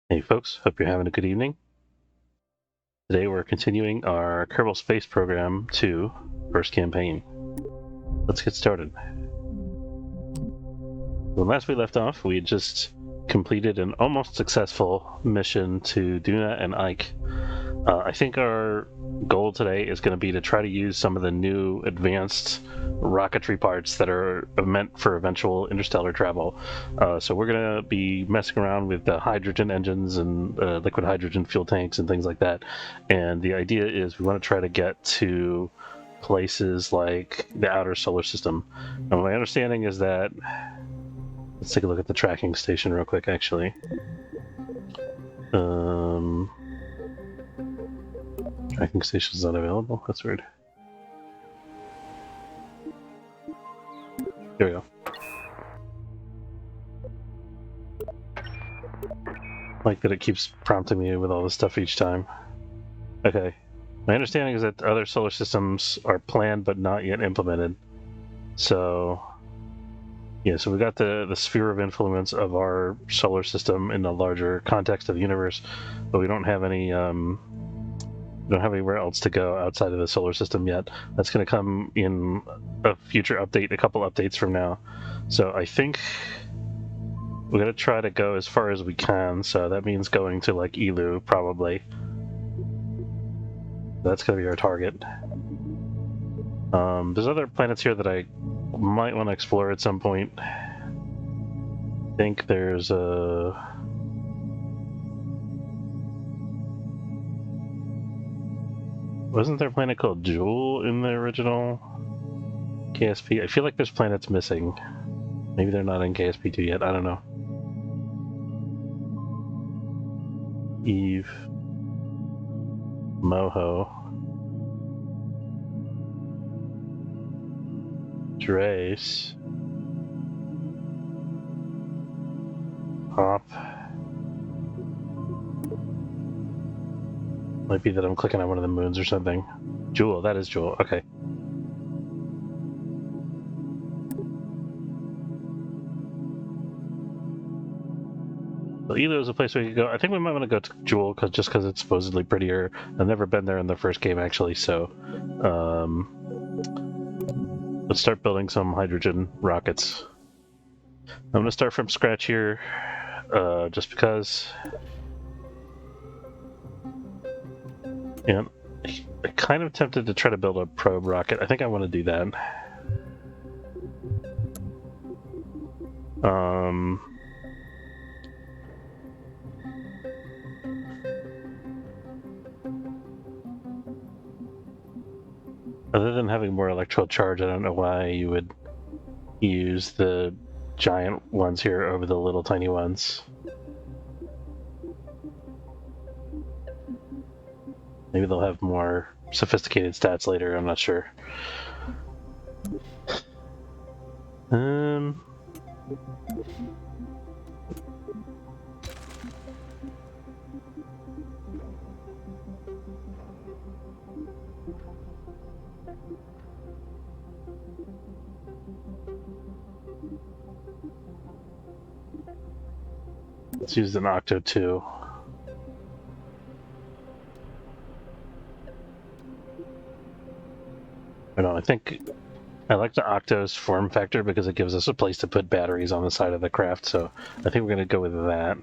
Hey folks, hope you're having a good evening. Today we're continuing our Kerbal Space Program 2 first campaign. Let's get started. When last we left off, we had just completed an almost successful mission to Duna and Ike. I think our goal today is going to be to try to use some of the new advanced rocketry parts that are meant for eventual interstellar travel. So we're going to be messing around with the hydrogen engines and liquid hydrogen fuel tanks and things like that. And the idea is we want to try to get to places like the outer solar system. And my understanding is that, let's take a look at the tracking station real quick, actually. Tracking station's not available. That's weird. There we go. Like that it keeps prompting me with all this stuff each time. Okay. My understanding is that other solar systems are planned but not yet implemented. So yeah, so we got the sphere of influence of our solar system in the larger context of the universe, but we don't have any don't have anywhere else to go outside of the solar system yet. That's going to come in a future update, a couple updates from now. So I think we're going to try to go as far as we can, so that means going to like Elu, probably. That's going to be our target. There's other planets here that I might want to explore at some point. I think there's a... Wasn't there a planet called Jewel in the original KSP? I feel like there's planets missing. Maybe they're not in KSP 2 yet, I don't know. Eve. Moho. Drace. Hop. Might be that I'm clicking on one of the moons or something. Jewel, that is Jewel, okay. Well, Elu is a place we could go. I think we might want to go to Jewel just because it's supposedly prettier. I've never been there in the first game, actually, so... let's start building some hydrogen rockets. I'm going to start from scratch here, just because... Yeah, I'm kind of tempted to try to build a probe rocket. I think I want to do that. Other than having more electrical charge, I don't know why you would use the giant ones here over the little tiny ones. Maybe they'll have more sophisticated stats later, I'm not sure. Let's use an Octo 2. I don't know, I think I like the Octo's form factor because it gives us a place to put batteries on the side of the craft, so I think we're going to go with that.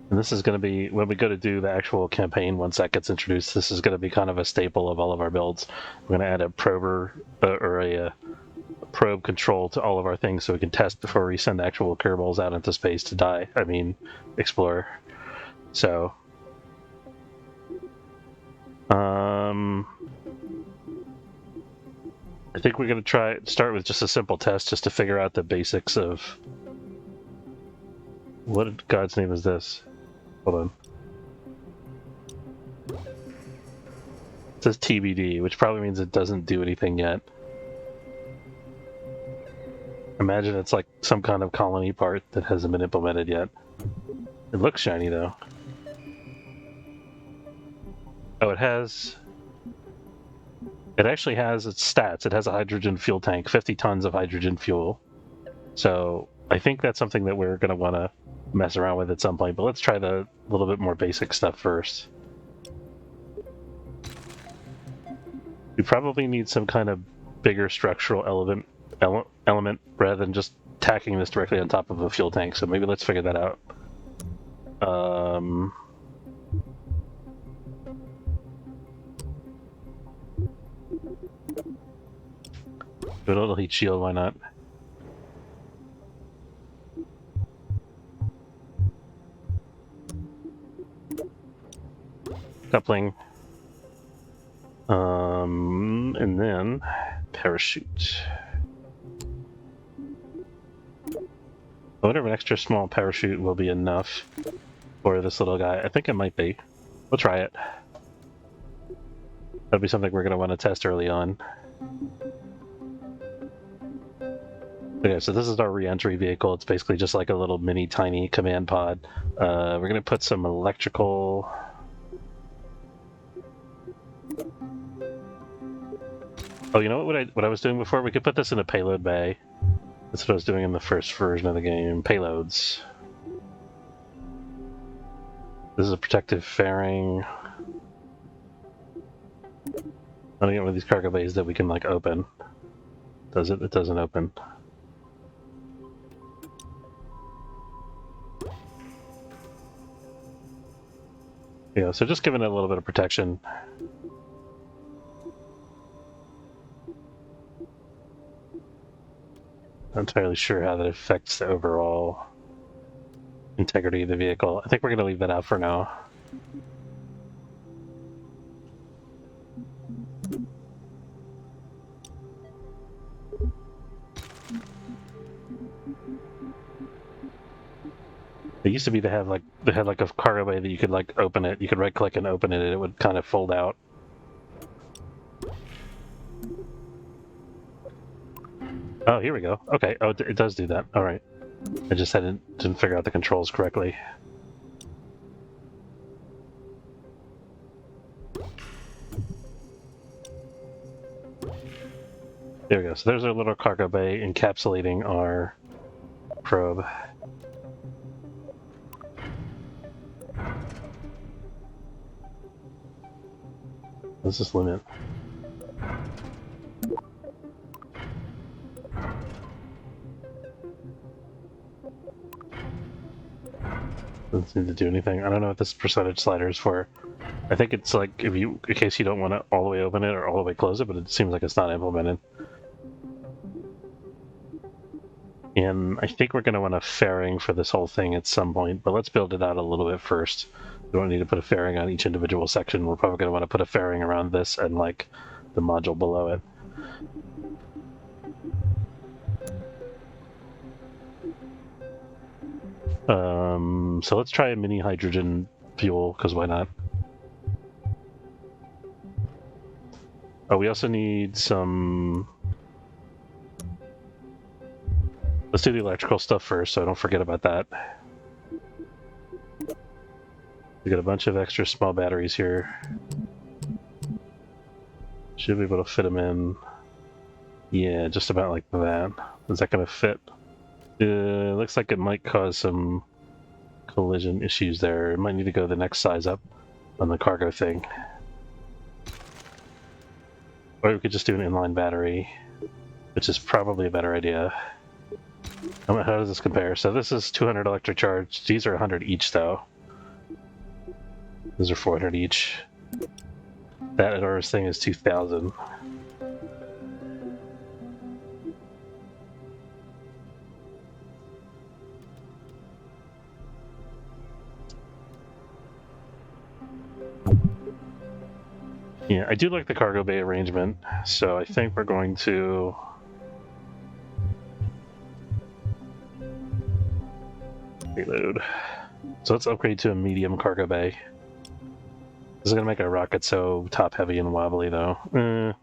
And this is going to be, when we go to do the actual campaign, once that gets introduced, this is going to be kind of a staple of all of our builds. We're going to add a prober, or a probe control to all of our things so we can test before we send actual Kerbals out into space to explore. So... I think we're going to start with just a simple test just to figure out the basics of... What in God's name is this? Hold on. It says TBD, which probably means it doesn't do anything yet. Imagine it's like some kind of colony part that hasn't been implemented yet. It looks shiny though. Oh, it actually has its stats. It has a hydrogen fuel tank, 50 tons of hydrogen fuel. So I think that's something that we're going to want to mess around with at some point, but let's try the little bit more basic stuff first. We probably need some kind of bigger structural element rather than just tacking this directly on top of a fuel tank, so maybe let's figure that out. Do a little heat shield, why not? Coupling. And then parachute. I wonder if an extra small parachute will be enough for this little guy. I think it might be. We'll try it. That'll be something we're going to want to test early on. Okay, so this is our re-entry vehicle. It's basically just like a little mini tiny command pod. We're going to put some electrical... Oh, you know what I was doing before? We could put this in a payload bay. That's what I was doing in the first version of the game. Payloads. This is a protective fairing. I don't get one of these cargo bays that we can like open. Does it? It doesn't open. Yeah, so just giving it a little bit of protection. Not entirely sure how that affects the overall integrity of the vehicle. I think we're going to leave that out for now. It used to be they had like a cargo bay that you could like open it. You could right click and open it, and it would kind of fold out. Oh, here we go. Okay. Oh, it does do that. All right. I just didn't figure out the controls correctly. There we go. So there's our little cargo bay encapsulating our probe. What's this limit? Doesn't seem to do anything. I don't know what this percentage slider is for. I think it's like in case you don't want to all the way open it or all the way close it, but it seems like it's not implemented. And I think we're going to want a fairing for this whole thing at some point, but let's build it out a little bit first. We don't need to put a fairing on each individual section. We're probably going to want to put a fairing around this and like the module below it. So let's try a mini hydrogen fuel, because why not? Oh, we also need some... Let's do the electrical stuff first, so I don't forget about that. We got a bunch of extra small batteries here. Should be able to fit them in. Yeah, just about like that. Is that going to fit? Looks like it might cause some collision issues there. It might need to go the next size up on the cargo thing. Or we could just do an inline battery, which is probably a better idea. How does this compare? So this is 200 electric charge. These are 100 each, though. Those are 400 each. That ours thing is 2,000. Yeah, I do like the cargo bay arrangement, so I think we're going to... reload. So let's upgrade to a medium cargo bay. This is going to make our rocket so top-heavy and wobbly, though.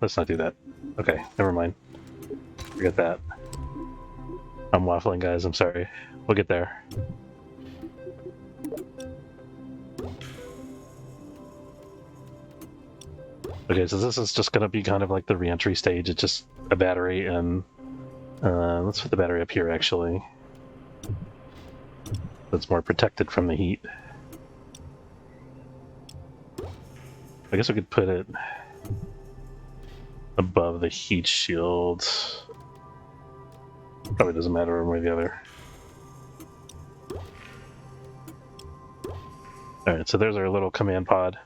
Let's not do that. Okay, never mind. Forget that. I'm waffling, guys. I'm sorry. We'll get there. Okay, so this is just going to be kind of like the re-entry stage. It's just a battery, and let's put the battery up here, actually. It's more protected from the heat. I guess we could put it above the heat shield. Probably doesn't matter one way or the other. Alright, so there's our little command pod.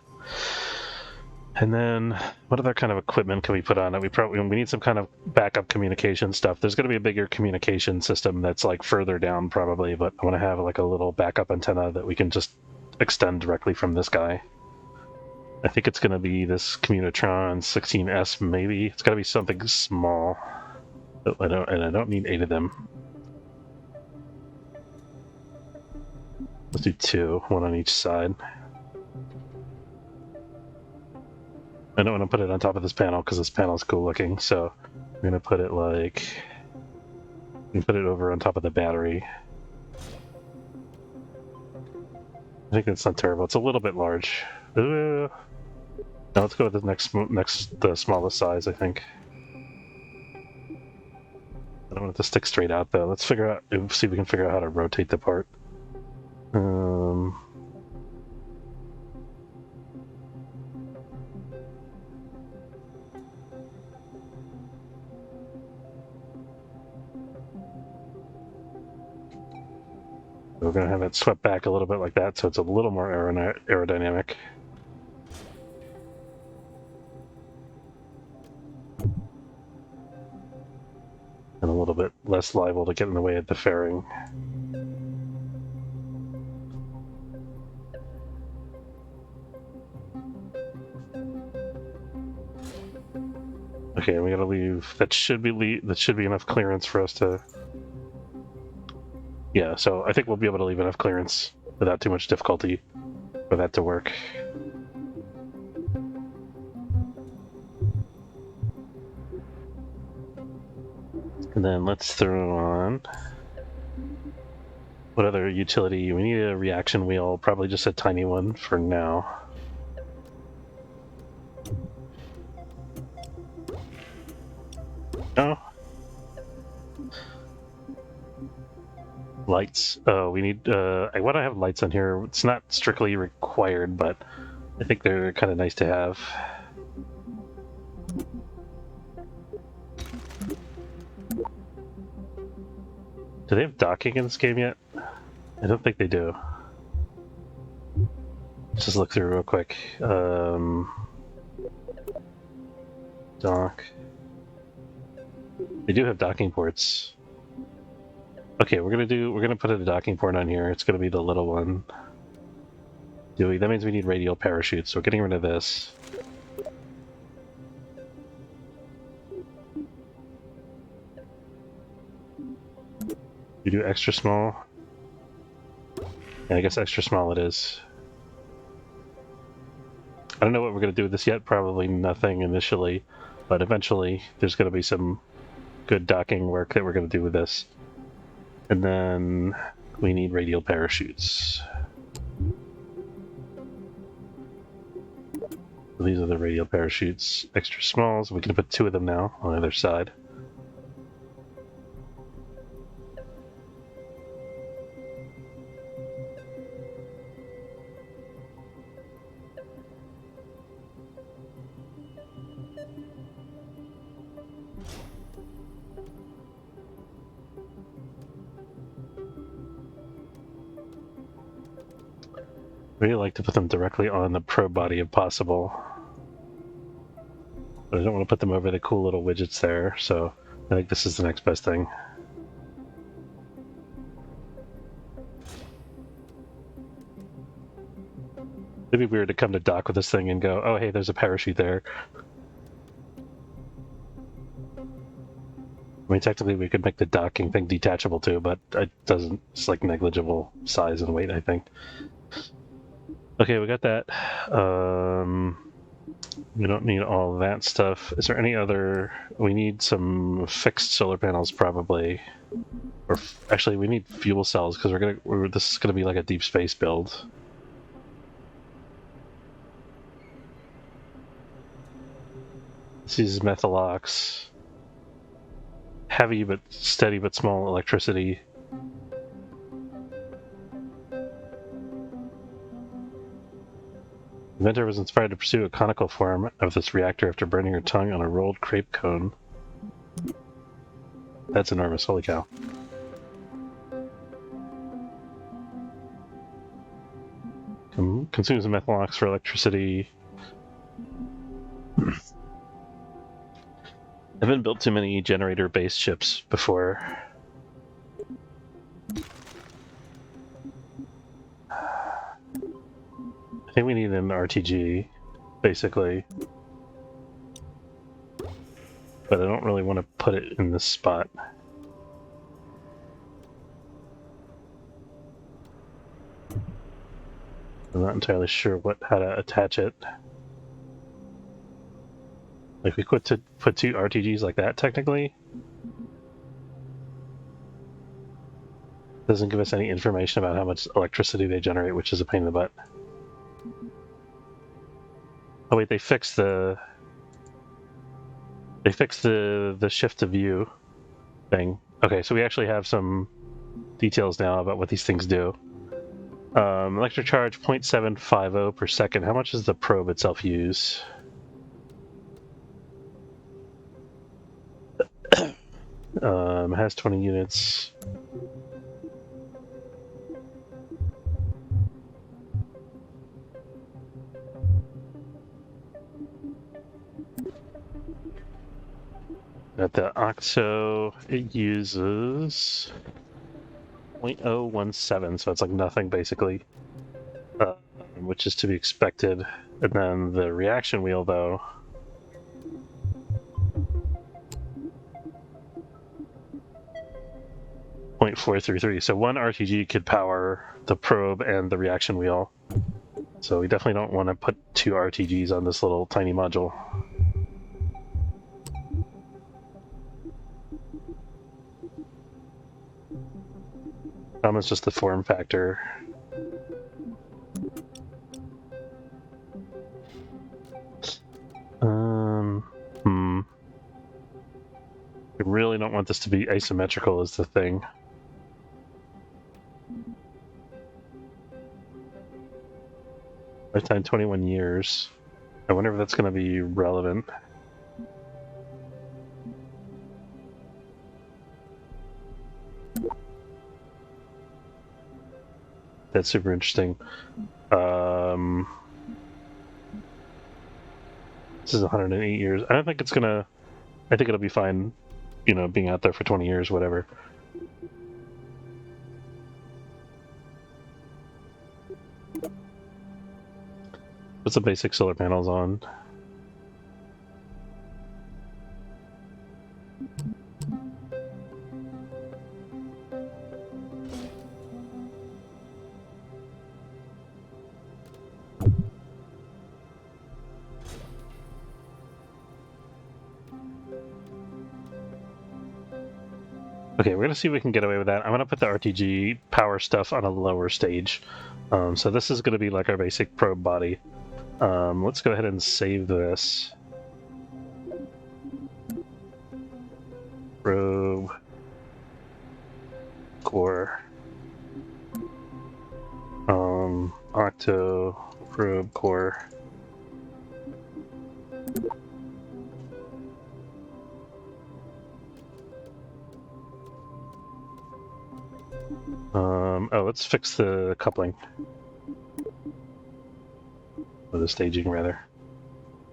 And then, what other kind of equipment can we put on it? We need some kind of backup communication stuff. There's going to be a bigger communication system that's like further down probably, but I want to have like a little backup antenna that we can just extend directly from this guy. I think it's going to be this Communitron 16S maybe. It's got to be something small. I don't need 8 of them. Let's do 2, 1 on each side. I don't want to put it on top of this panel because this panel is cool looking, so I'm going to put it like... I'm put it over on top of the battery. I think that's not terrible. It's a little bit large. Now let's go with the the smallest size, I think. I don't want it to stick straight out though. Let's see if we can figure out how to rotate the part. We're going to have it swept back a little bit like that, so it's a little more aerodynamic. And a little bit less liable to get in the way of the fairing. Okay, we gotta leave. That should be enough clearance for us to... Yeah, so I think we'll be able to leave enough clearance without too much difficulty for that to work. And then let's throw on... What other utility? We need a reaction wheel, probably just a tiny one for now. Oh. Lights. Oh, we need... I want to have lights on here. It's not strictly required, but I think they're kind of nice to have. Do they have docking in this game yet? I don't think they do. Let's just look through real quick. Dock. They do have docking ports. Okay, we're gonna put a docking port on here. It's gonna be the little one. That means we need radial parachutes, so we're getting rid of this. You do extra small? Yeah, I guess extra small it is. I don't know what we're gonna do with this yet, probably nothing initially, but eventually there's gonna be some good docking work that we're gonna do with this. And then we need radial parachutes. These are the radial parachutes, extra smalls. We can put 2 of them now on either side. I really like to put them directly on the probe body if possible. But I don't want to put them over the cool little widgets there, so I think this is the next best thing. It'd be weird to come to dock with this thing and go, oh hey, there's a parachute there. I mean, technically we could make the docking thing detachable too, but it doesn't. It's like negligible size and weight, I think. Okay, we got that. We don't need all that stuff. Is there any other... We need some fixed solar panels, probably. Or actually, we need fuel cells, because this is gonna be like a deep space build. This is methalox. Heavy but steady but small electricity. The inventor was inspired to pursue a conical form of this reactor after burning her tongue on a rolled crepe cone. That's enormous, holy cow. Consumes methalox for electricity. I haven't built too many generator-based ships before. I think we need an RTG, basically. But I don't really want to put it in this spot. I'm not entirely sure how to attach it. Like, we could put two RTGs like that, technically. Doesn't give us any information about how much electricity they generate, which is a pain in the butt. Oh wait, they fixed the shift to view thing. Okay, so we actually have some details now about what these things do. Electric charge 0.750 per second. How much does the probe itself use? It has 20 units. At the Octo, it uses 0.017, so it's like nothing basically, which is to be expected. And then the reaction wheel, though, .433. So one RTG could power the probe and the reaction wheel. So we definitely don't want to put two RTGs on this little tiny module. It's just the form factor. We really don't want this to be asymmetrical is the thing. Lifetime 21 years. I wonder if that's going to be relevant. That's super interesting. This is 108 years. I don't think it's gonna... I think it'll be fine, you know, being out there for 20 years, whatever. Put some basic solar panels on. Okay, we're gonna see if we can get away with that. I'm gonna put the RTG power stuff on a lower stage. So this is gonna be like our basic probe body. Let's go ahead and save this. Probe. Core. Octo. Probe core. Oh, let's fix the coupling. Or the staging, rather.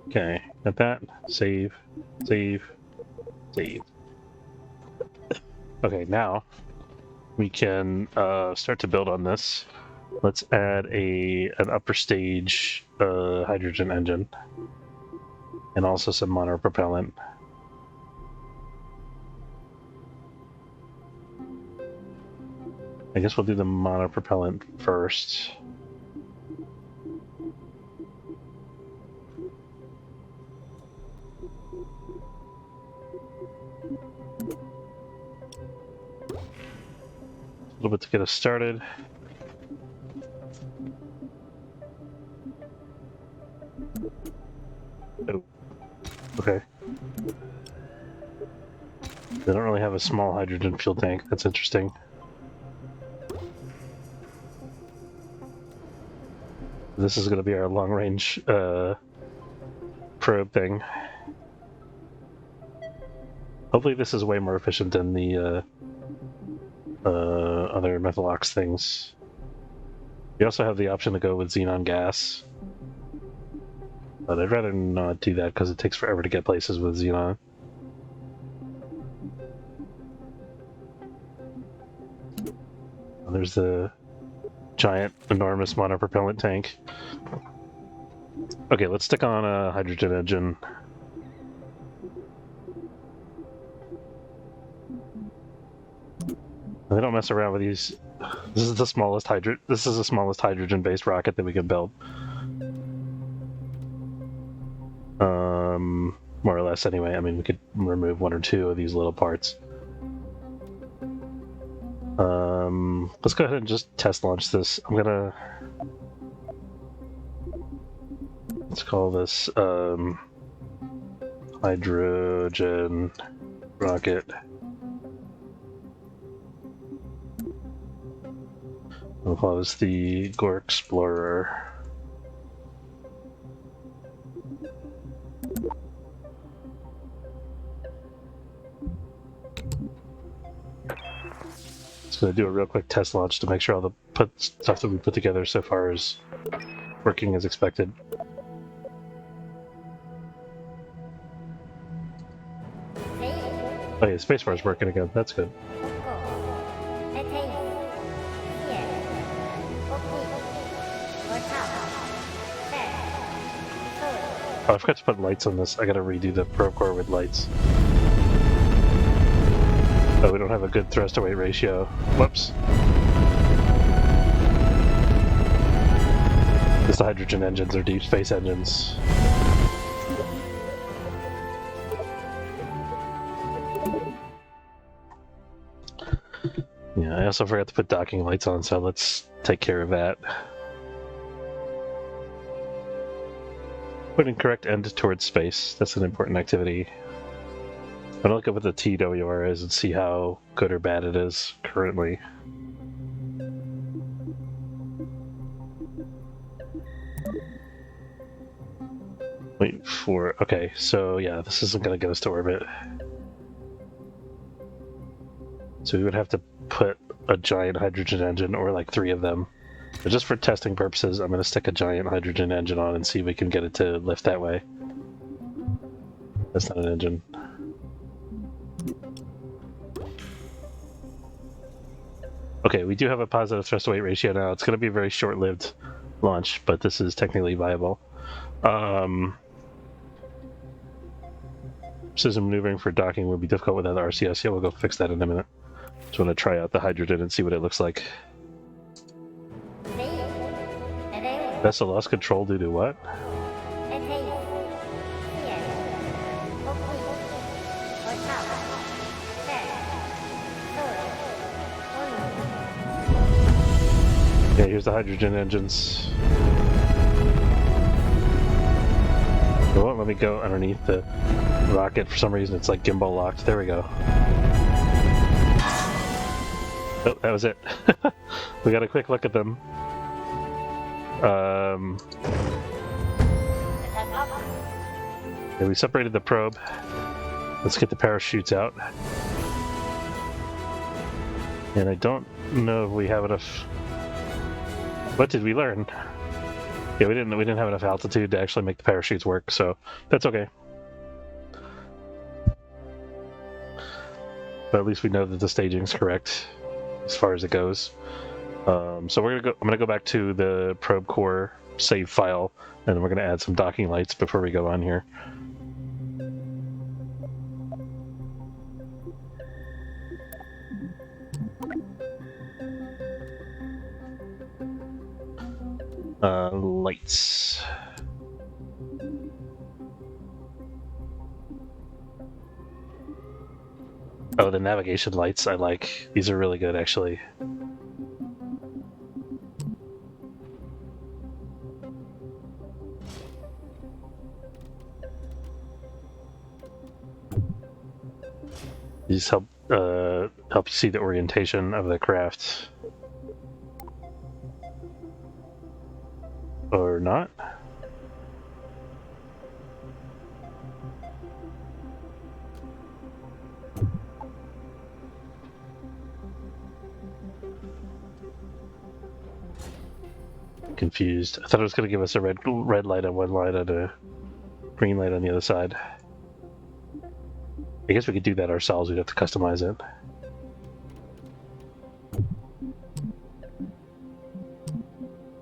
Okay, got that. Save, save, save. Okay, now we can start to build on this. Let's add an upper stage hydrogen engine. And also some monopropellant. I guess we'll do the monopropellant first. A little bit to get us started. Oh, okay. They don't really have a small hydrogen fuel tank. That's interesting. This is going to be our long-range probe thing. Hopefully this is way more efficient than the other Methalox things. We also have the option to go with xenon gas. But I'd rather not do that because it takes forever to get places with xenon. There's the giant, enormous monopropellant tank. Okay, let's stick on a hydrogen engine. They don't mess around with these. This is the smallest hydrogen-based rocket that we can build. More or less, anyway. I mean, we could remove one or two of these little parts. Let's go ahead and just test launch this. Let's call this hydrogen rocket. We'll call this the Gore Explorer. Just gonna do a real quick test launch to make sure all the stuff that we put together so far is working as expected. Oh yeah, spacebar's working again. That's good. Oh, I forgot to put lights on this. I gotta redo the probe core with lights. Oh, we don't have a good thrust to weight ratio. Whoops. Because the hydrogen engines are deep space engines. Yeah, I also forgot to put docking lights on, so let's take care of that. Putting correct end towards space. That's an important activity. I'm gonna look up what the TWR is and see how good or bad it is currently. Wait for... Okay, so yeah, this isn't gonna get us to orbit. So we would have to put a giant hydrogen engine, or like 3 of them. But just for testing purposes, I'm gonna stick a giant hydrogen engine on and see if we can get it to lift that way. That's not an engine. Okay, we do have a positive thrust to weight ratio now. It's going to be a very short-lived launch, but this is technically viable. Precision maneuvering for docking would be difficult without the RCS. Yeah, we'll go fix that in a minute. Just want to try out the hydrogen and see what it looks like. Vessel lost control due to what? Yeah, here's the hydrogen engines. It won't let me go underneath the rocket for some reason. It's like gimbal locked. There we go. Oh, that was it. We got a quick look at them. Yeah, we separated the probe. Let's get the parachutes out. And I don't know if we have enough. What did we learn? Yeah, we didn't have enough altitude to actually make the parachutes work, so that's okay. But at least we know that the staging's correct as far as it goes. So I'm gonna go back to the probe core save file, and we're gonna add some docking lights before we go on here. Lights. Oh, the navigation lights I like. These are really good, actually. These help you see the orientation of the craft. Or not? Confused. I thought it was going to give us a red light on one light and a green light on the other side. I guess we could do that ourselves. We'd have to customize it.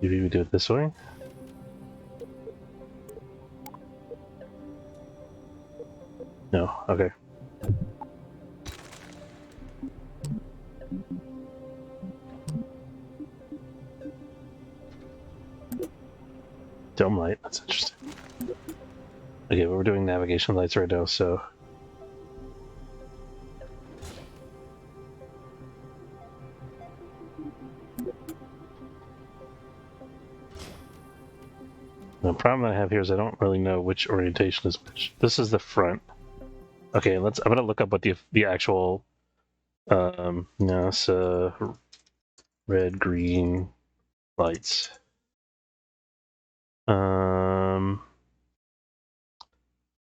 Maybe we do it this way? No, okay. Dome light, that's interesting. Okay, but we're doing navigation lights right now, so... The problem I have here is I don't really know which orientation is which. This is the front. Okay, I'm gonna look up what the actual NASA red green lights.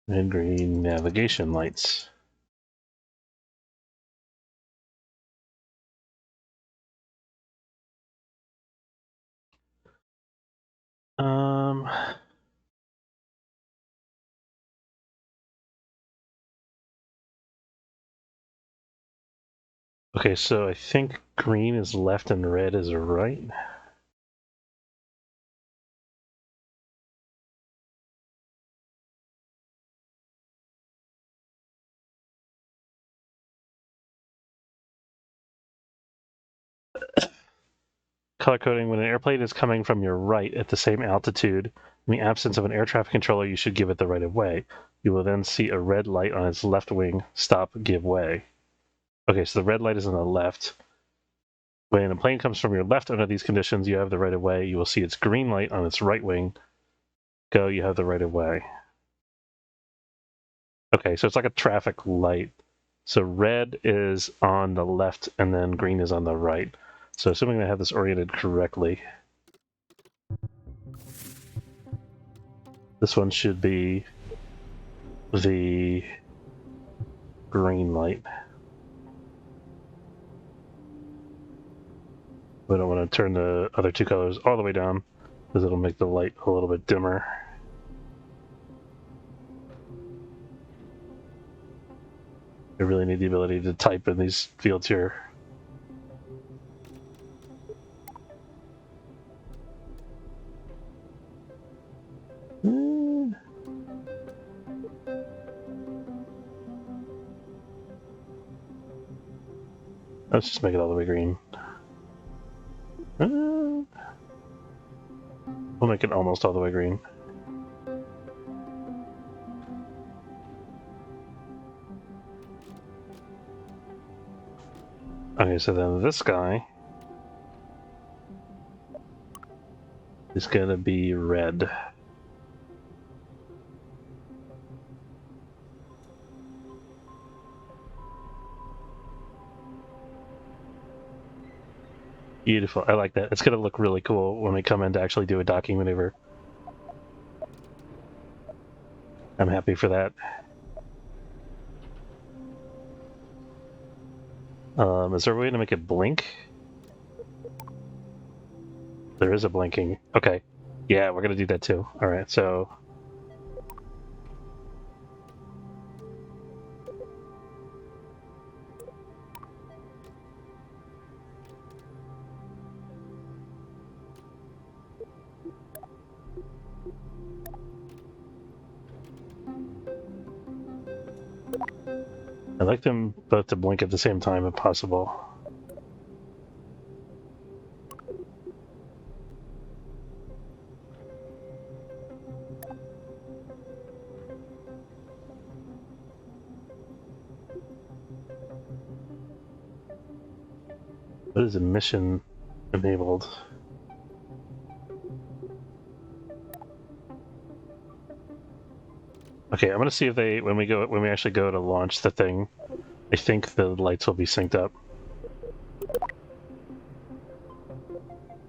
Red green navigation lights. Okay, so I think green is left and red is right. Color coding: when an airplane is coming from your right at the same altitude, in the absence of an air traffic controller, you should give it the right of way. You will then see a red light on its left wing. Stop, give way. Okay, so the red light is on the left. When a plane comes from your left under these conditions, you have the right of way. You will see its green light on its right wing. Go, you have the right of way. Okay, so it's like a traffic light. So red is on the left and then green is on the right. So assuming I have this oriented correctly, this one should be the green light. We don't want to turn the other two colors all the way down because it'll make the light a little bit dimmer. I really need the ability to type in these fields here. Let's just make it all the way green. We'll make it almost all the way green. Okay, so then this guy is gonna be red. Beautiful. I like that. It's going to look really cool when we come in to actually do a docking maneuver. I'm happy for that. Is there a way to make it blink? There is a blinking. Okay. Yeah, we're going to do that too. All right, so... I'd like them both to blink at the same time if possible. What is emission enabled? Okay, I'm gonna see if they when we actually go to launch the thing, I think the lights will be synced up.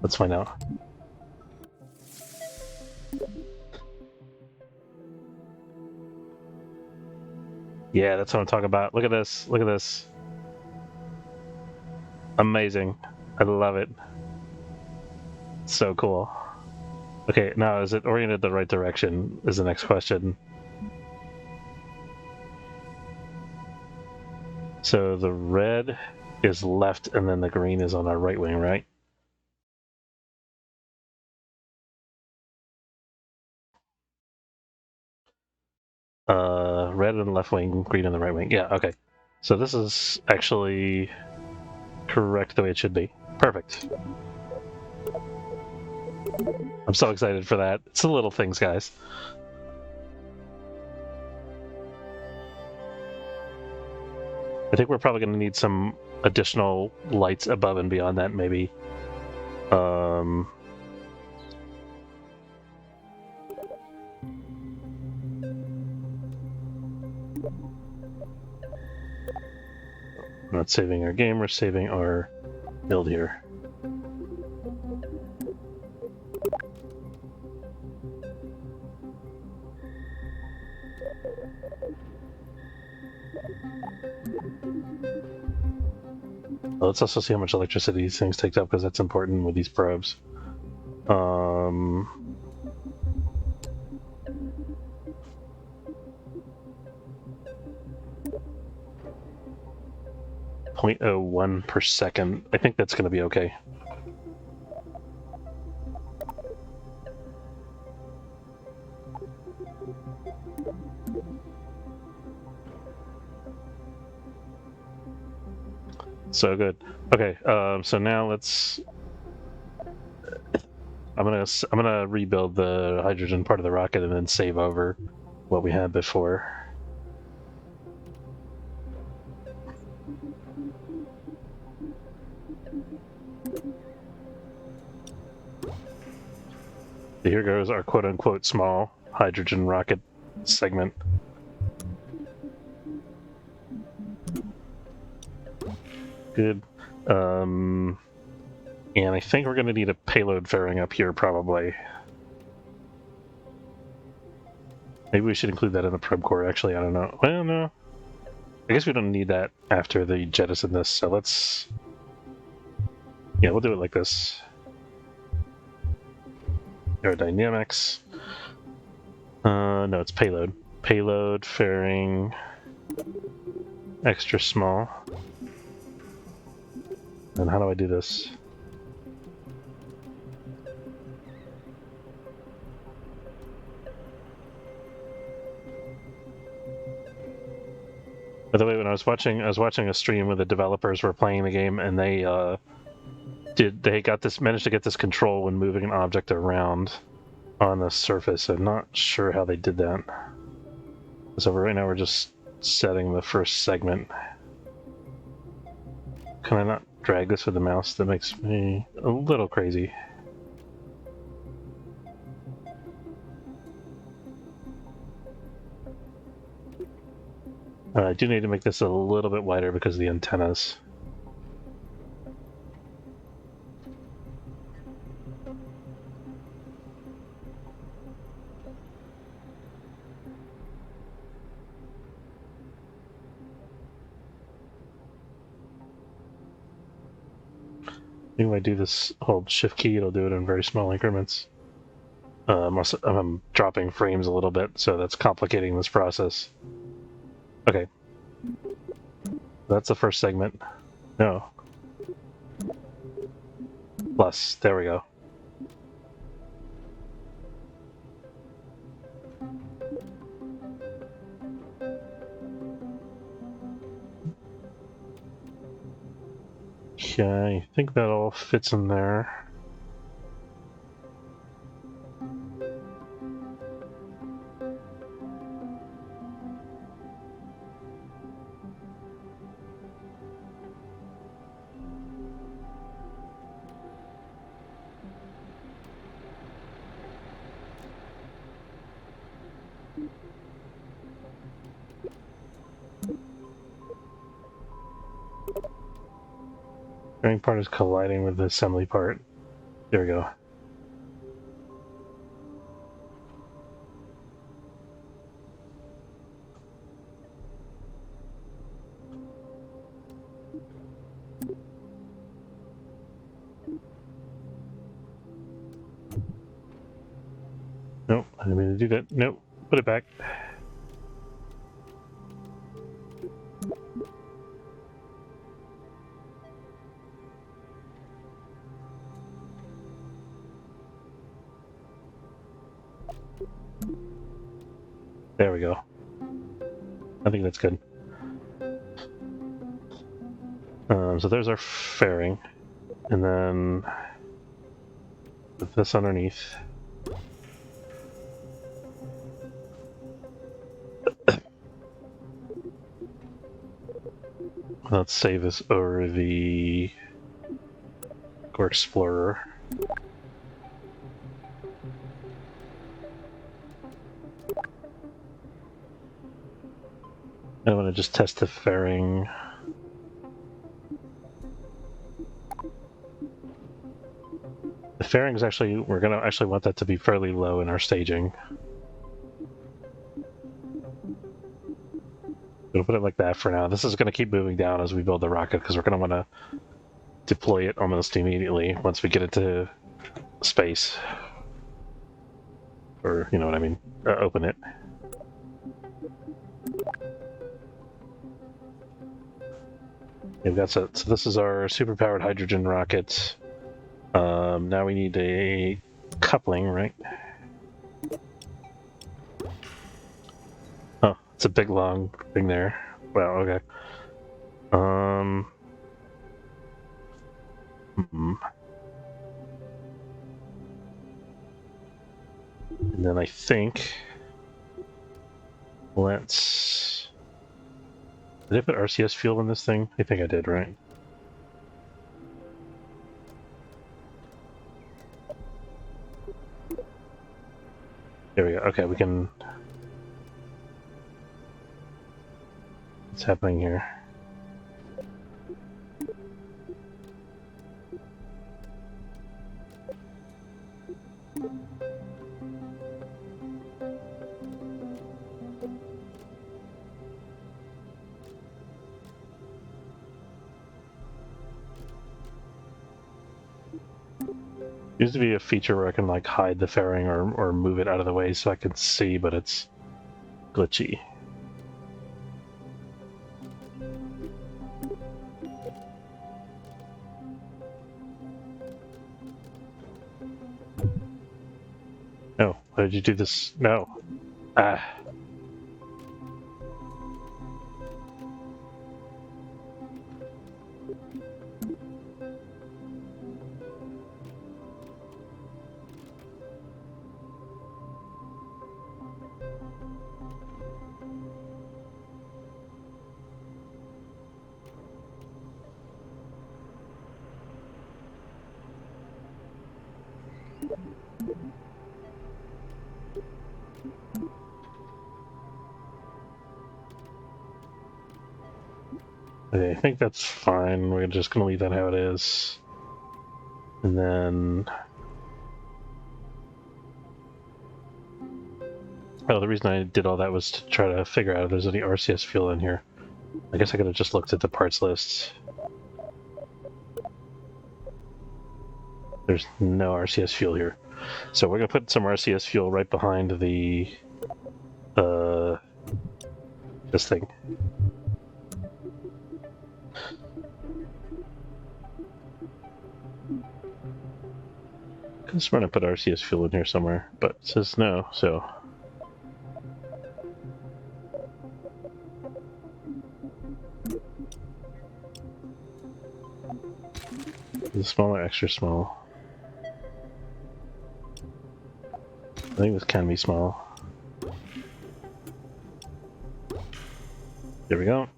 Let's find out. Yeah, that's what I'm talking about. Look at this. Look at this. Amazing. I love it. So cool. Okay, now is it oriented the right direction is the next question. So the red is left and then the green is on our right wing, right? Red in the left wing, green in the right wing. Yeah, okay. So this is actually correct the way it should be. Perfect. I'm so excited for that. It's the little things, guys. I think we're probably going to need some additional lights above and beyond that, maybe. Not saving our game, we're saving our build here. Let's also see how much electricity these things take up, because that's important with these probes. 0.01 per second. I think that's going to be okay. So good. Okay, so now let's. I'm gonna rebuild the hydrogen part of the rocket and then save over what we had before. Here goes our quote-unquote small hydrogen rocket segment. Good. And I think we're going to need a payload fairing up here, probably. Maybe we should include that in the probe core, actually. I don't know. Well, no. I guess we don't need that after they jettison this, so let's... Yeah, we'll do it like this. Aerodynamics. No, it's payload. Payload, fairing, extra small. And how do I do this? By the way, when I was watching a stream where the developers were playing the game, and they managed to get this control when moving an object around on the surface. I'm not sure how they did that. So right now we're just setting the first segment. Can I not drag this with the mouse? That makes me a little crazy. I do need to make this a little bit wider because of the antennas. Maybe if I do this, hold shift key, it'll do it in very small increments. I'm dropping frames a little bit, so that's complicating this process. Okay. That's the first segment. No. Plus, there we go. Okay, I think that all fits in there. Bearing part is colliding with the assembly part. There we go. I didn't mean to do that. Nope. Put it back. There we go. I think that's good. So there's our fairing. And then put this underneath. Let's save this over the Core Explorer. I want to just test the fairing. The fairing's actually, we're going to actually want that to be fairly low in our staging. We'll put it like that for now. This is going to keep moving down as we build the rocket because we're going to want to deploy it almost immediately once we get it to space. Or, you know what I mean, open it. We've got so this is our superpowered hydrogen rocket. Now we need a coupling, right? Oh, it's a big long thing there. Wow, okay. And then I think let's. Did I put RCS fuel in this thing? I think I did, right? There we go. Okay, we can. What's happening here? Used to be a feature where I can like hide the fairing or move it out of the way so I can see, but it's glitchy. No, why did you do this? No. Ah. Okay, I think that's fine. We're just going to leave that how it is. And then... Oh, the reason I did all that was to try to figure out if there's any RCS fuel in here. I guess I could have just looked at the parts list. There's no RCS fuel here. So we're going to put some RCS fuel right behind the... this thing. I just want to put RCS fuel in here somewhere, but it says no, so... Is it small or extra small? I think this can be small. There we go.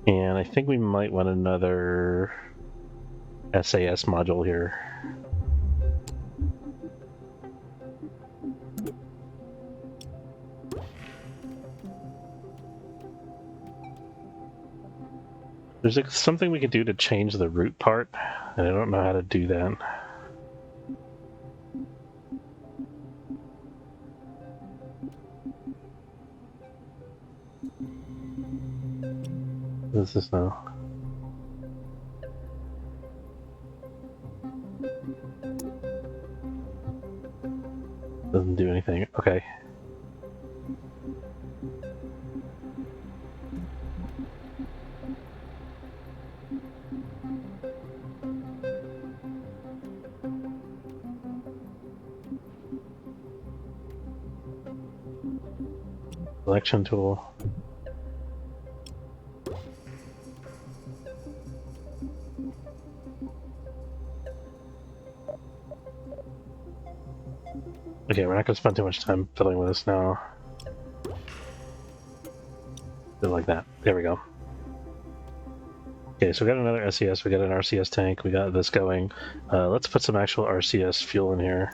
And I think we might want another SAS module here. There's something we could do to change the root part, and I don't know how to do that. What is this now? Doesn't do anything. Okay. Selection tool. Okay, we're not going to spend too much time fiddling with this now. Do it like that. There we go. Okay, so we got another SES, we got an RCS tank, we got this going. Let's put some actual RCS fuel in here.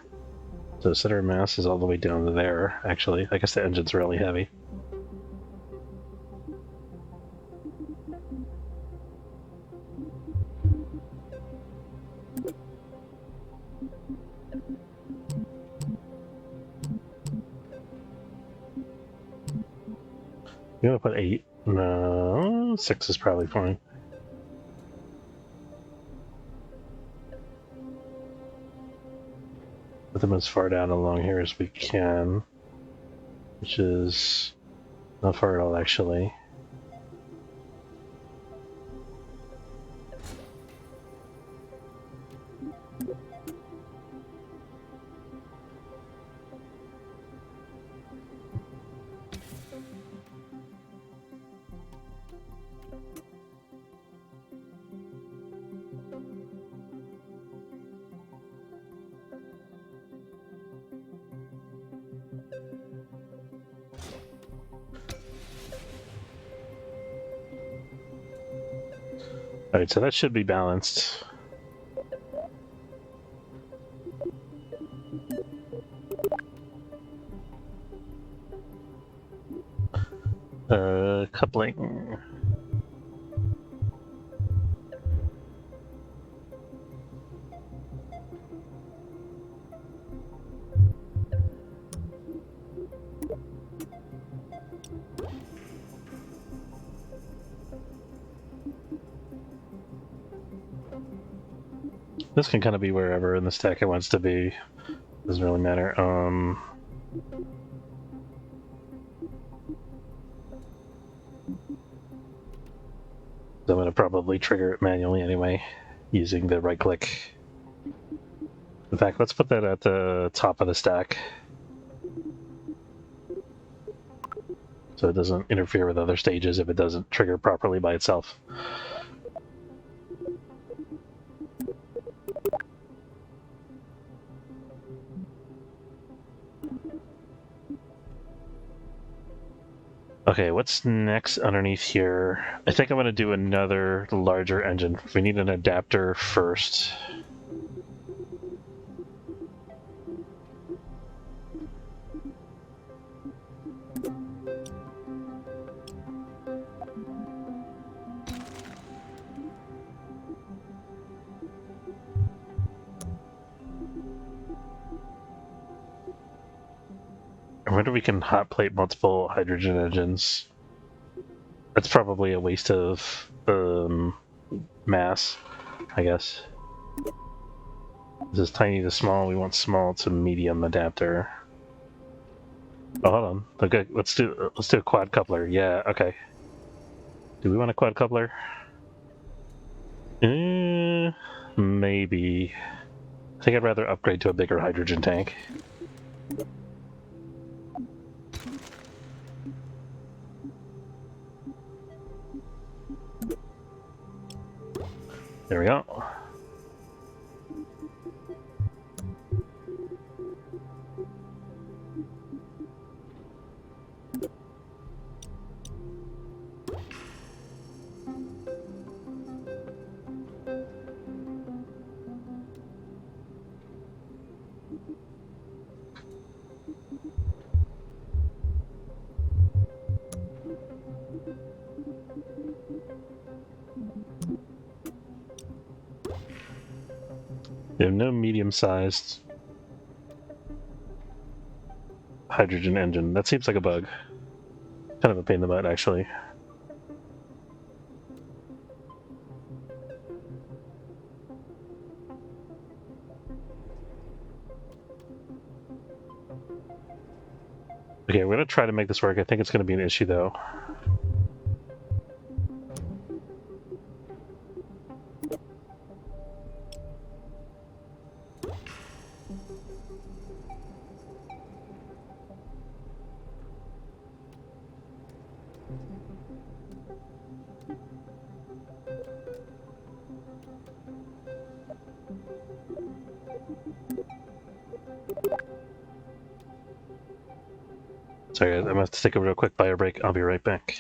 So center of mass is all the way down to there, actually. I guess the engine's really heavy. You want to put 8? No, 6 is probably fine. Put them as far down along here as we can, which is not far at all, actually. Alright, so that should be balanced. Coupling. This can kind of be wherever in the stack it wants to be. Doesn't really matter. So I'm going to probably trigger it manually anyway, using the right click. In fact, let's put that at the top of the stack, so it doesn't interfere with other stages if it doesn't trigger properly by itself. Okay, what's next underneath here? I think I'm going to do another larger engine. We need an adapter first. I wonder if we can hot plate multiple hydrogen engines. That's probably a waste of mass, I guess. This is tiny to small. We want small to medium adapter. Oh, hold on. Okay, let's do a quad coupler. Yeah, okay. Do we want a quad coupler? Maybe. I think I'd rather upgrade to a bigger hydrogen tank. There we go. We have no medium-sized hydrogen engine. That seems like a bug. Kind of a pain in the butt, actually. Okay, we're gonna try to make this work. I think it's gonna be an issue though. Sorry, I'm gonna have to take a real quick bio break. I'll be right back.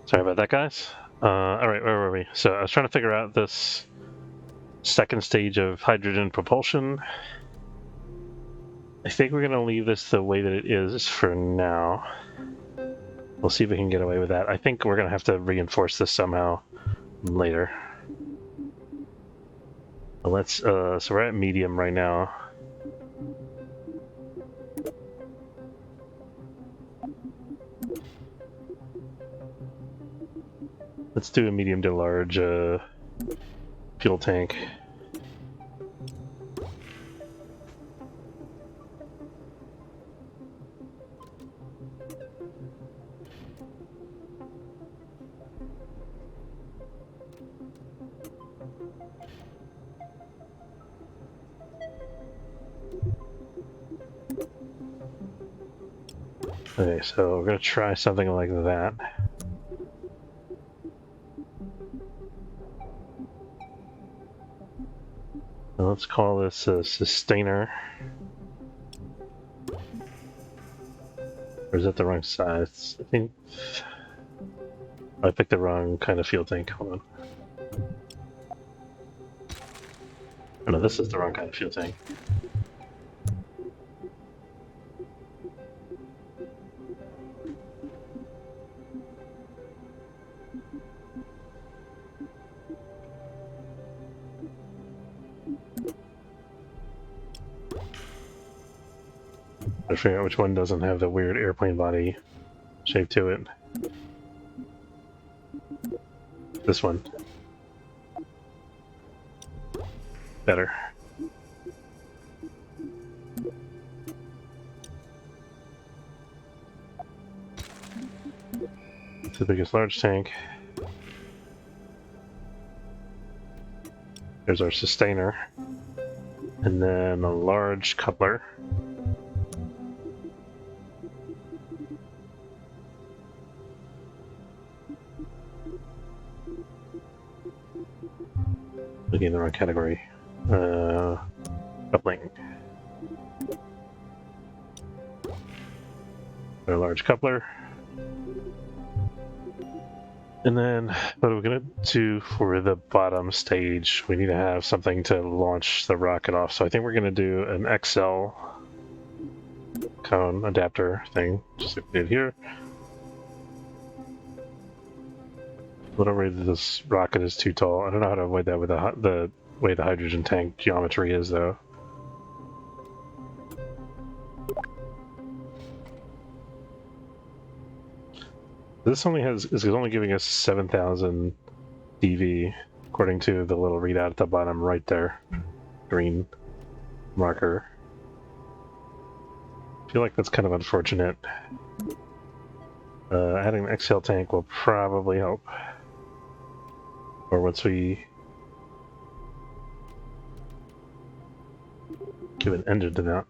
Sorry about that, guys. Alright, where were we? So I was trying to figure out this second stage of hydrogen propulsion. I think we're going to leave this the way that it is for now. We'll see if we can get away with that. I think we're going to have to reinforce this somehow later. Let's, so we're at medium right now. Let's do a medium to large fuel tank. Okay, so we're going to try something like that. Let's call this a sustainer. Or is that the wrong size? I think I picked the wrong kind of fuel tank. Hold on. Oh, no, this is the wrong kind of fuel tank. I figure out which one doesn't have the weird airplane body shape to it. This one. Better. It's the biggest large tank. There's our sustainer. And then a large coupler. Looking in the wrong category. Coupling. A large coupler. And then, what are we going to do for the bottom stage? We need to have something to launch the rocket off. So I think we're going to do an XL cone adapter thing, just like we did here. Whatever, this rocket is too tall. I don't know how to avoid that with the way the hydrogen tank geometry is, though. This only is only giving us 7,000 dV, according to the little readout at the bottom right there, green. rocker. I feel like that's kind of unfortunate. Adding an exhale tank will probably help. Or once we give an engine to that.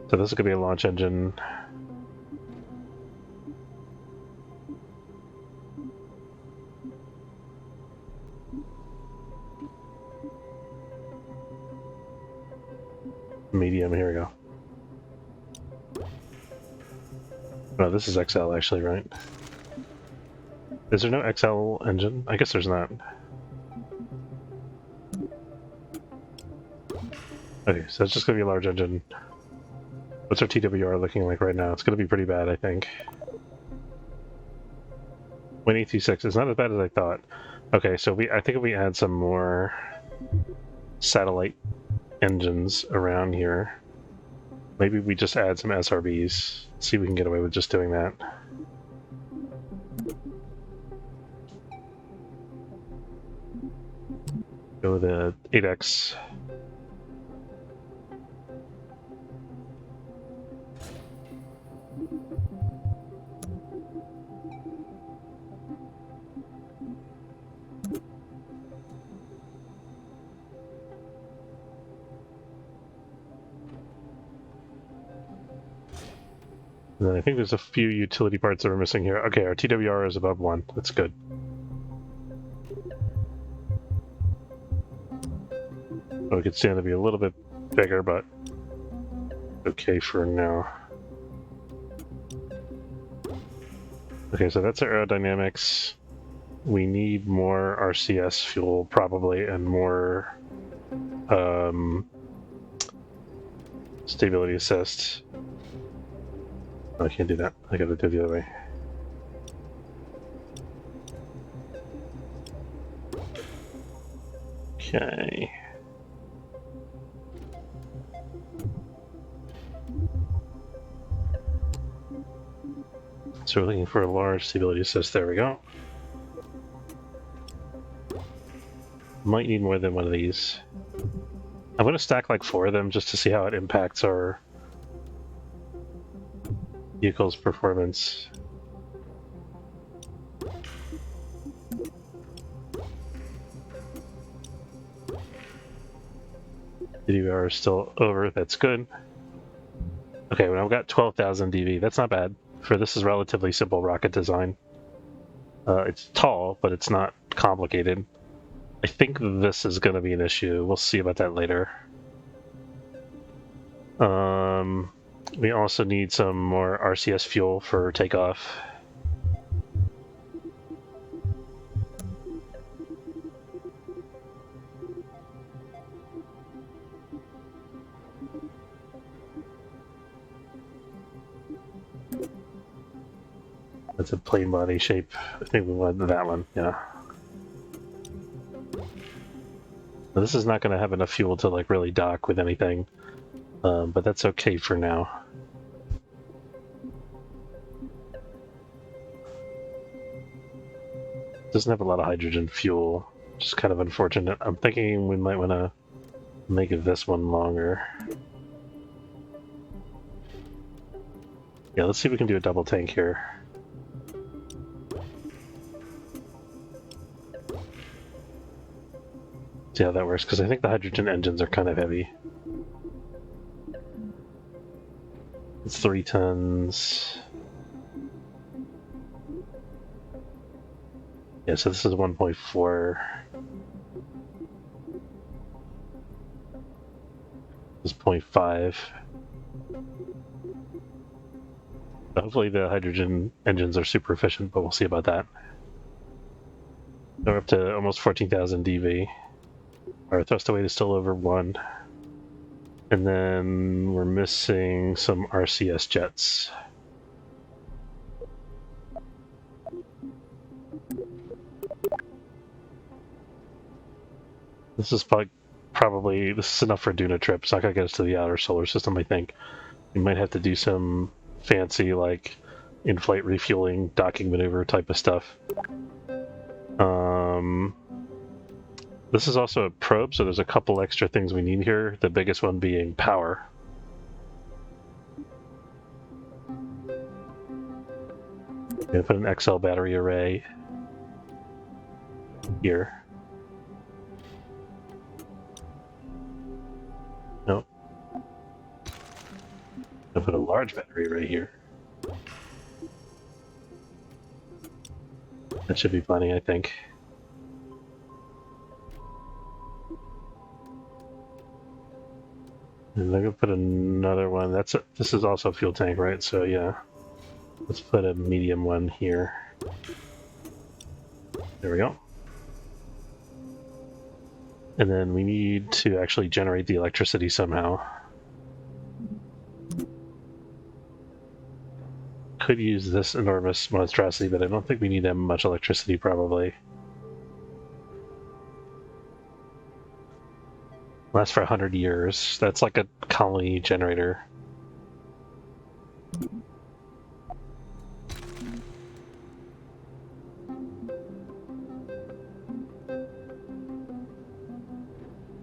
So this is going to be a launch engine. Medium, here we go. Oh, this is XL actually, right? Is there no XL engine? I guess there's not. Okay, so it's just going to be a large engine. What's our TWR looking like right now? It's going to be pretty bad, I think. 1.826 is not as bad as I thought. Okay, so I think if we add some more satellite engines around here, maybe we just add some SRBs. See if we can get away with just doing that. Go with the 8X. And then I think there's a few utility parts that we're missing here. Okay, our TWR is above 1. That's good. Oh, we could stand to be a little bit bigger, but okay for now. Okay, so that's our aerodynamics. We need more RCS fuel, probably, and more stability assist. Oh, I can't do that. I gotta do it the other way. Okay. So we're looking for a large stability assist. There we go. Might need more than one of these. I'm going to stack like 4 of them just to see how it impacts our vehicle's performance. DVR is still over. That's good. Okay, well, I've got 12,000 DV. That's not bad. For this is relatively simple rocket design. It's tall, but it's not complicated. I think this is going to be an issue. We'll see about that later. We also need some more RCS fuel for takeoff. That's a plain body shape. I think we want that one, yeah. Now, this is not going to have enough fuel to like really dock with anything, but that's okay for now. Doesn't have a lot of hydrogen fuel, which is kind of unfortunate. I'm thinking we might want to make this one longer. Yeah, let's see if we can do a double tank here. See how that works, because I think the hydrogen engines are kind of heavy. It's 3 tons. Yeah, so this is 1.4. This is 0.5. Hopefully the hydrogen engines are super efficient, but we'll see about that. We're up to almost 14,000 dV. Our thrust to weight is still over 1. And then we're missing some RCS jets. This is probably this is enough for a Duna trip. It's not going to get us to the outer solar system, I think. We might have to do some fancy, like, in-flight refueling, docking maneuver type of stuff. This is also a probe, so there's a couple extra things we need here, the biggest one being power. I'm going to put an XL battery array here. Nope. I'll put a large battery array here. That should be plenty, I think. And I'm gonna put another one. This is also a fuel tank, right? So yeah, let's put a medium one here. There we go. And then we need to actually generate the electricity somehow. Could use this enormous monstrosity, but I don't think we need that much electricity, probably. Lasts for 100 years. That's like a colony generator.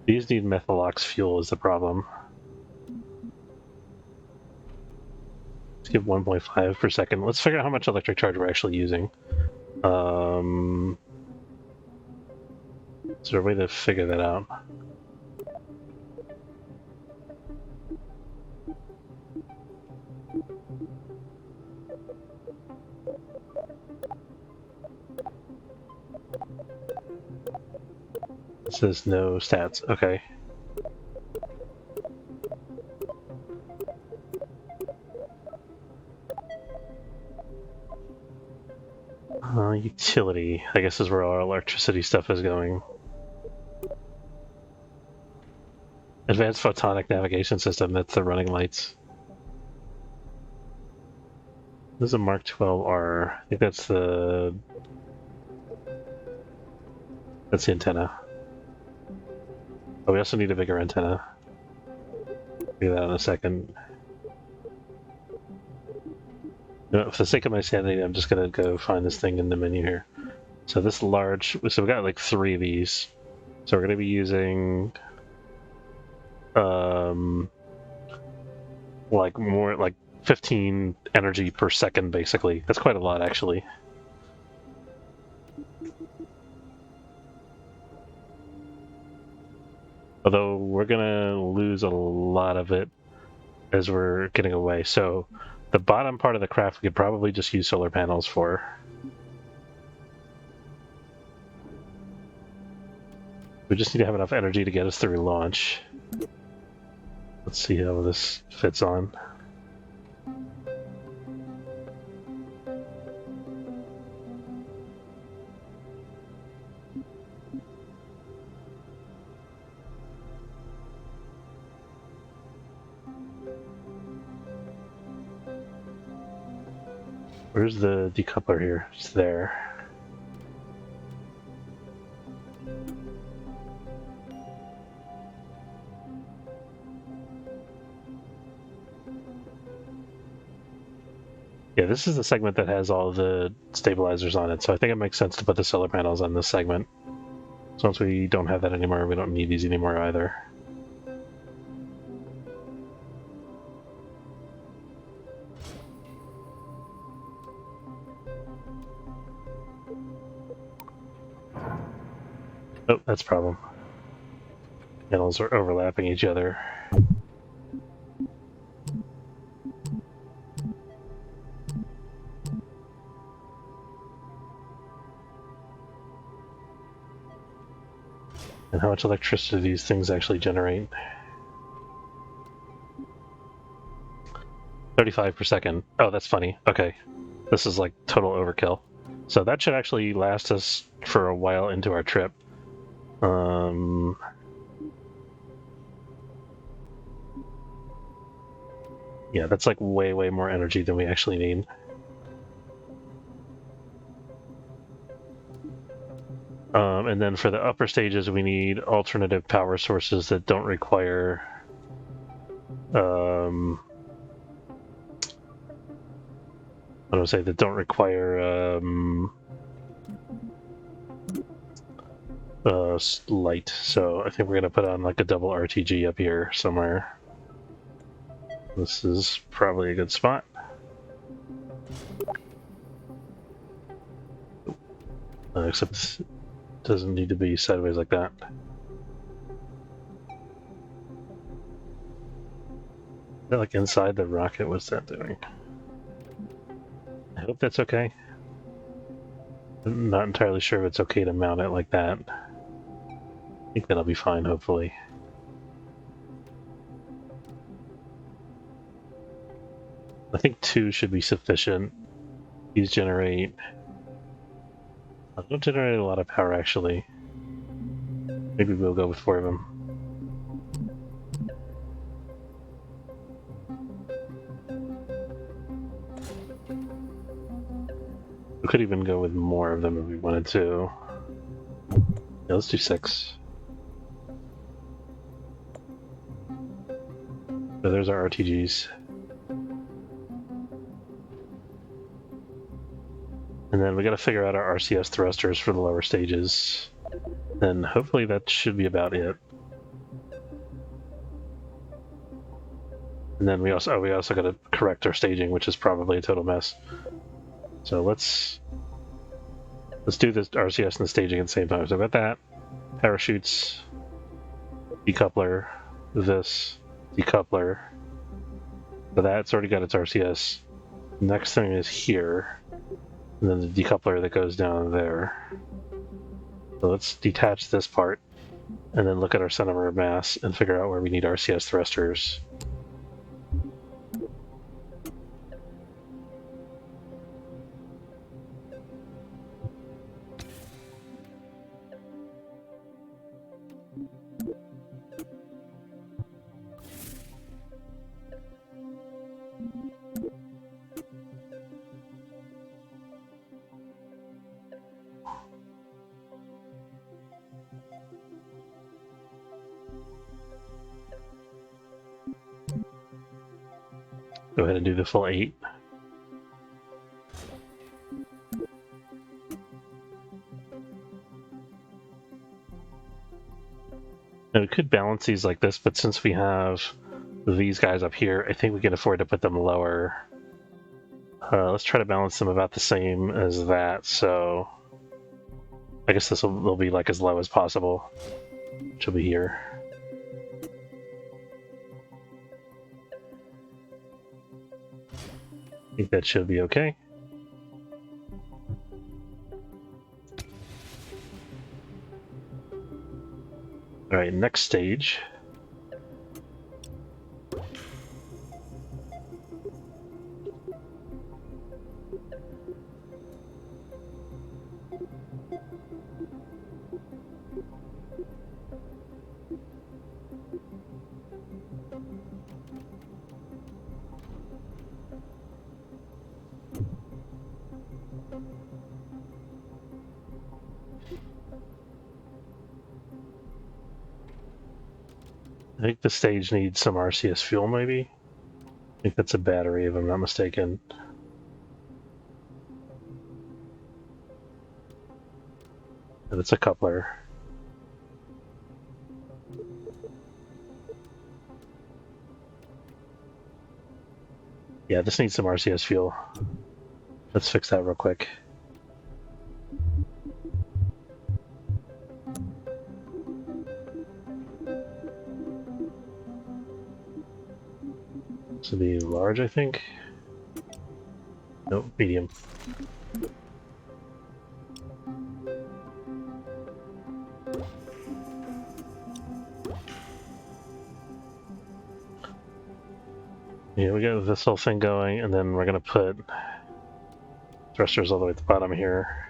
These need methalox fuel is the problem. Let's give 1.5 per second. Let's figure out how much electric charge we're actually using. Is there a way to figure that out? It says no stats. Okay. Utility, I guess, is where our electricity stuff is going. Advanced photonic navigation system, that's the running lights. This is a Mark 12R. I think that's the antenna. Oh, we also need a bigger antenna. Do that in a second. You know, for the sake of my sanity, I'm just gonna go find this thing in the menu here. So this large, so we got like 3 of these. So we're gonna be using like more like 15 energy per second, basically. That's quite a lot, actually. Although we're gonna lose a lot of it as we're getting away. So the bottom part of the craft we could probably just use solar panels for. We just need to have enough energy to get us through launch. Let's see how this fits on. Where's the decoupler here? It's there. Yeah, this is the segment that has all the stabilizers on it, so I think it makes sense to put the solar panels on this segment. So once we don't have that anymore, we don't need these anymore either. Oh, that's a problem. Panels are overlapping each other. And how much electricity do these things actually generate? 35 per second. Oh, that's funny. Okay. This is like total overkill. So that should actually last us for a while into our trip. Yeah, that's like way, way more energy than we actually need. And then for the upper stages, we need alternative power sources that don't require I don't say that don't require light, so I think we're gonna put on like a double RTG up here somewhere. This is probably a good spot. Except it doesn't need to be sideways like that. Is that like inside the rocket? What's that doing? I hope that's okay. I'm not entirely sure if it's okay to mount it like that. I think that'll be fine, hopefully. I think 2 should be sufficient. These generate... I don't generate a lot of power, actually. Maybe we'll go with 4 of them. We could even go with more of them if we wanted to. Yeah, let's do 6. So there's our RTGs. And then we gotta figure out our RCS thrusters for the lower stages. And hopefully that should be about it. And then we also gotta correct our staging, which is probably a total mess. So let's do this RCS and the staging at the same time. So I've got that. Parachutes, decoupler, this, decoupler. So that's already got its RCS. Next thing is here. And then the decoupler that goes down there. So let's detach this part and then look at our center of mass and figure out where we need RCS thrusters. Go ahead and do the full 8. Now we could balance these like this, but since we have these guys up here, I think we can afford to put them lower. Let's try to balance them about the same as that, so I guess this will be like as low as possible, which will be here. I think that should be okay. Alright, next stage. I think the stage needs some RCS fuel, maybe? I think that's a battery, if I'm not mistaken. And it's a coupler. Yeah, this needs some RCS fuel. Let's fix that real quick. This will be large, I think. Nope, medium. Yeah, we got this whole thing going, and then we're gonna put thrusters all the way at the bottom here.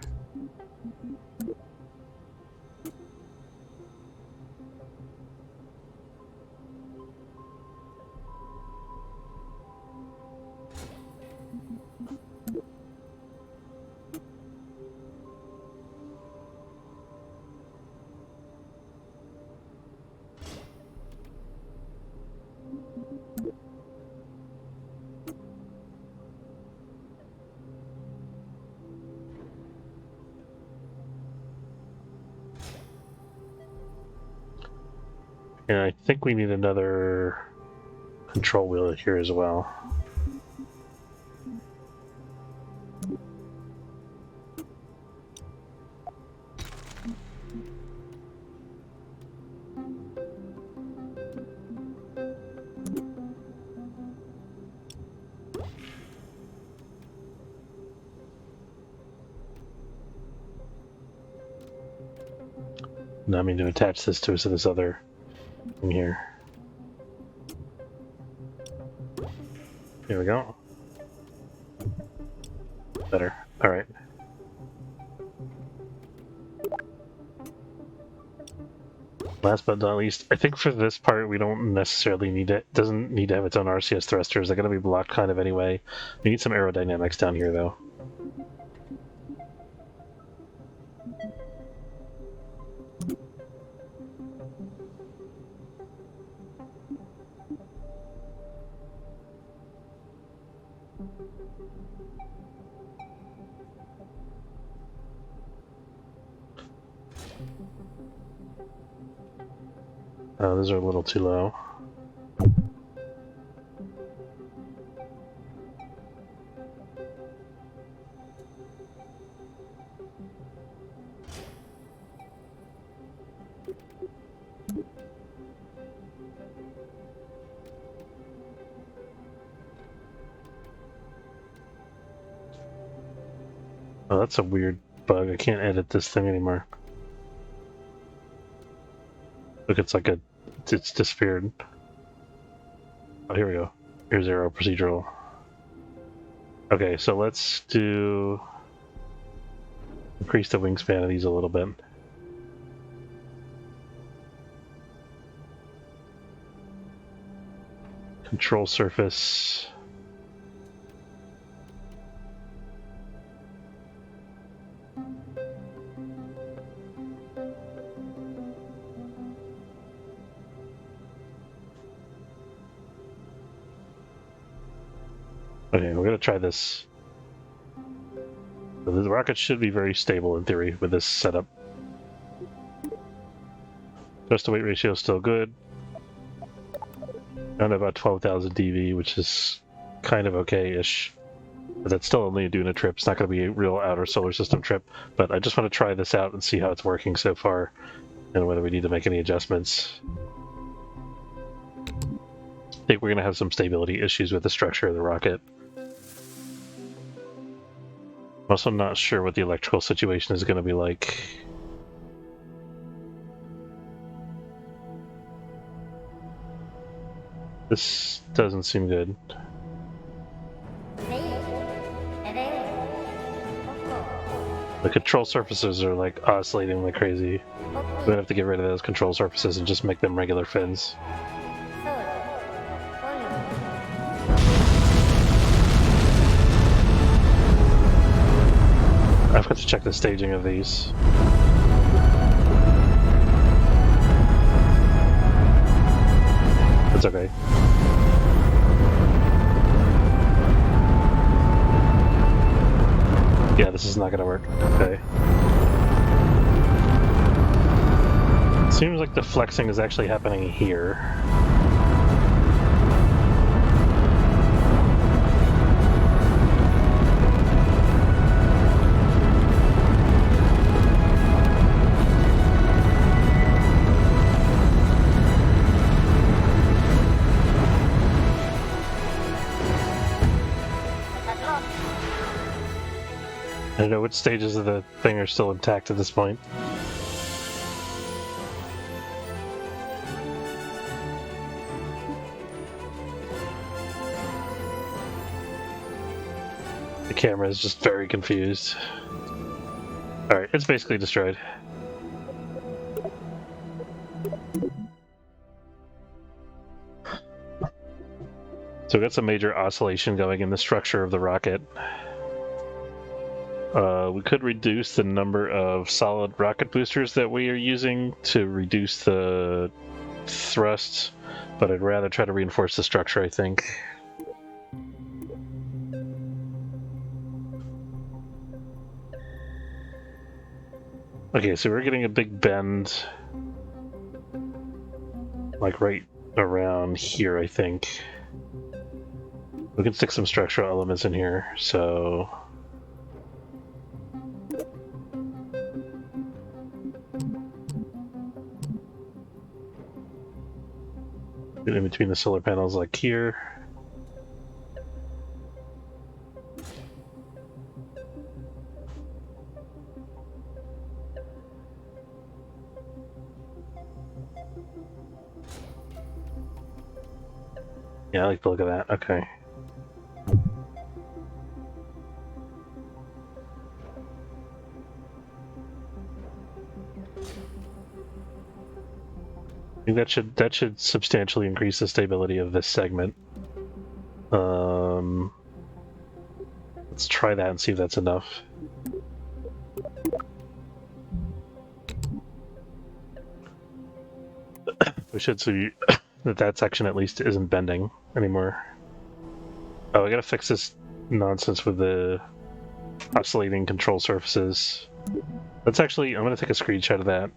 And I think we need another control wheel here as well. Now I mean to attach this to this other thing here. Here we go. Better. Alright. Last but not least, I think for this part we don't necessarily need it. Doesn't need to have its own RCS thrusters. They're going to be blocked kind of anyway. We need some aerodynamics down here though. Oh, those are a little too low. Oh, that's a weird bug. I can't edit this thing anymore. Look, it's like it's disappeared. Oh, here we go. Here's aero procedural. Okay, so let's increase the wingspan of these a little bit. Control surface. Okay, we're gonna try this. So the rocket should be very stable in theory with this setup. Thrust to weight ratio is still good. Down to about 12,000 dV, which is kind of okay-ish. But that's still only doing a trip. It's not going to be a real outer solar system trip. But I just want to try this out and see how it's working so far, and whether we need to make any adjustments. I think we're going to have some stability issues with the structure of the rocket. I'm also not sure what the electrical situation is going to be like. This doesn't seem good. The control surfaces are like oscillating like crazy. We're gonna have to get rid of those control surfaces and just make them regular fins. I've got to check the staging of these. It's okay. Yeah, this is not gonna work. Okay. Seems like the flexing is actually happening here. I don't know which stages of the thing are still intact at this point. The camera is just very confused. Alright, it's basically destroyed. So we got some major oscillation going in the structure of the rocket. We could reduce the number of solid rocket boosters that we are using to reduce the thrust, but I'd rather try to reinforce the structure, I think. Okay, so we're getting a big bend like right around here, I think. We can stick some structural elements in here, so... in between the solar panels, like here. Yeah, I like the look of that. Okay. I think that should substantially increase the stability of this segment. Let's try that and see if that's enough. We should see that section at least isn't bending anymore. Oh, I gotta fix this nonsense with the oscillating control surfaces. Let's actually, I'm gonna take a screenshot of that.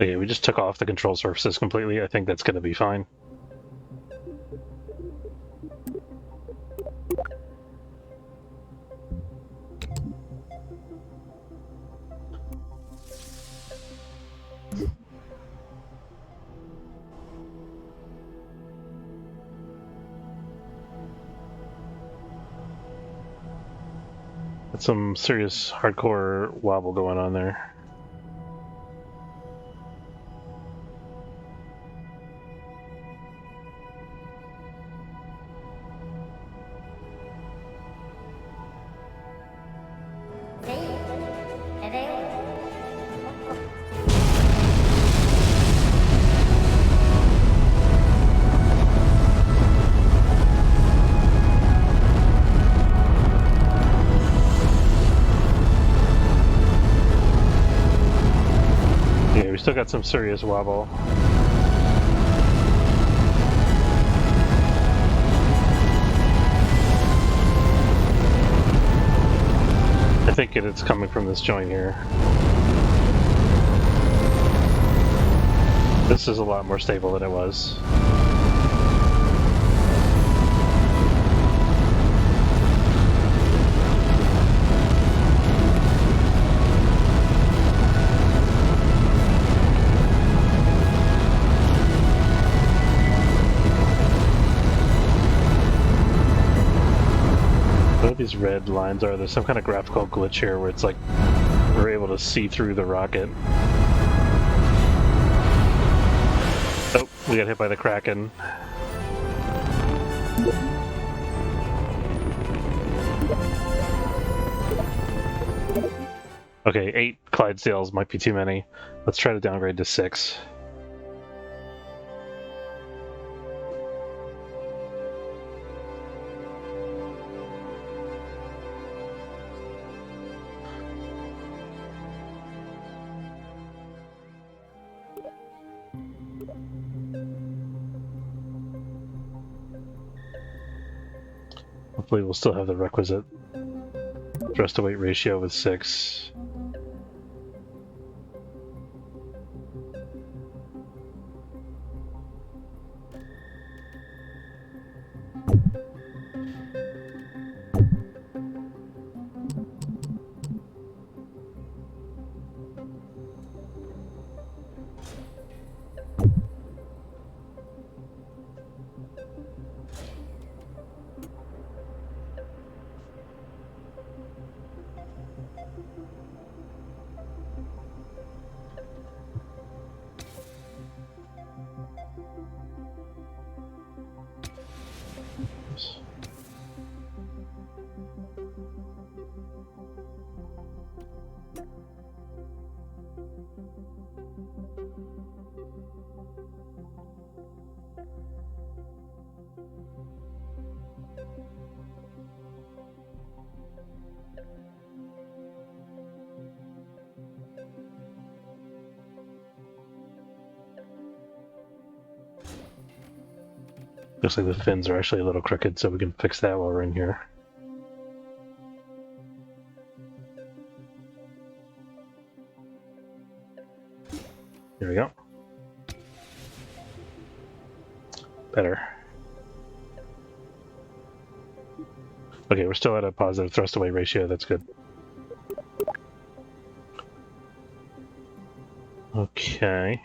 Okay, we just took off the control surfaces completely. I think that's gonna be fine. Got some serious hardcore wobble going on there. Yeah, we still got some serious wobble. I think it's coming from this joint here. This is a lot more stable than it was. What these red lines are? There's some kind of graphical glitch here where it's like we're able to see through the rocket. Oh, we got hit by the Kraken. Okay, 8 Clydesdales might be too many. Let's try to downgrade to 6. Hopefully we'll still have the requisite thrust to weight ratio with 6. Looks like the fins are actually a little crooked, so we can fix that while we're in here. There we go. Better. Okay, we're still at a positive thrust away ratio, that's good. Okay.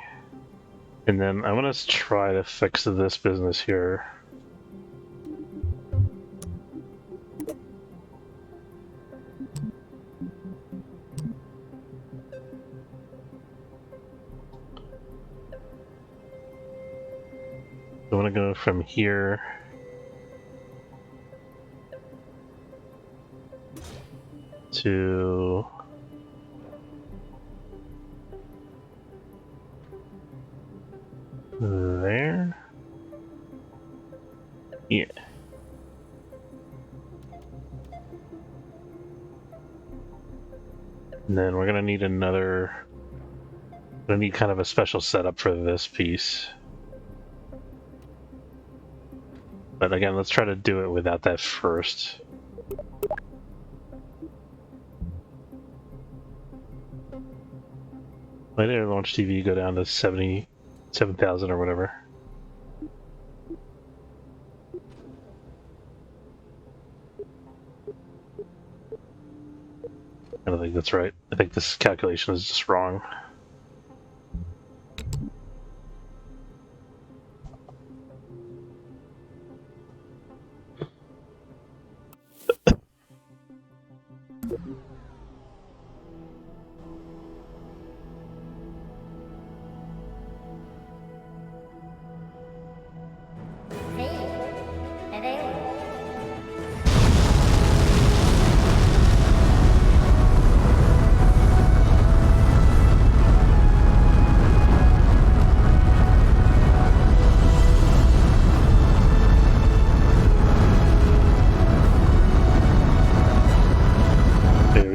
And then I want to try to fix this business here. I want to go from here to there. Yeah. And then we're gonna need kind of a special setup for this piece. But again, let's try to do it without that first. Why did our launch TV go down to 77,000 or whatever? I don't think that's right. I think this calculation is just wrong.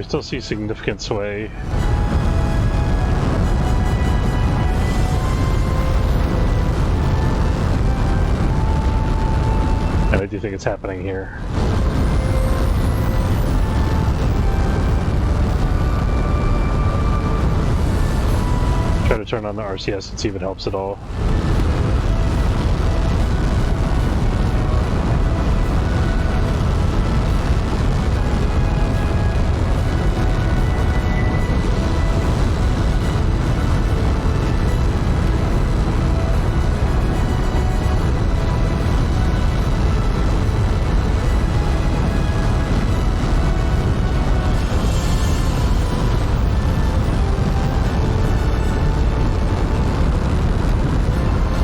Still see significant sway. And I do think it's happening here. Try to turn on the RCS and see if it helps at all.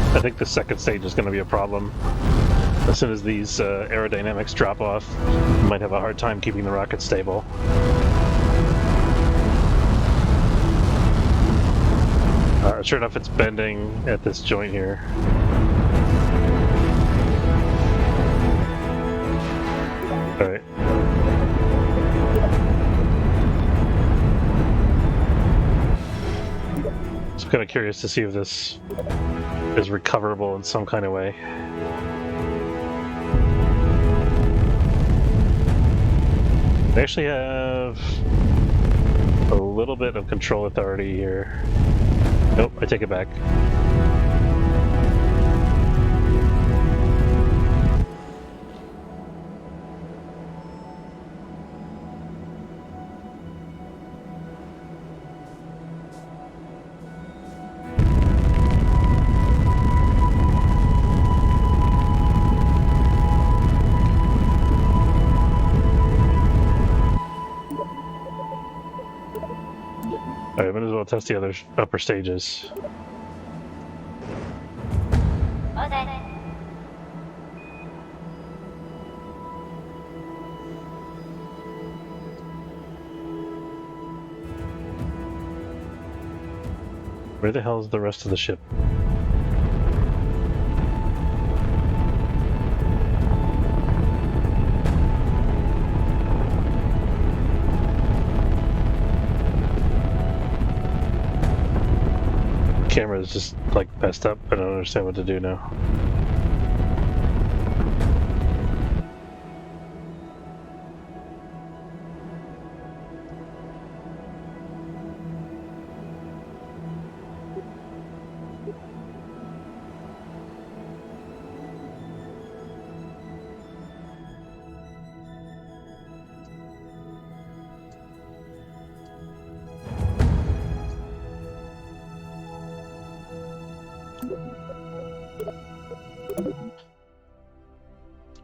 I think the second stage is going to be a problem. As soon as these aerodynamics drop off, you might have a hard time keeping the rocket stable. Sure enough, it's bending at this joint here. Alright. I'm kind of curious to see if this is recoverable in some kind of way. I actually have a little bit of control authority here. Nope, I take it back. Alright, might as well test the other upper stages. Where the hell is the rest of the ship? Camera is just like messed up. I don't understand what to do now.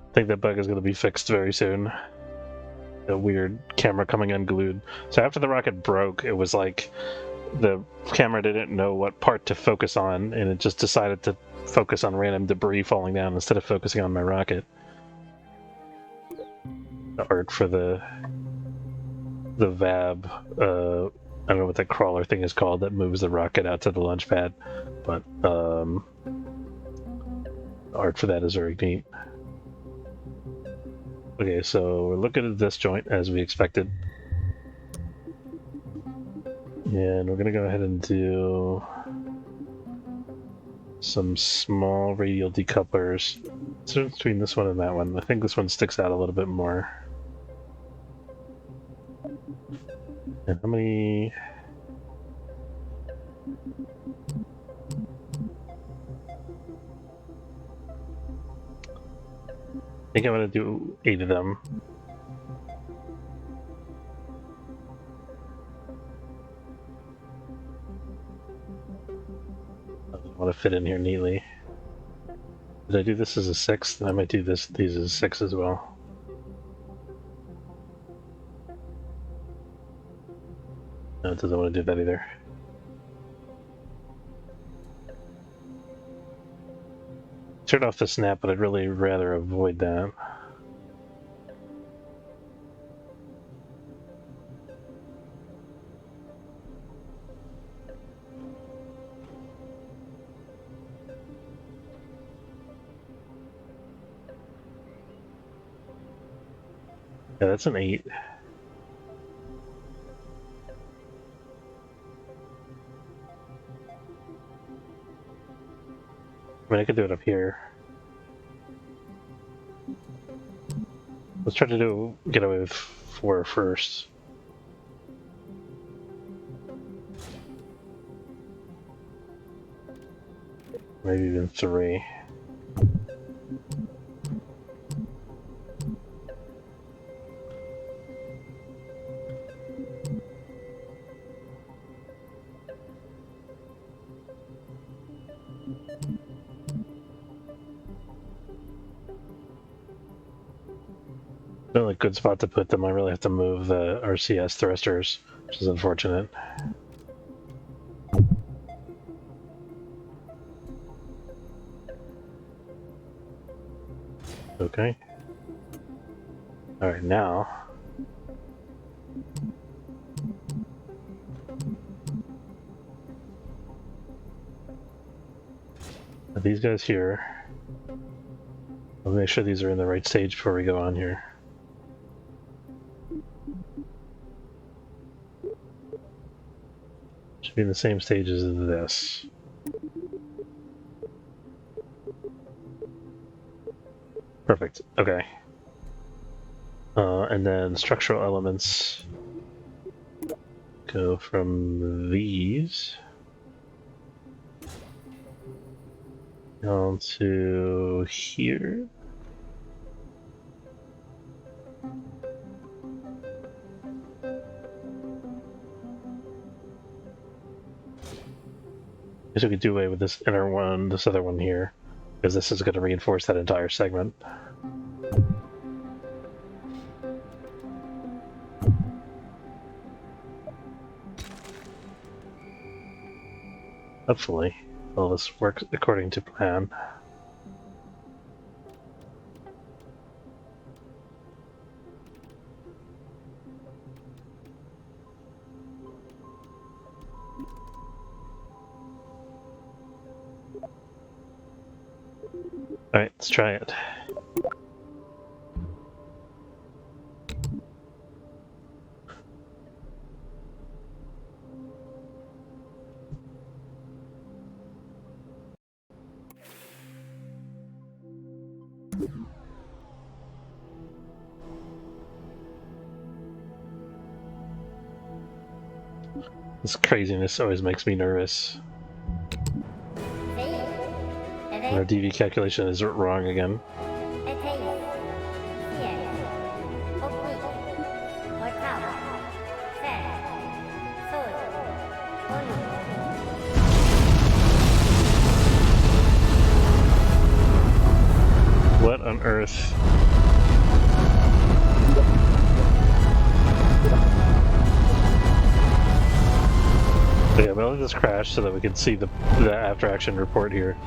I think that bug is going to be fixed very soon. The weird camera coming unglued. So after the rocket broke, it was like the camera didn't know what part to focus on, and it just decided to focus on random debris falling down instead of focusing on my rocket. The art for the VAB, I don't know what that crawler thing is called that moves the rocket out to the launch pad, but the art for that is very neat. Okay, so we're looking at this joint as we expected. And we're going to go ahead and do some small radial decouplers. So between this one and that one, I think this one sticks out a little bit more. And how many... I think I'm going to do 8 of them. I want to fit in here neatly. Did I do this as a 6? Then I might do these as a 6 as well. No, it doesn't want to do that either. Turn off the snap, but I'd really rather avoid that. Yeah, that's an 8. I mean, I could do it up here. Let's try to get away with 4 first. Maybe even 3. The only good spot to put them, I really have to move the RCS thrusters, which is unfortunate. Okay. Alright, now... these guys here... I'll make sure these are in the right stage before we go on here. Should be in the same stages as this. Perfect, okay. And then structural elements go from these down to here. I guess we could do away with this inner one, this other one here, because this is going to reinforce that entire segment. Hopefully, all this works according to plan. Alright, let's try it. This craziness always makes me nervous. Our DV calculation is wrong again. What on earth? So yeah, but let this crash so that we can see the after action report here.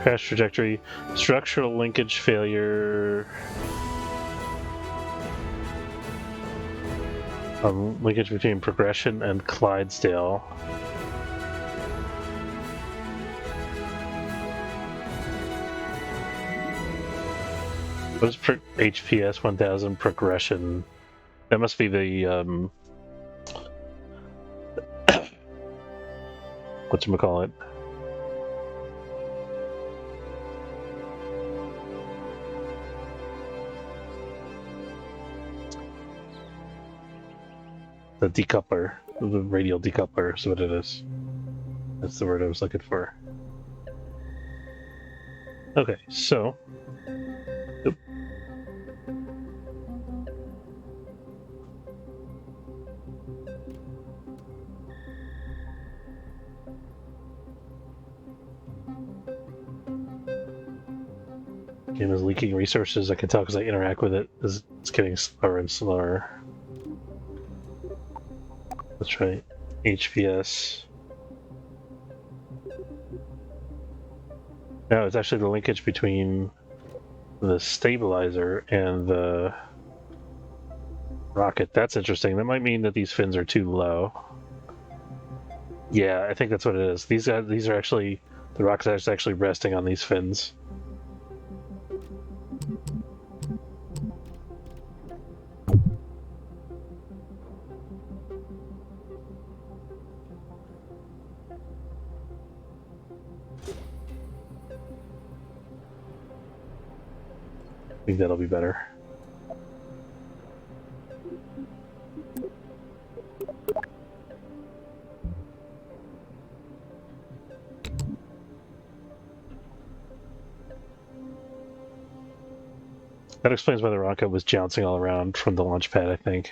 Crash trajectory, structural linkage failure, linkage between progression and Clydesdale. What is HPS 1000 progression? That must be the whatchamacallit? The decoupler, the radial decoupler is what it is. That's the word I was looking for. Okay, so. Oop. Game is leaking resources. I can tell because I interact with it. It's getting slower and slower. That's right. HPS. No, it's actually the linkage between the stabilizer and the rocket. That's interesting. That might mean that these fins are too low. Yeah, I think that's what it is. These are actually, the rocket is actually resting on these fins. I think that'll be better. That explains why the rocket was jouncing all around from the launch pad, I think.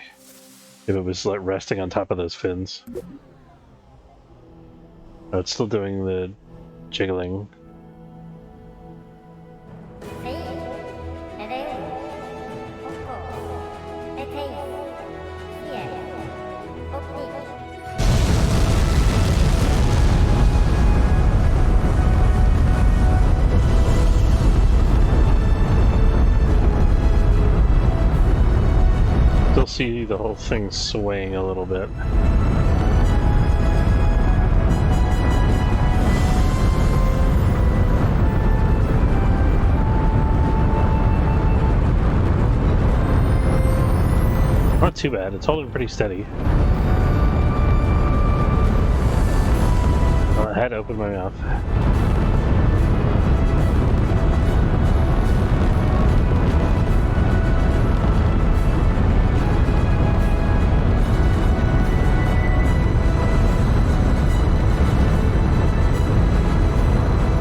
If it was like resting on top of those fins. Oh, it's still doing the jiggling. Still see the whole thing swaying a little bit. Not too bad, it's holding pretty steady. I had to open my mouth.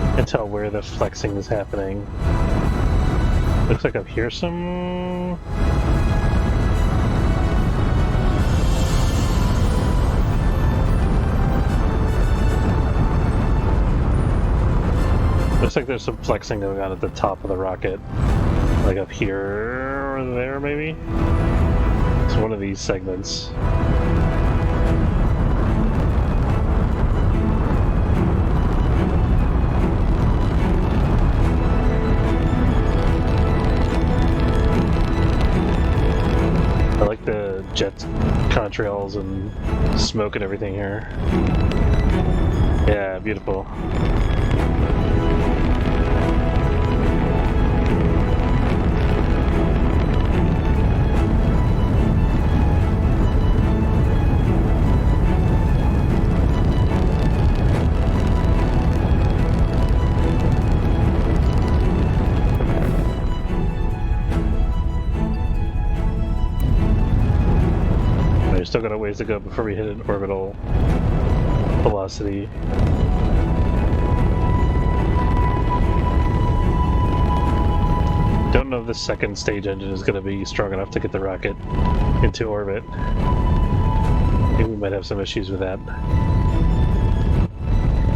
I can tell where the flexing is happening. Looks like up here some... Looks like there's some flexing going on at the top of the rocket. Like up here or there, maybe? It's one of these segments. I like the jet contrails and smoke and everything here. beautiful. We've still got a ways to go before we hit an orbital velocity. Don't know if the second stage engine is going to be strong enough to get the rocket into orbit. I think we might have some issues with that.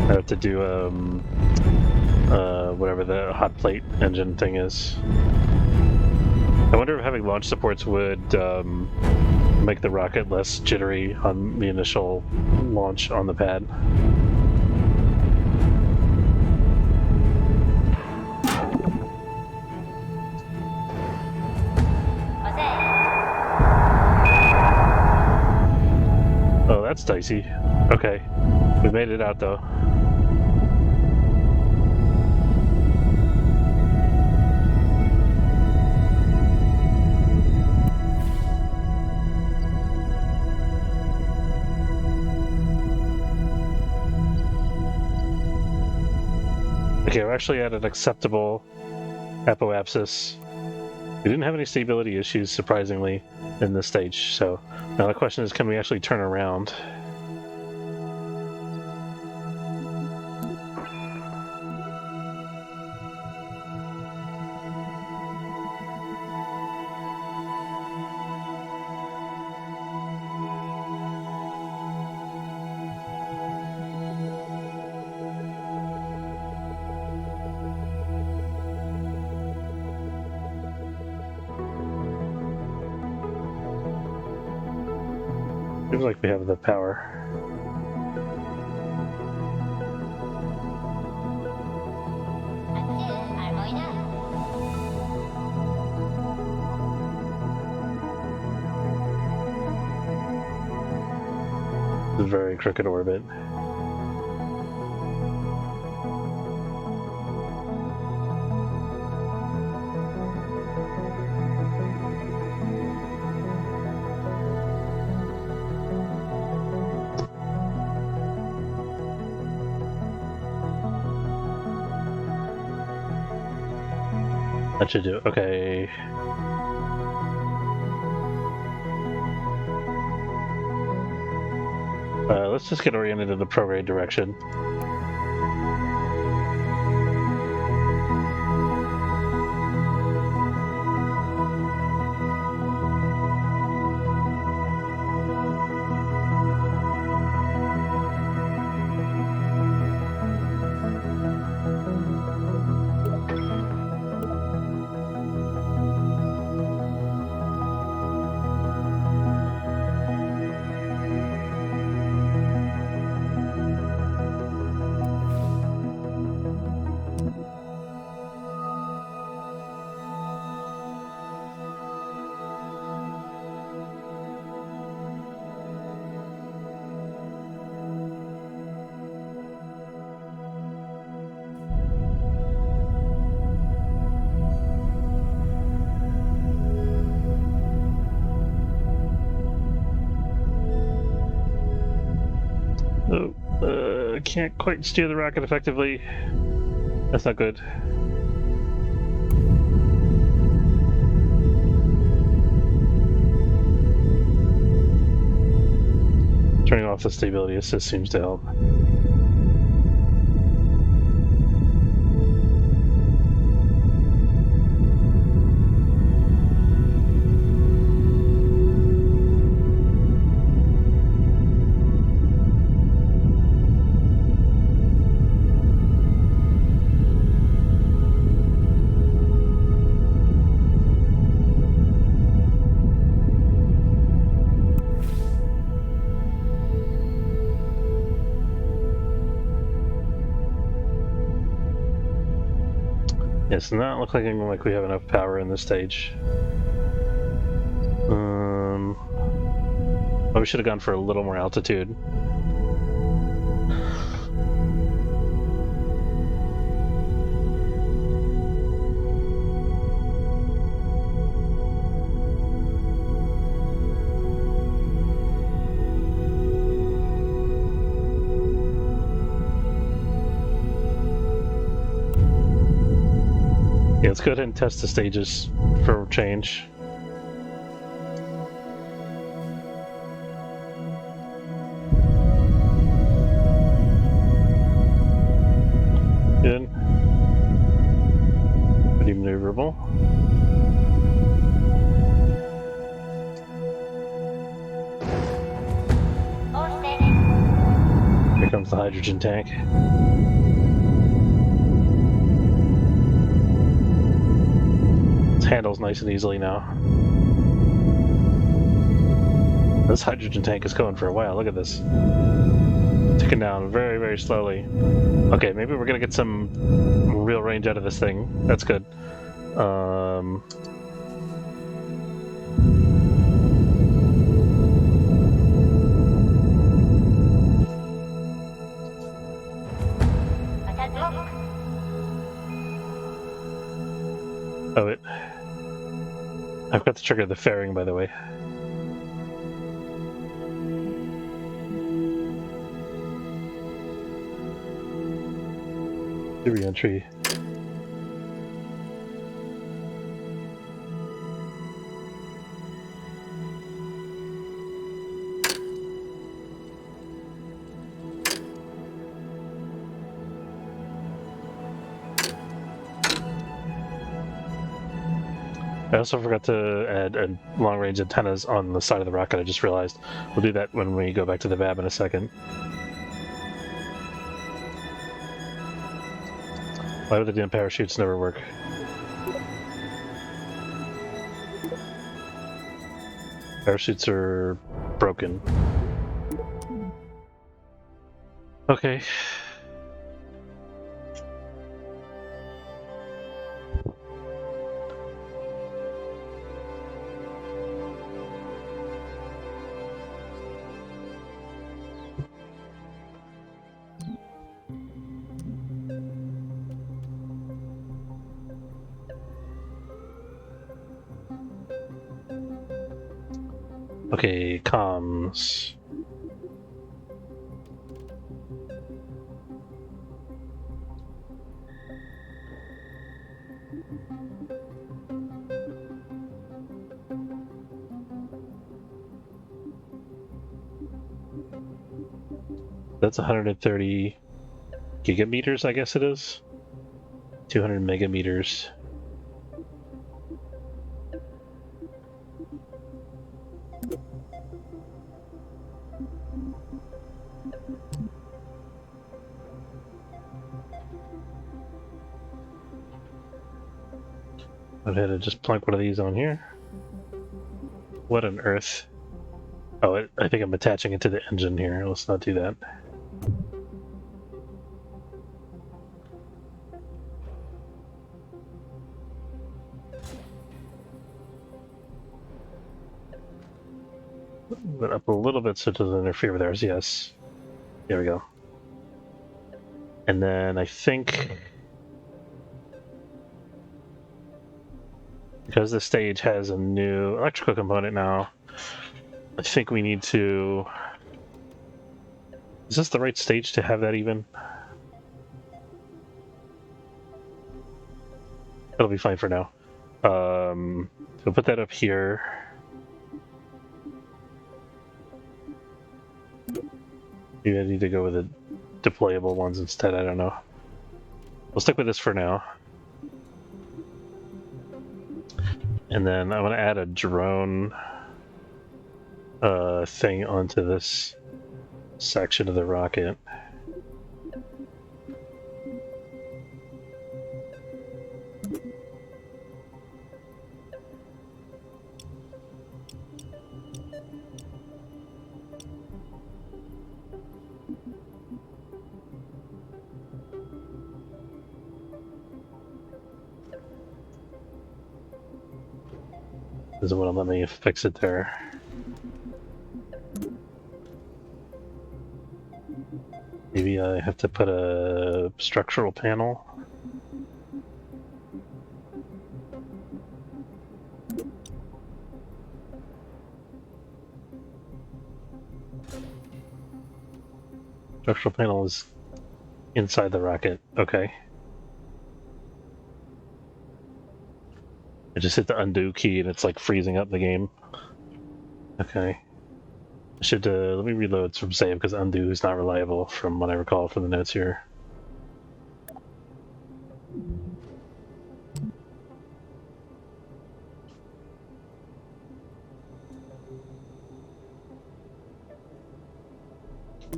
I have to do whatever the hot plate engine thing is. I wonder if having launch supports would make the rocket less jittery on the initial launch on the pad. Oh, that's dicey. Okay, we made it out though. Okay, we're actually at an acceptable apoapsis. We didn't have any stability issues, surprisingly, in this stage, so now the question is, can we actually turn around? Seems like we have the power. It's a very crooked orbit. That should do it. Okay. Let's just get oriented in the prograde direction. Oh, can't quite steer the rocket effectively. That's not good. Turning off the stability assist seems to help. It's not looking like we have enough power in this stage. Well, we should have gone for a little more altitude. Yeah, let's go ahead and test the stages for change. Good. Pretty maneuverable. Here comes the hydrogen tank. It handles nice and easily now. This hydrogen tank is going for a while. Look at this. Ticking down very, very slowly. Okay, maybe we're gonna get some real range out of this thing. That's good. Oh, I've got to trigger the fairing, by the way. The re-entry. I also forgot to add long-range antennas on the side of the rocket. I just realized. We'll do that when we go back to the VAB in a second. Why would the damn parachutes never work? Parachutes are broken. Okay. Okay, comms. That's 130 gigameters, I guess it is. 200 megameters. I've had to just plunk one of these on here. What on earth? Oh, I think I'm attaching it to the engine here. Let's not do that. But up a little bit so it doesn't interfere with ours. Yes. There we go. And then I think, because the stage has a new electrical component now, I think we need to... Is this the right stage to have that even? It'll be fine for now. So put that up here. Maybe I need to go with the deployable ones instead, I don't know. We'll stick with this for now. And then I want to add a drone thing onto this section of the rocket. Doesn't want to let me fix it there. Maybe I have to put a structural panel. Structural panel is inside the rocket. Okay. I just hit the undo key and it's like freezing up the game. Okay. I should let me reload from save because undo is not reliable from what I recall from the notes here.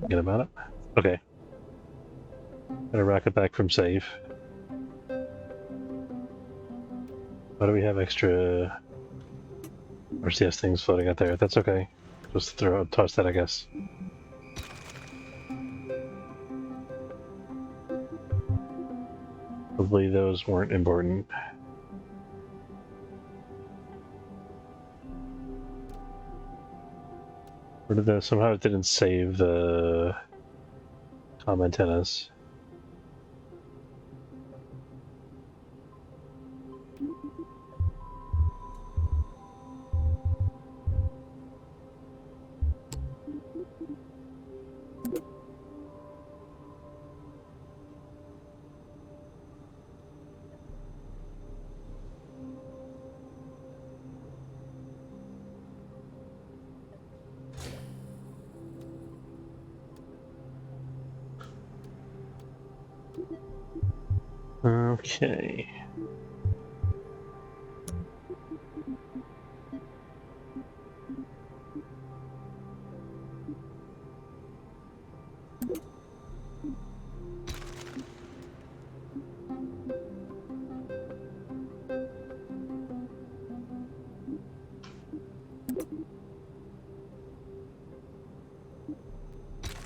Forget about it. Okay. Gotta rocket back from save. Why do we have extra RCS things floating out there? That's okay. Just toss that, I guess. Hopefully those weren't important. Where did the somehow it didn't save the comm antennas? Okay.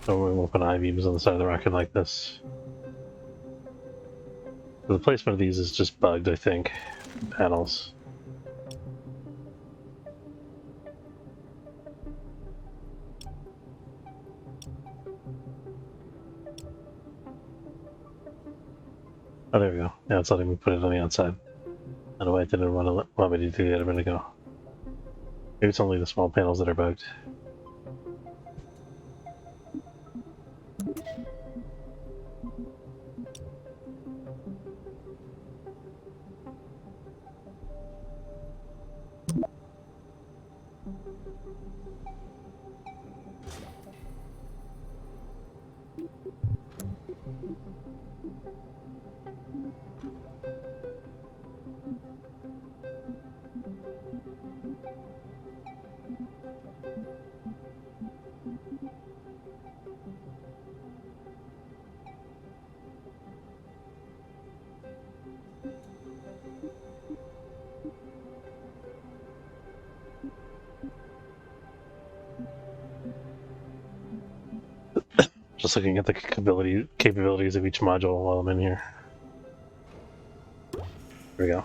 So we won't put I-beams on the side of the rocket like this. The placement of these is just bugged, I think. Panels. Oh, there we go. Now it's letting me put it on the outside. I don't know why it didn't want me to do that a minute ago. Maybe it's only the small panels that are bugged. Just looking at the capabilities of each module while I'm in here. There we go.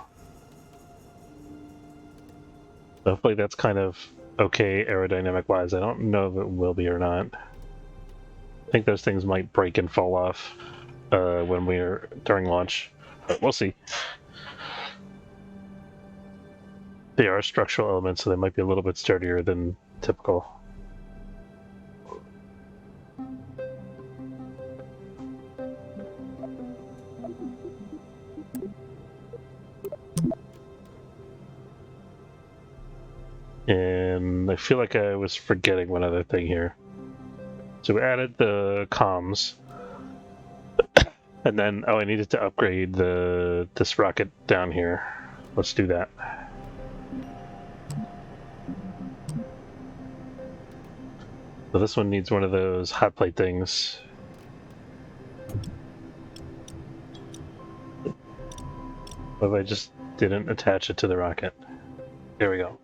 So hopefully that's kind of okay aerodynamic-wise. I don't know if it will be or not. I think those things might break and fall off when we're during launch, but we'll see. They are structural elements, so they might be a little bit sturdier than typical. And I feel like I was forgetting one other thing here. So we added the comms, and then I needed to upgrade this rocket down here. Let's do that. So this one needs one of those hot plate things. What if I just didn't attach it to the rocket? There we go.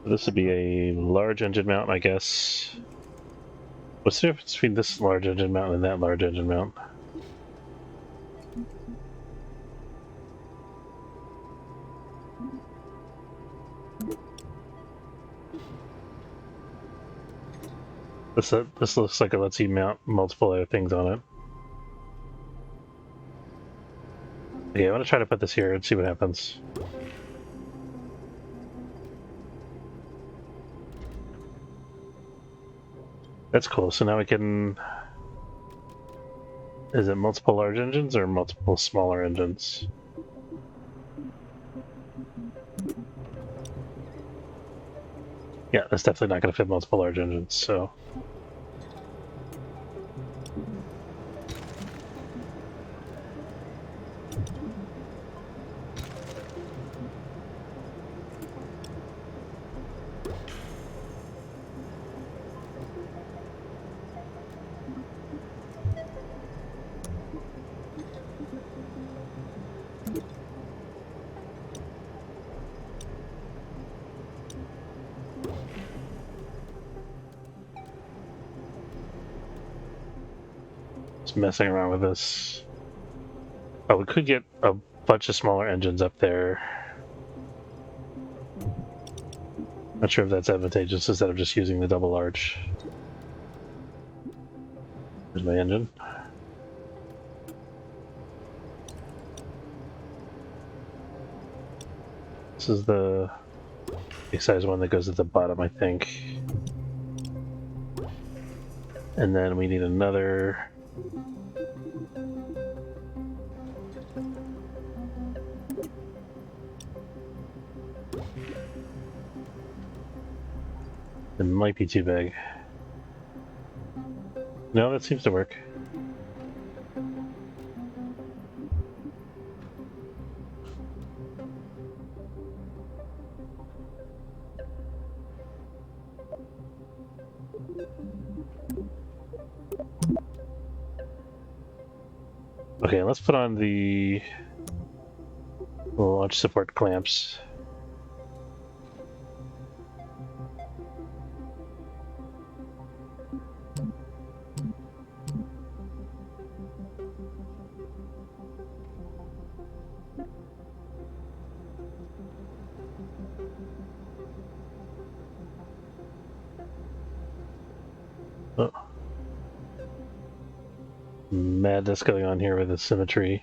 This would be a large engine mount, I guess. What's the difference between this large engine mount and that large engine mount? This looks like it lets you mount multiple other things on it. Okay, I want to try to put this here and see what happens. That's cool. So now we can... Is it multiple large engines or multiple smaller engines? Yeah, that's definitely not going to fit multiple large engines, so... Just messing around with this. Oh, we could get a bunch of smaller engines up there. Not sure if that's advantageous instead of just using the double large. There's my engine. This is the big-size one that goes at the bottom, I think. And then we need another... It might be too big. No, that seems to work. Okay, let's put on the launch support clamps. Oh. Madness going on here with the symmetry.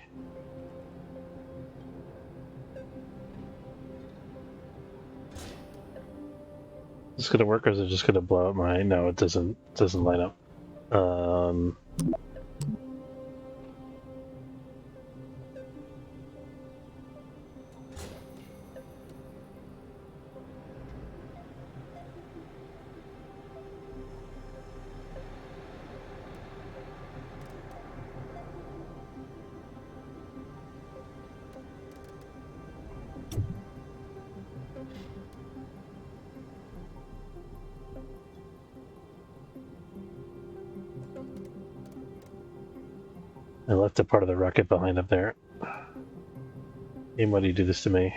Is this gonna work, or is it just gonna blow up my... No, it doesn't line up. I left a part of the rocket behind up there. Game, why do you do this to me?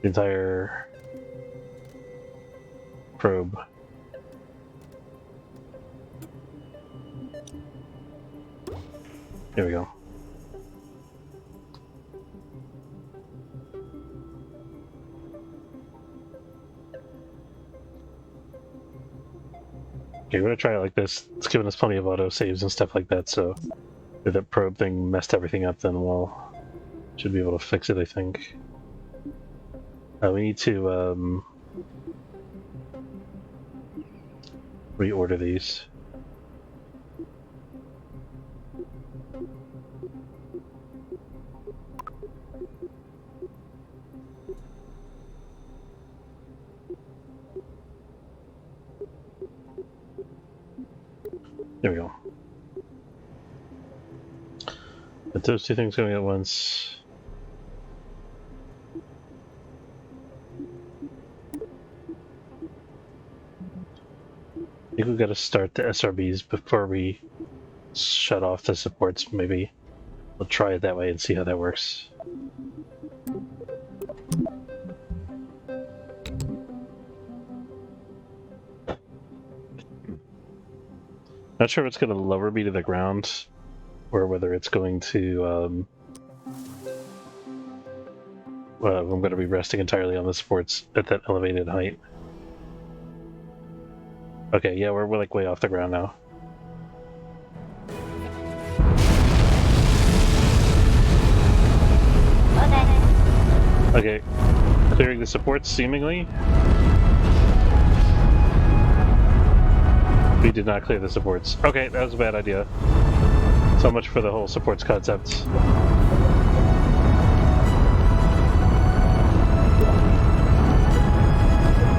The entire probe. There we go. Okay, we're gonna try it like this. It's giving us plenty of auto saves and stuff like that, so if that probe thing messed everything up, then we'll should be able to fix it, I think. We need to reorder these. There we go. But those two things going at once. I think we've got to start the SRBs before we shut off the supports, maybe. We'll try it that way and see how that works. Not sure if it's going to lower me to the ground, or whether it's going to, I'm going to be resting entirely on the supports at that elevated height. Okay, yeah, we're like way off the ground now. Okay, clearing the supports, seemingly. We did not clear the supports. Okay, that was a bad idea. So much for the whole supports concept.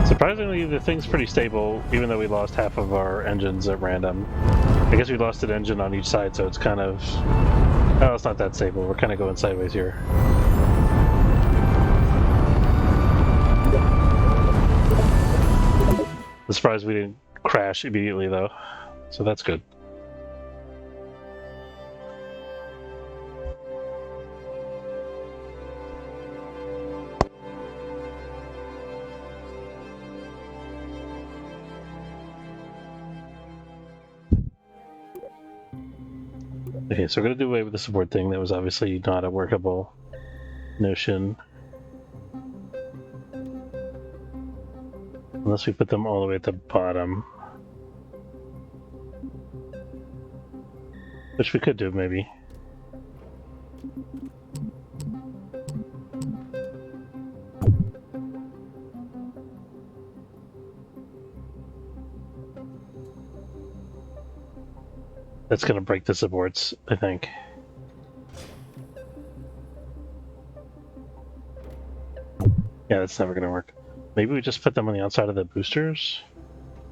Surprisingly, the thing's pretty stable, even though we lost half of our engines at random. I guess we lost an engine on each side, so it's kind of... Oh, it's not that stable. We're kind of going sideways here. I'm surprised we didn't crash immediately, though. So that's good. Okay, so we're going to do away with the support thing. That was obviously not a workable notion. Unless we put them all the way at the bottom. Which we could do, maybe. That's going to break the supports, I think. Yeah, that's never going to work. Maybe we just put them on the outside of the boosters?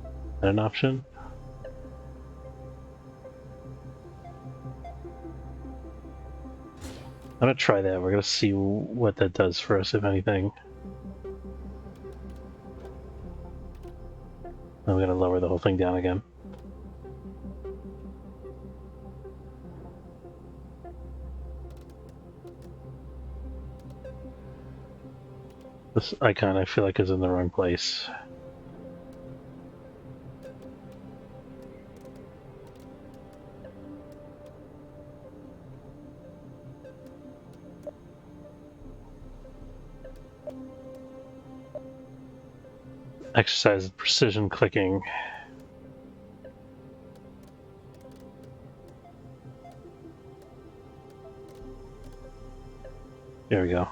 Is that an option? I'm going to try that. We're going to see what that does for us, if anything. I'm going to lower the whole thing down again. This icon, I feel like, is in the wrong place. Exercise precision clicking. There we go.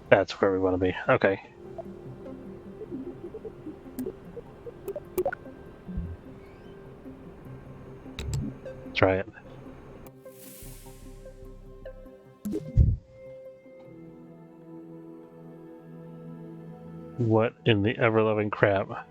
That's where we want to be. Okay. Try it. What in the ever-loving crap?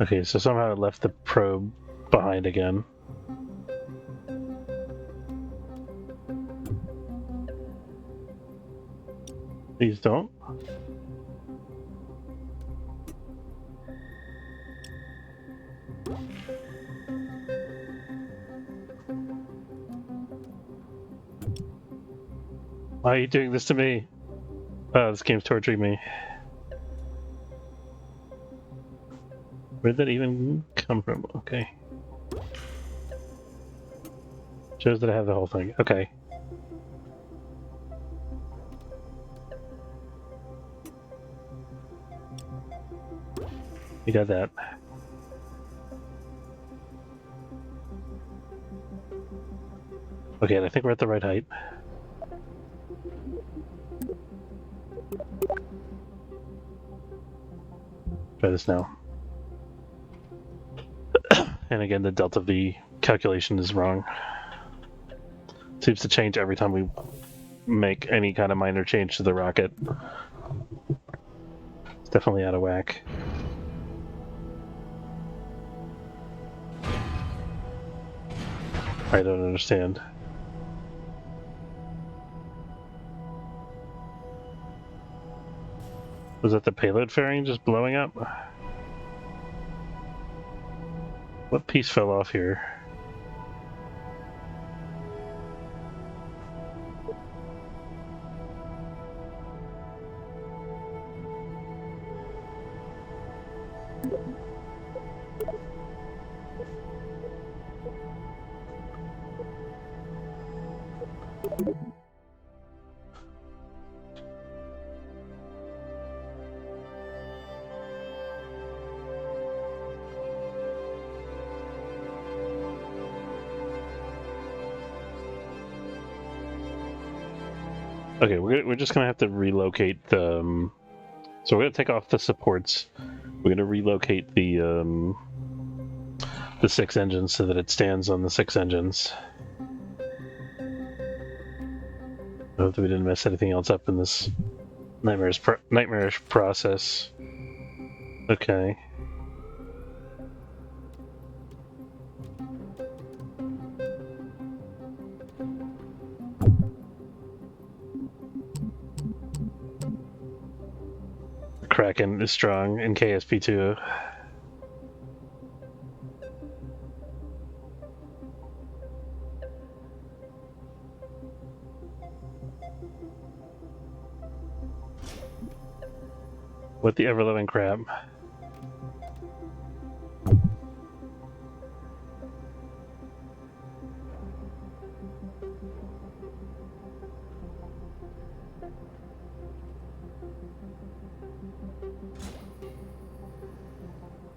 Okay, so somehow it left the probe behind again. Please don't. Why are you doing this to me? Oh, this game's torturing me. Where did that even come from? Okay. Shows that I have the whole thing. Okay. You got that. Okay, and I think we're at the right height. Try this now. And again, the delta V calculation is wrong. Seems to change every time we make any kind of minor change to the rocket. It's definitely out of whack. I don't understand. Was that the payload fairing just blowing up? What piece fell off here? Okay, we're just gonna have to relocate the. So we're gonna take off the supports. We're gonna relocate the 6 engines so that it stands on the 6 engines. I hope that we didn't mess anything else up in this nightmarish process. Okay. Kraken is strong in KSP 2. What the ever-loving crap.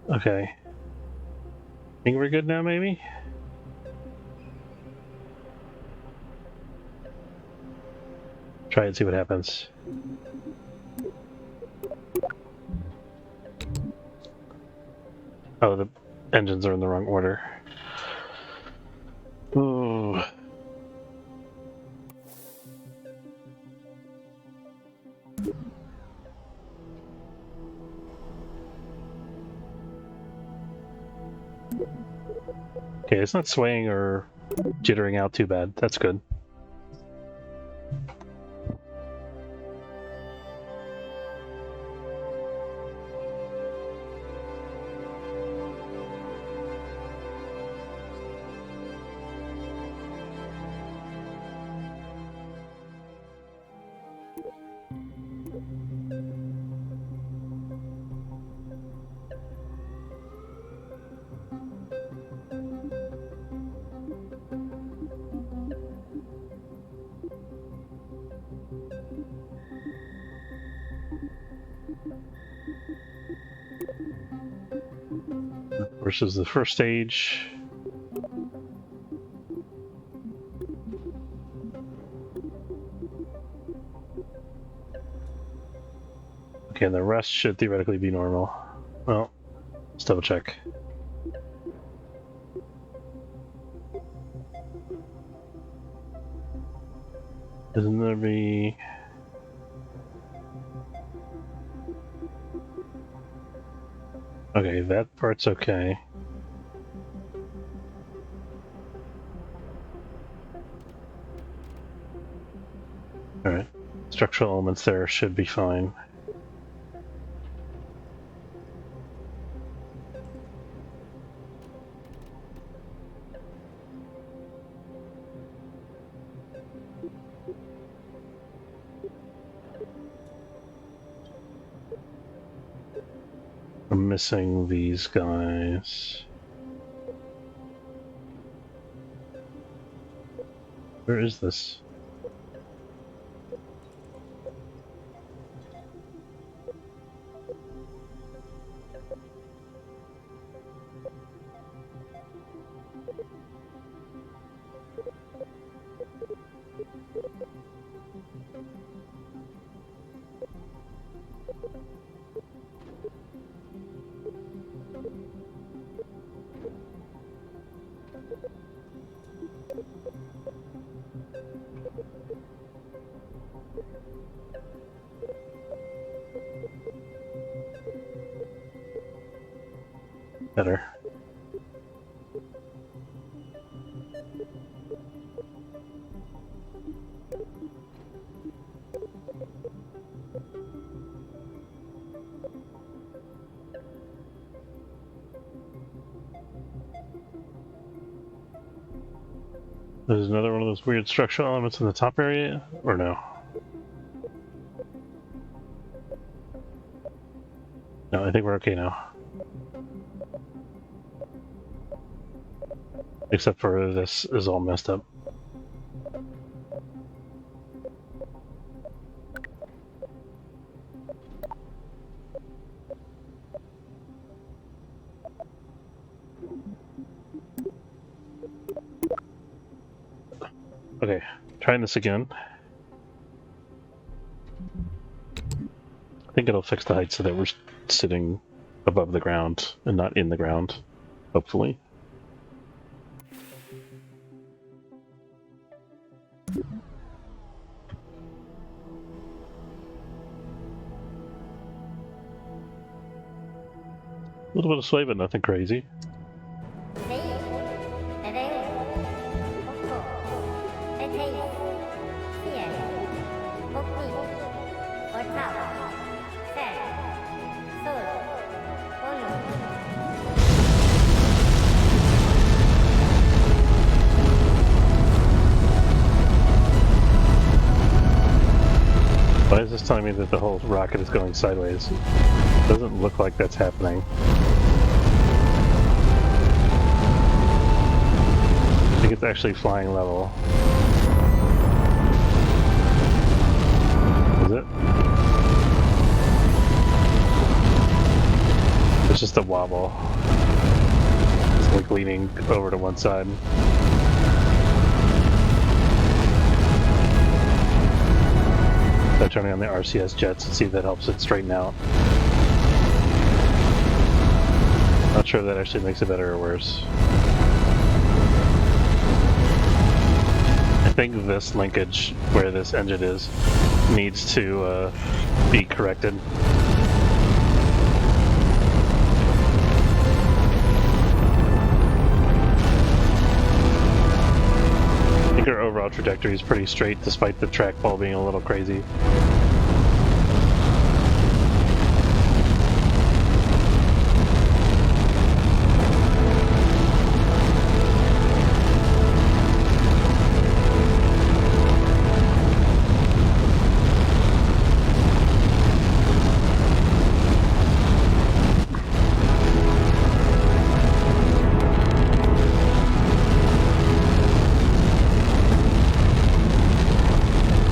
Okay. Think we're good now, maybe? Try and see what happens. Oh, the engines are in the wrong order. Ooh. Okay, it's not swaying or jittering out too bad. That's good. Versus the first stage. Okay, and the rest should theoretically be normal. Well, let's double check. Isn't there be... Okay, that part's okay. Alright. Structural elements there should be fine. I'm missing these guys. Where is this? Better. There's another one of those weird structural elements in the top area, or no? No, I think we're okay now. Except for this is all messed up. Okay, trying this again. I think it'll fix the height so that we're sitting above the ground and not in the ground, hopefully. A little bit of sway, but nothing crazy. Why is this telling me that the whole rocket is going sideways? It doesn't look like that's happening. I think it's actually flying level. Is it? It's just a wobble. It's like leaning over to one side. So turning on the RCS jets and see if that helps it straighten out. Not sure if that actually makes it better or worse. I think this linkage, where this engine is, needs to be corrected. I think our overall trajectory is pretty straight despite the trackball being a little crazy.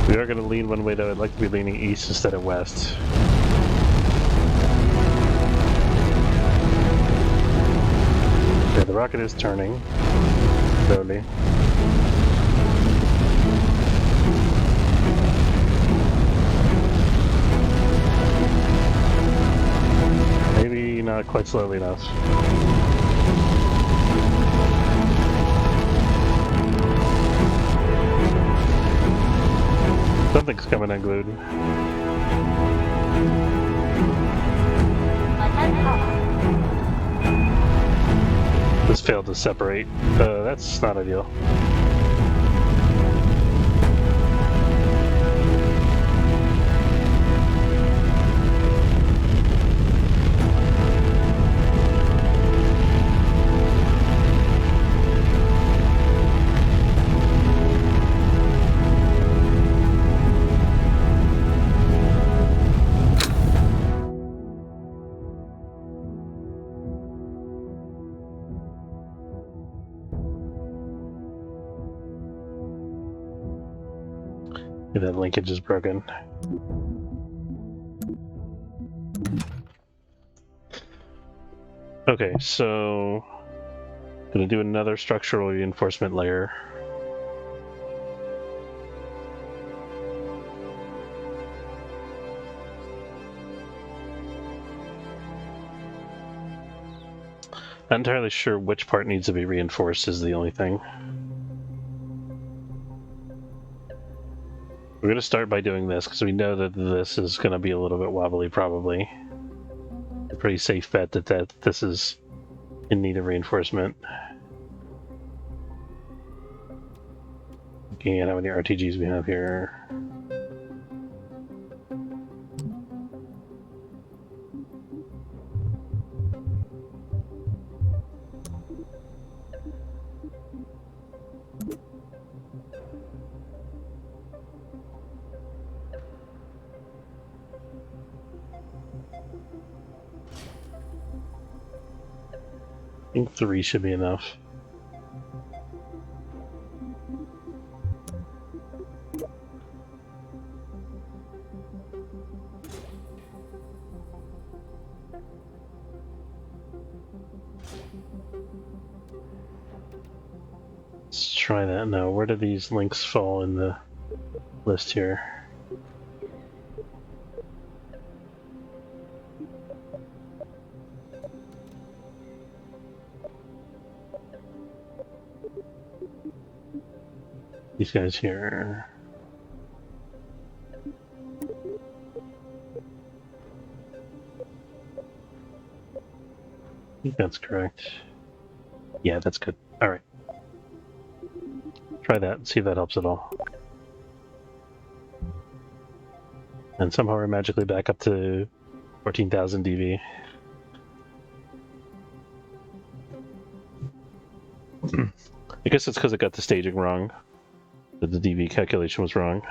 We are going to lean one way though. I'd like to be leaning east instead of west. Yeah, the rocket is turning slowly. Maybe not quite slowly enough. Something's coming unglued. This failed to separate. That's not ideal. That linkage is broken. Okay, so I'm gonna do another structural reinforcement layer. Not entirely sure which part needs to be reinforced is the only thing. We're going to start by doing this because we know that this is going to be a little bit wobbly probably. A pretty safe bet that this is in need of reinforcement. Looking at how many RTGs we have here. I think 3 should be enough. try that now. Where do these links fall in the list here? These guys here. I think that's correct. Yeah, that's good. All right. Try that and see if that helps at all. And somehow we're magically back up to 14,000 dV. I guess it's because it got the staging wrong. That the dV calculation was wrong.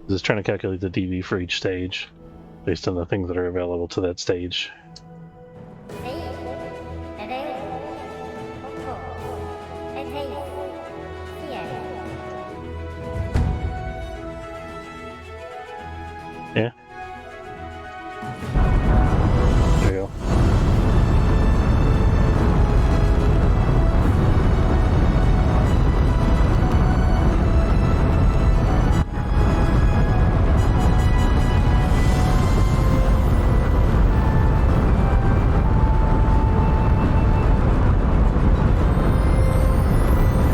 It's trying to calculate the dV for each stage based on the things that are available to that stage. Yeah. There you go.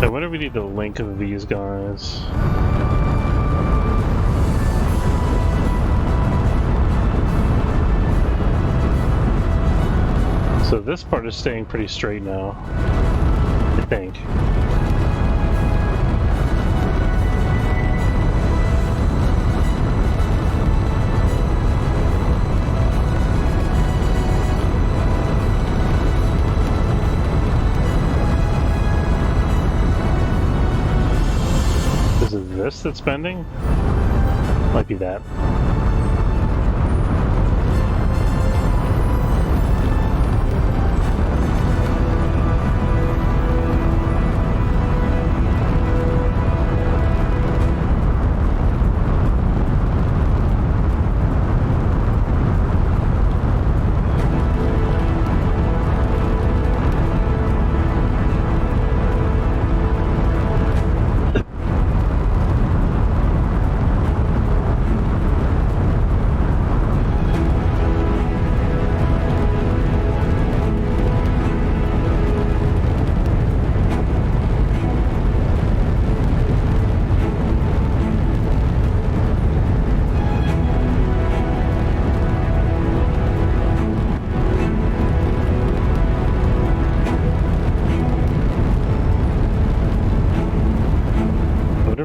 I wonder if we need to link these guys. So this part is staying pretty straight now, I think. Is it this that's bending? Might be that.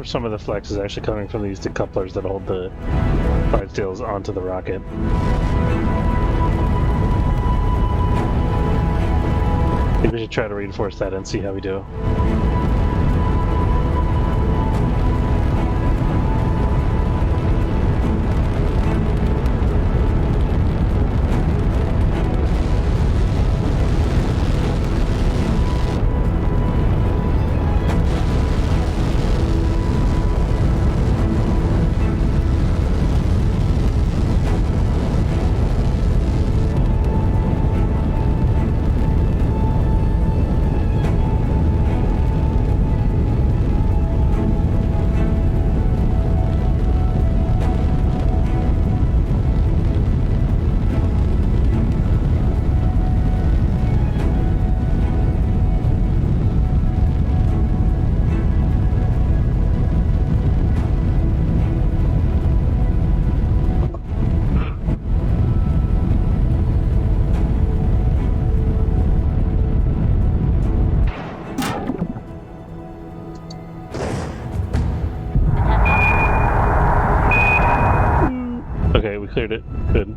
Some of the flex is actually coming from these decouplers that hold the clydesdales onto the rocket. Maybe we should try to reinforce that and see how we do. Okay, we cleared it. Good.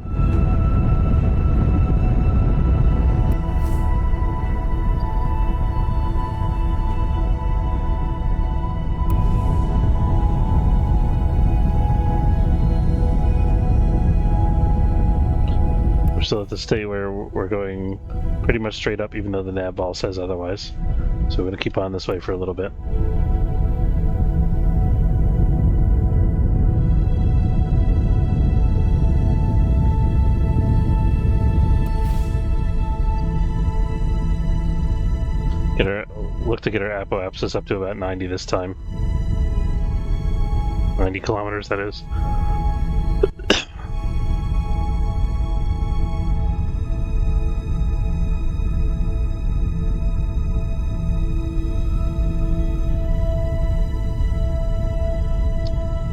We're still at the state where we're going pretty much straight up, even though the nav ball says otherwise. So we're going to keep on this way for a little bit. look to get our apoapsis up to about 90 this time. 90 kilometers, that is.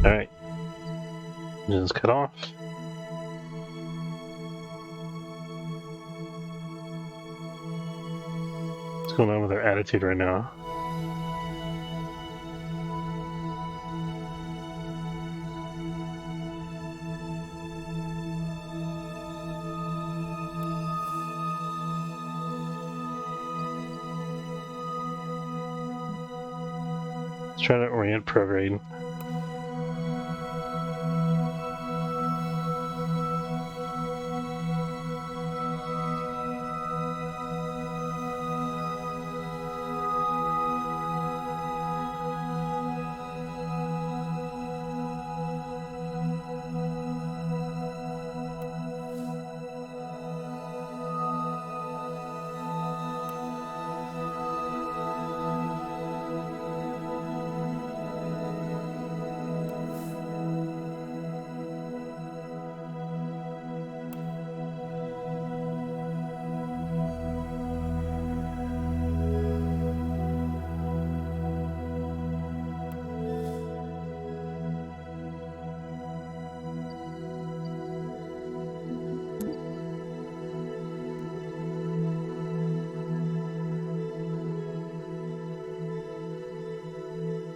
Alright. Engines cut off. What's going on with our attitude right now? Let's try to orient prograde.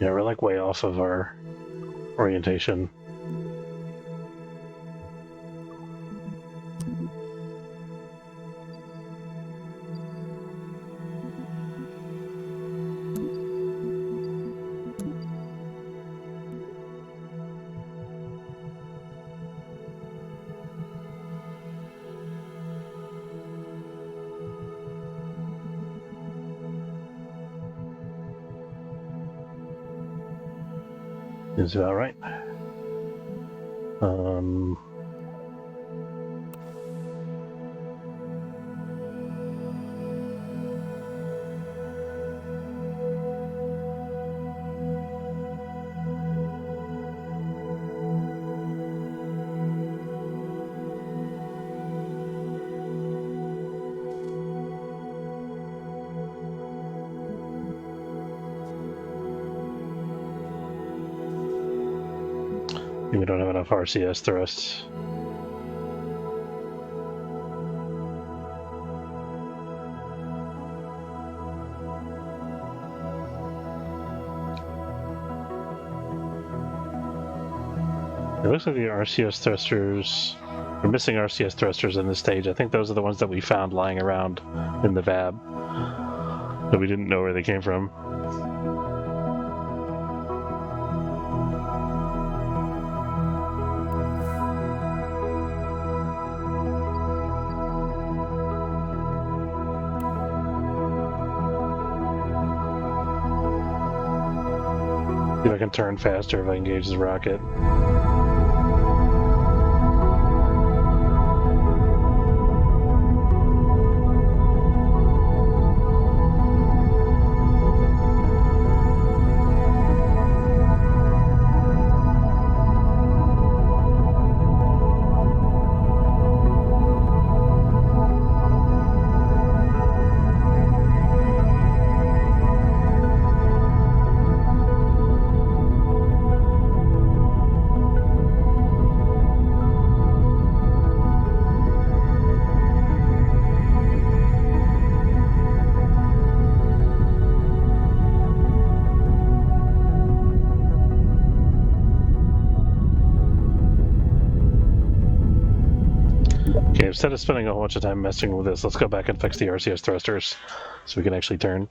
Yeah, we're like way off of our orientation. Is about right. We don't have enough RCS thrusts. It looks like the RCS thrusters... We're missing RCS thrusters in this stage. I think those are the ones that we found lying around in the VAB. But we didn't know where they came from. See if I can turn faster if I engage the rocket. Okay, instead of spending a whole bunch of time messing with this, let's go back and fix the RCS thrusters so we can actually turn.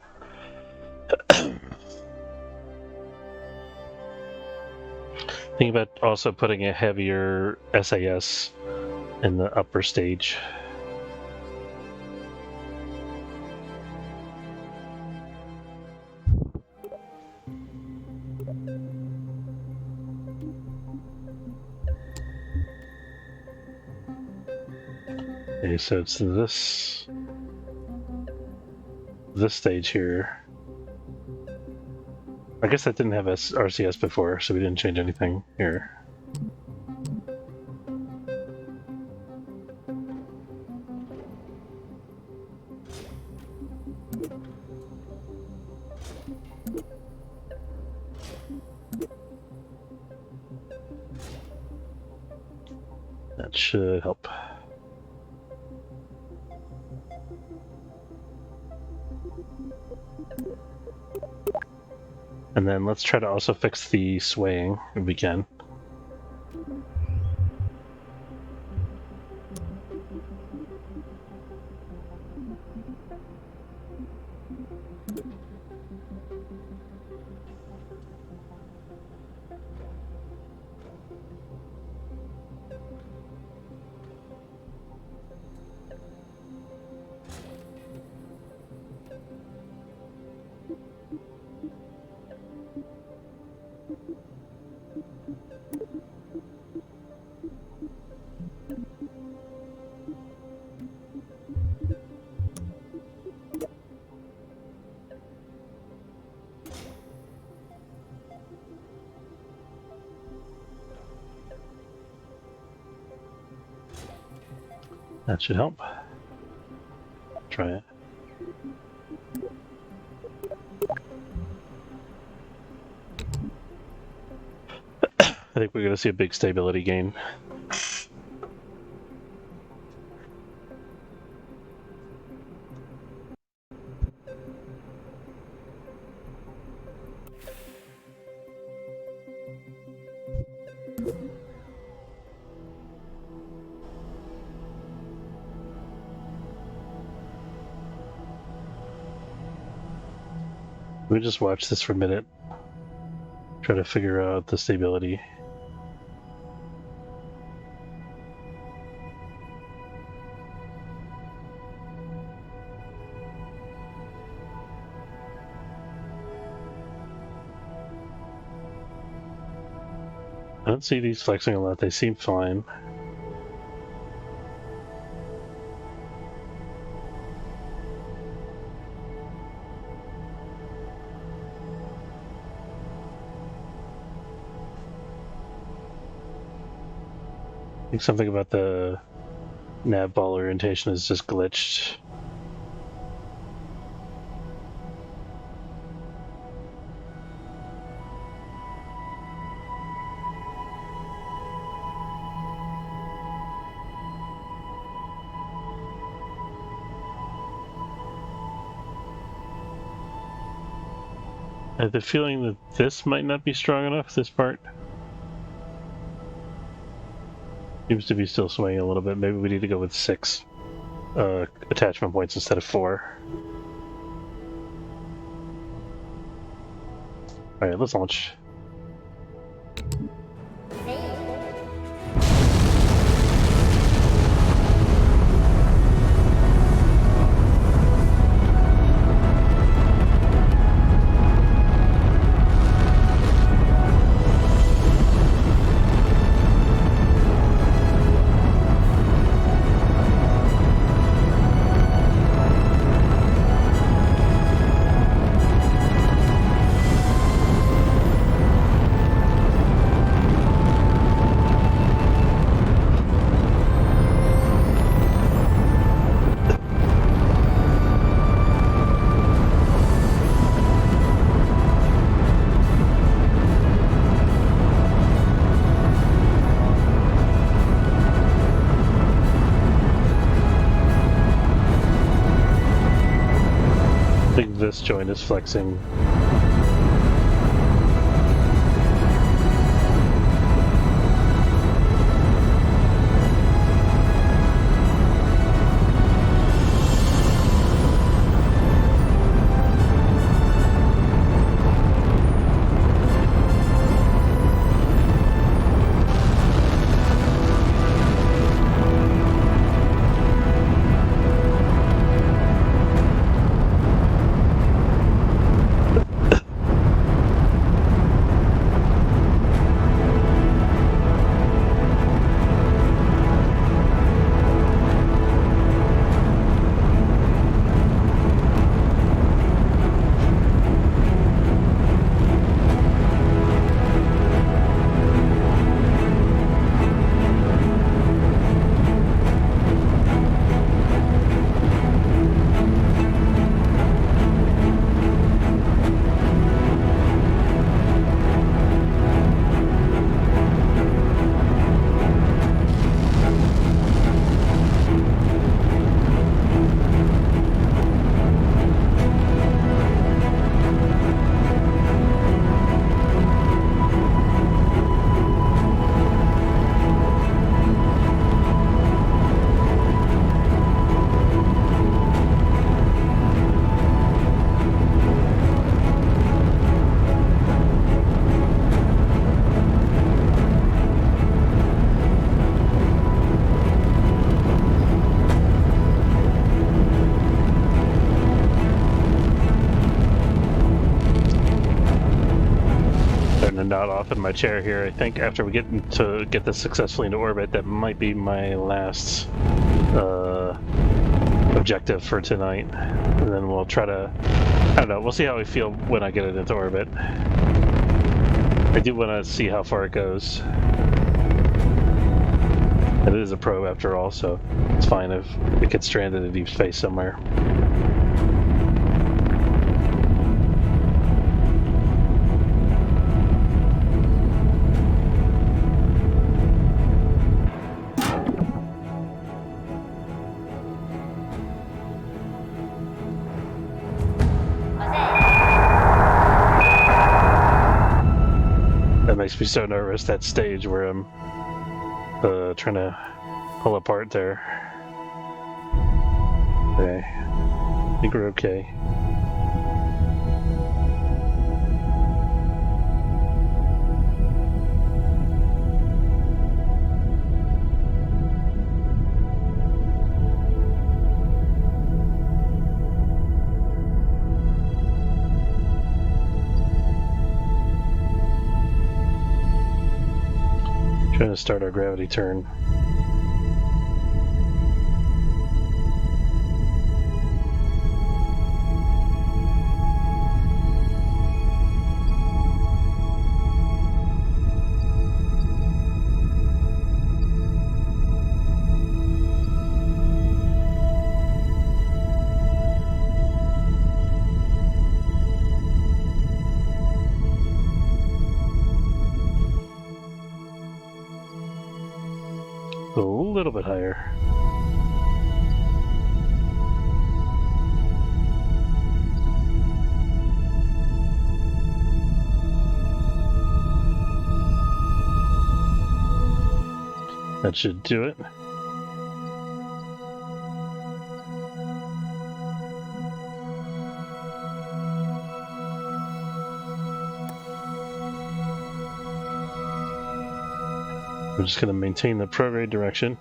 Think about also putting a heavier SAS in the upper stage. Okay, so it's this stage here. I guess that didn't have RCS before, so we didn't change anything here. That should help. And then let's try to also fix the swaying if we can. That should help. Try it. I think we're going to see a big stability gain. Let me just watch this for a minute. Try to figure out the stability. I don't see these flexing a lot. They seem fine. I think something about the nav ball orientation is just glitched. I have the feeling that this might not be strong enough, this part. Seems to be still swaying a little bit. Maybe we need to go with 6 attachment points instead of 4. Alright, let's launch. I think this joint is flexing. nod off in my chair here. I think after we get this successfully into orbit, that might be my last objective for tonight. And then we'll try to, I don't know, we'll see how we feel when I get it into orbit. I do want to see how far it goes. It is a probe after all, so it's fine if it gets stranded in deep space somewhere. That makes me so nervous, that stage where I'm trying to pull apart there. Okay. I think we're okay. Trying to start our gravity turn. A little bit higher. That should do it. We're just going to maintain the prograde direction.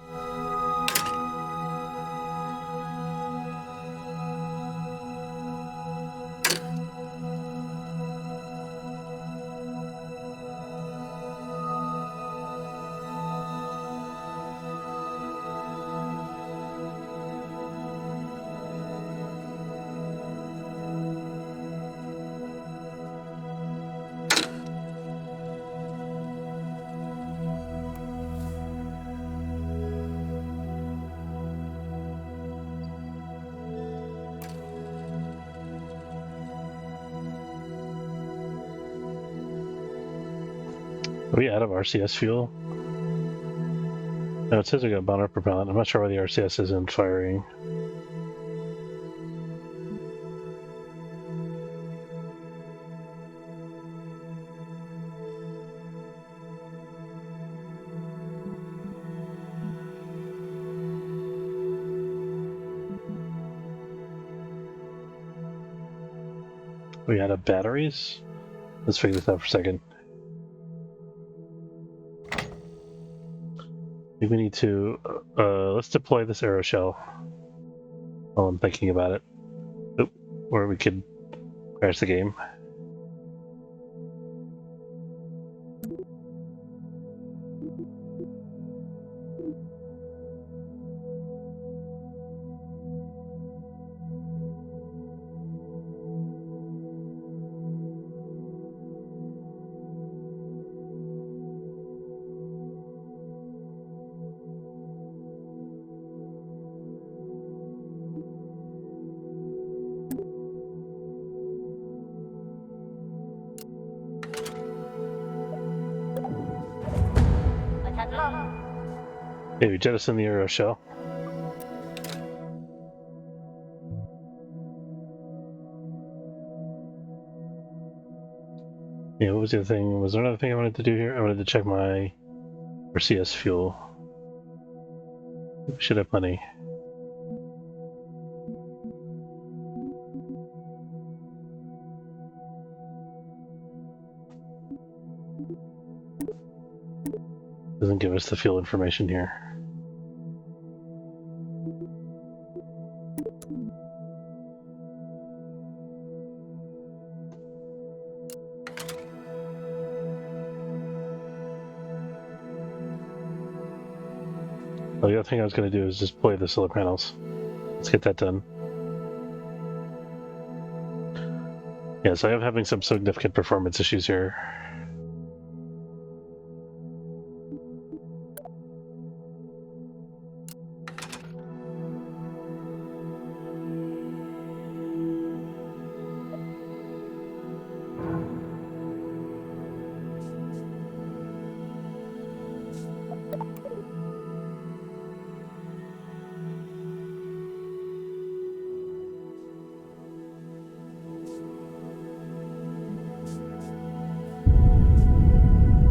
Are we out of RCS fuel? No, it says we got bound propellant. I'm not sure why the RCS isn't firing. Are we out of batteries? Let's figure this out for a second. I think we need to, let's deploy this aeroshell while I'm thinking about it. Oop, or we could crash the game. Okay, we jettison the aeroshell. Yeah, what was the other thing? Was there another thing I wanted to do here? I wanted to check my RCS fuel. We should have plenty. Doesn't give us the fuel information here. The other thing I was going to do is just deploy the solar panels. Let's get that done. Yeah, so I am having some significant performance issues here.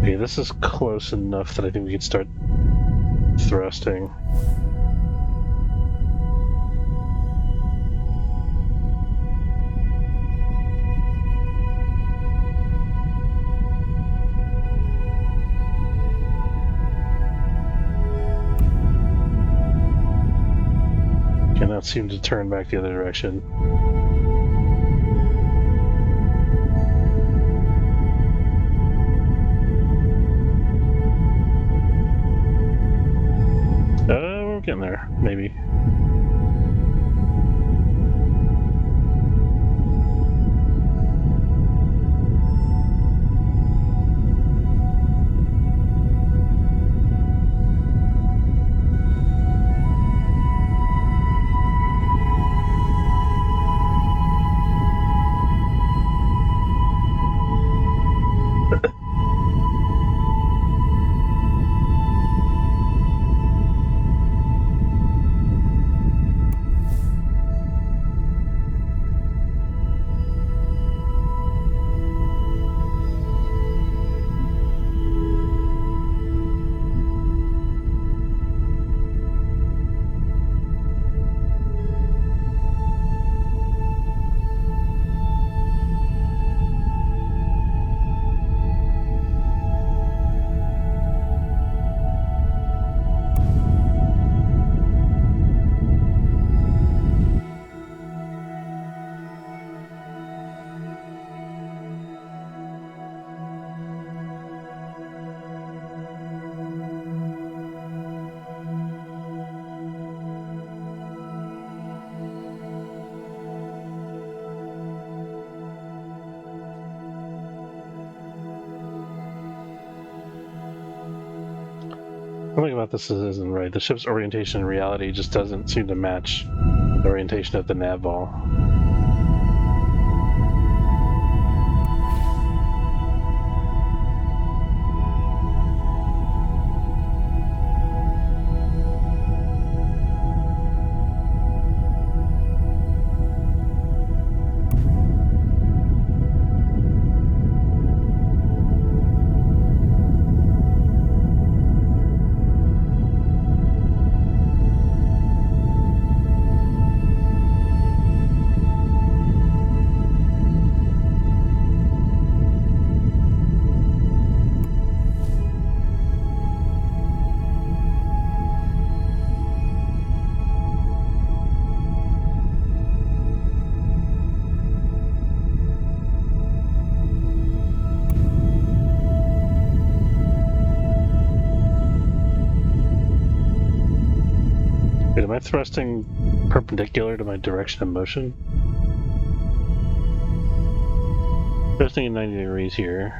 Okay, this is close enough that I think we can start thrusting. Cannot seem to turn back the other direction. We're getting there, maybe. Something about this isn't right. The ship's orientation in reality just doesn't seem to match the orientation of the nav ball. Wait, am I thrusting perpendicular to my direction of motion? Thrusting in 90 degrees here.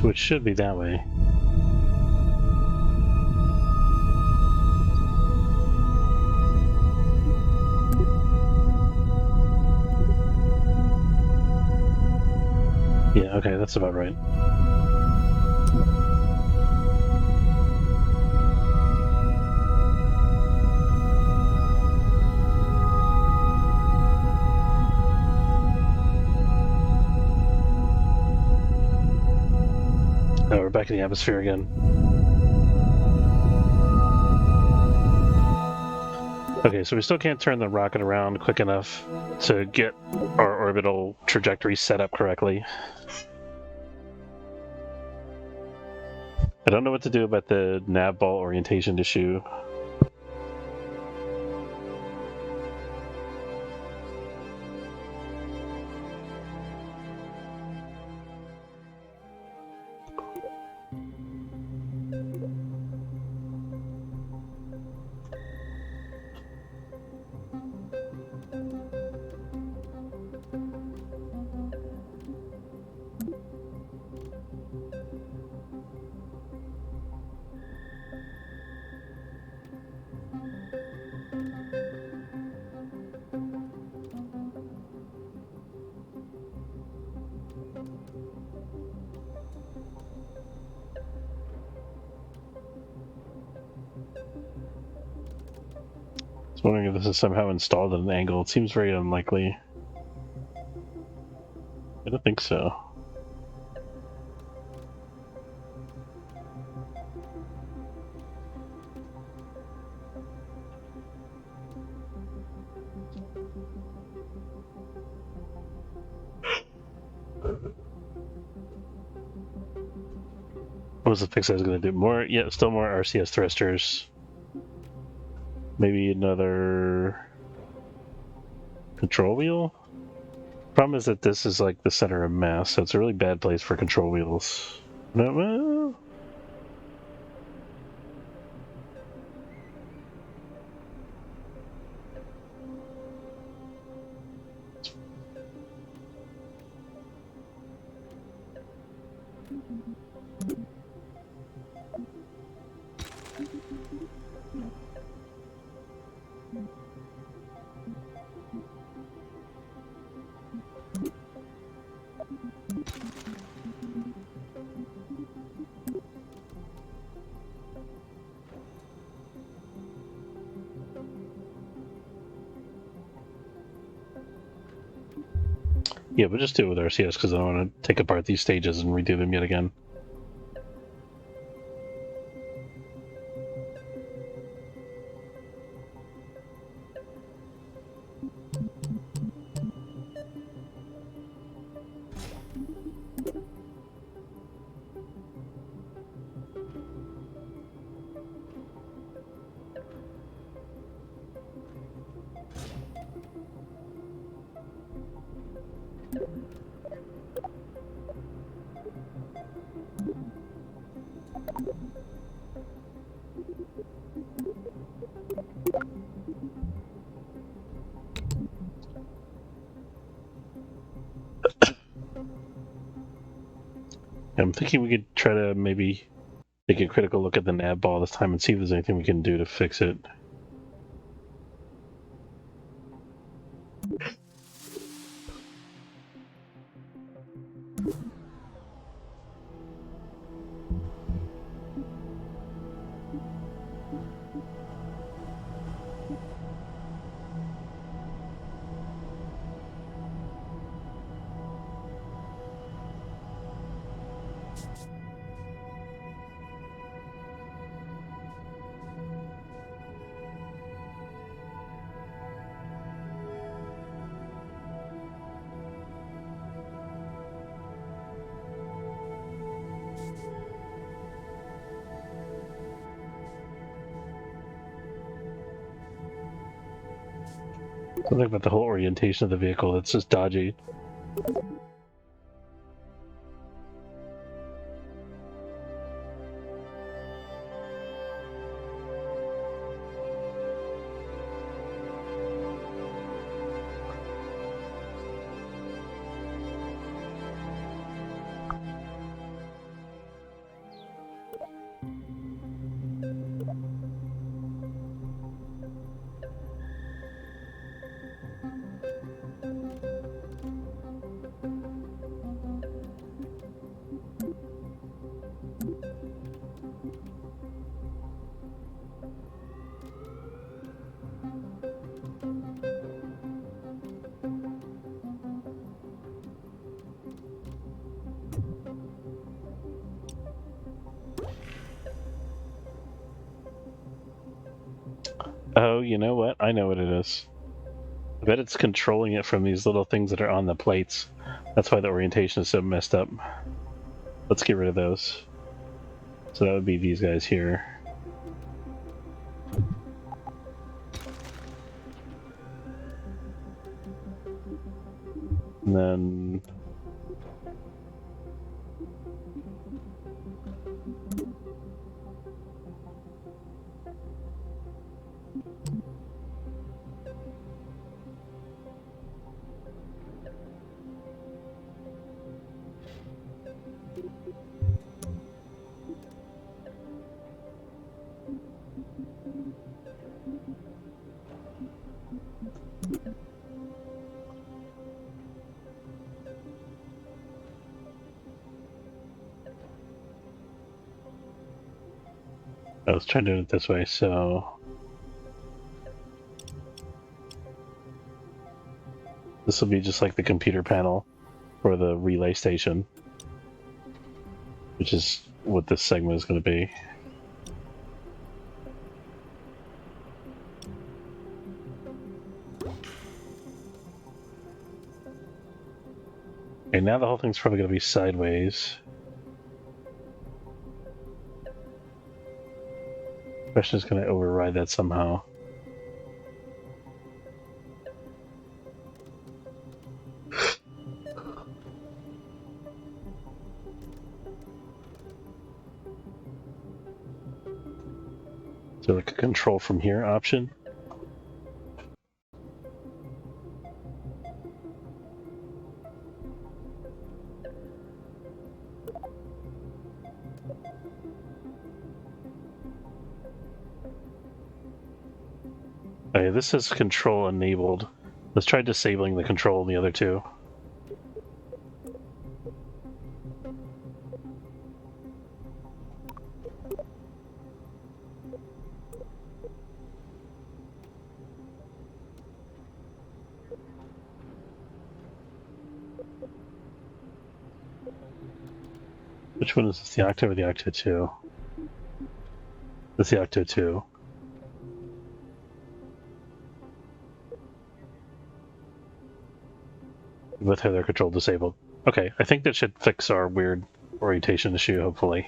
Which should be that way. Yeah, okay, that's about right. Oh, we're back in the atmosphere again. Okay, so we still can't turn the rocket around quick enough to get our orbital trajectory set up correctly. I don't know what to do about the nav ball orientation issue. was wondering if this is somehow installed at an angle. It seems very unlikely. I don't think so. What was the fix I was going to do? More, yeah, still more RCS thrusters. Maybe another control wheel? Problem is that this is like the center of mass, so it's a really bad place for control wheels. No, well... Yeah, but just do it with RCS because I don't want to take apart these stages and redo them yet again. I'm thinking we could try to maybe take a critical look at the nav ball this time and see if there's anything we can do to fix it. Something about the whole orientation of the vehicle, it's just dodgy. Oh, you know what? I know what it is. I bet it's controlling it from these little things that are on the plates. That's why the orientation is so messed up. Let's get rid of those. So that would be these guys here. And then... I was trying to do it this way, so... This will be just like the computer panel for the relay station, which is what this segment is going to be. Okay, now the whole thing's probably going to be sideways. Question is going to override that somehow. So like a control from here option. Okay, this is control enabled. Let's try disabling the control in the other two. Which one is this, the Octo or the Octo 2? It's the Octo 2. Both have their control disabled. Okay, I think that should fix our weird orientation issue, hopefully.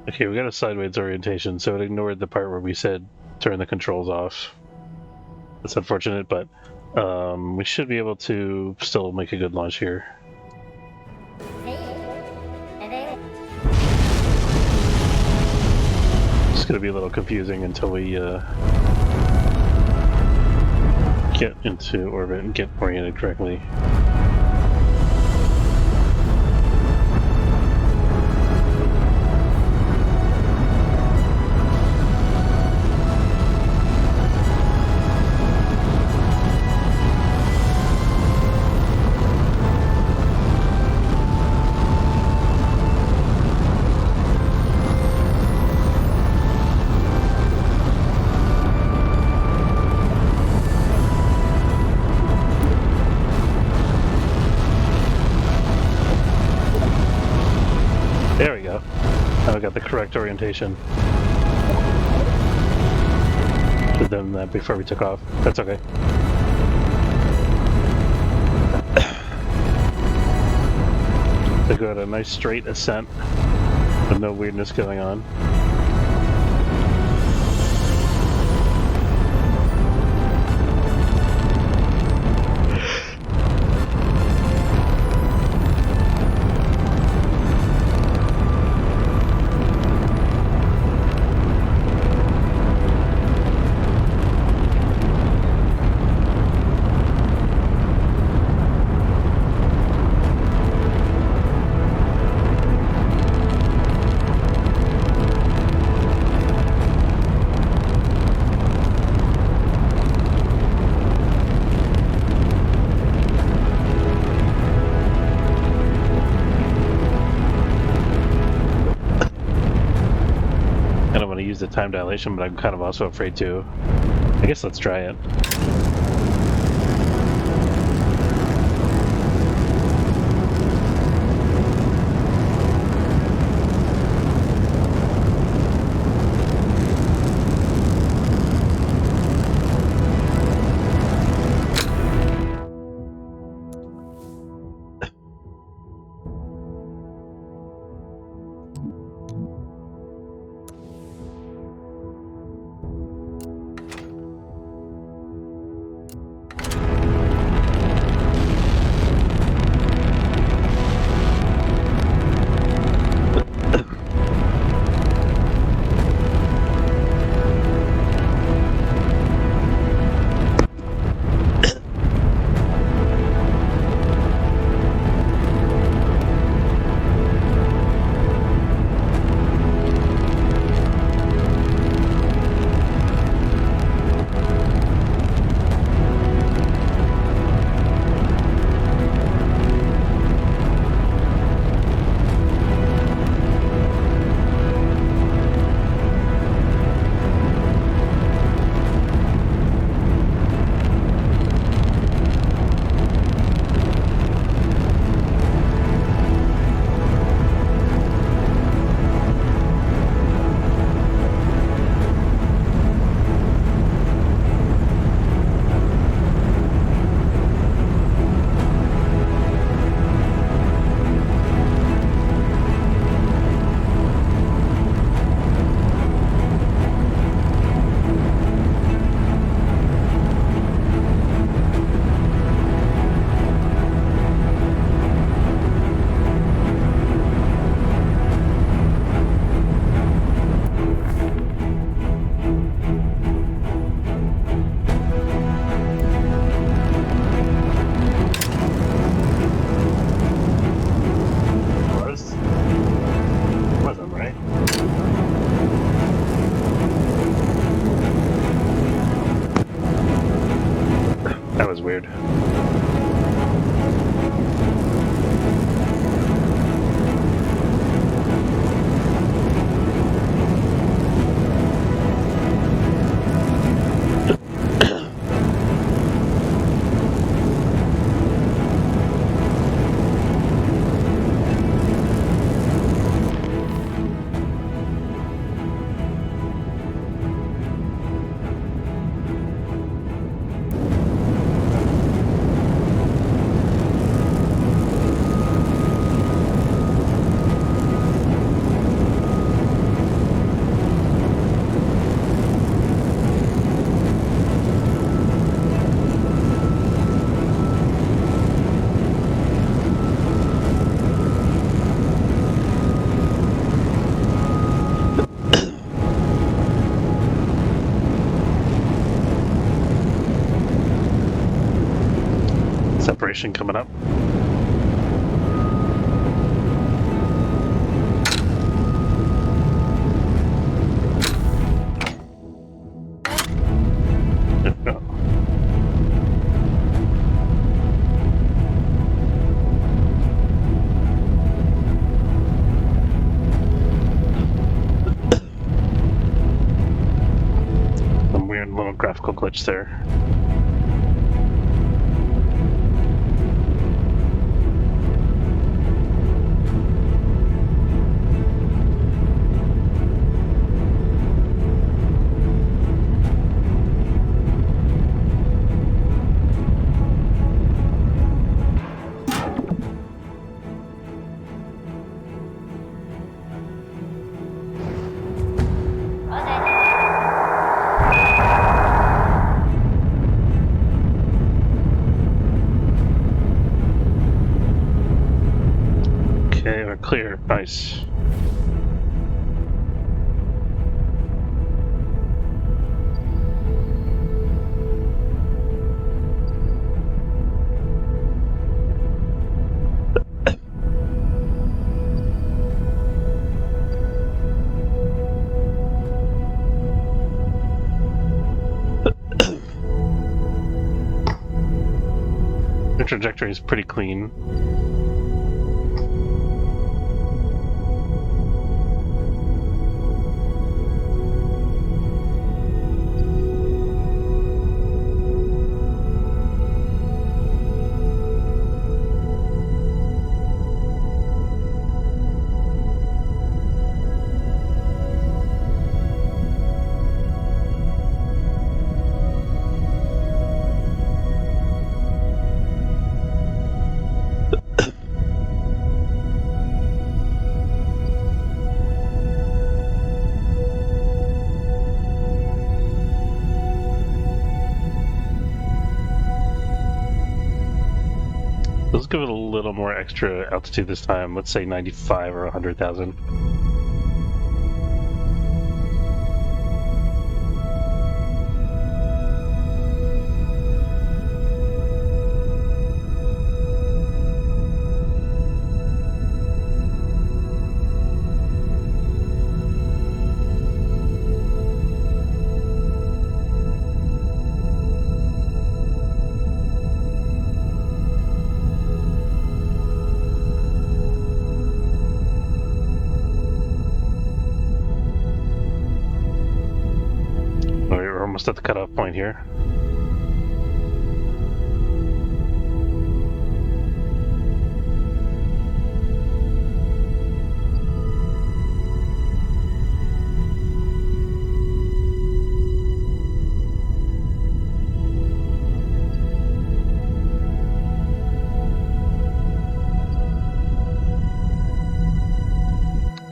Okay, we got a sideways orientation, so it ignored the part where we said turn the controls off. That's unfortunate, but we should be able to still make a good launch here. It's going to be a little confusing until we get into orbit and get oriented correctly. There we go. Now we got the correct orientation. Should have done that before we took off. That's okay. They got a nice straight ascent with no weirdness going on. Use the time dilation, but I'm kind of also afraid to. I guess let's try it. was weird. Separation coming up. Some weird little graphical glitch there. Okay, we're clear. Nice. The trajectory is pretty clean. Let's give it a little more extra altitude this time. Let's say 95 or 100,000. We're almost at the cutoff point here.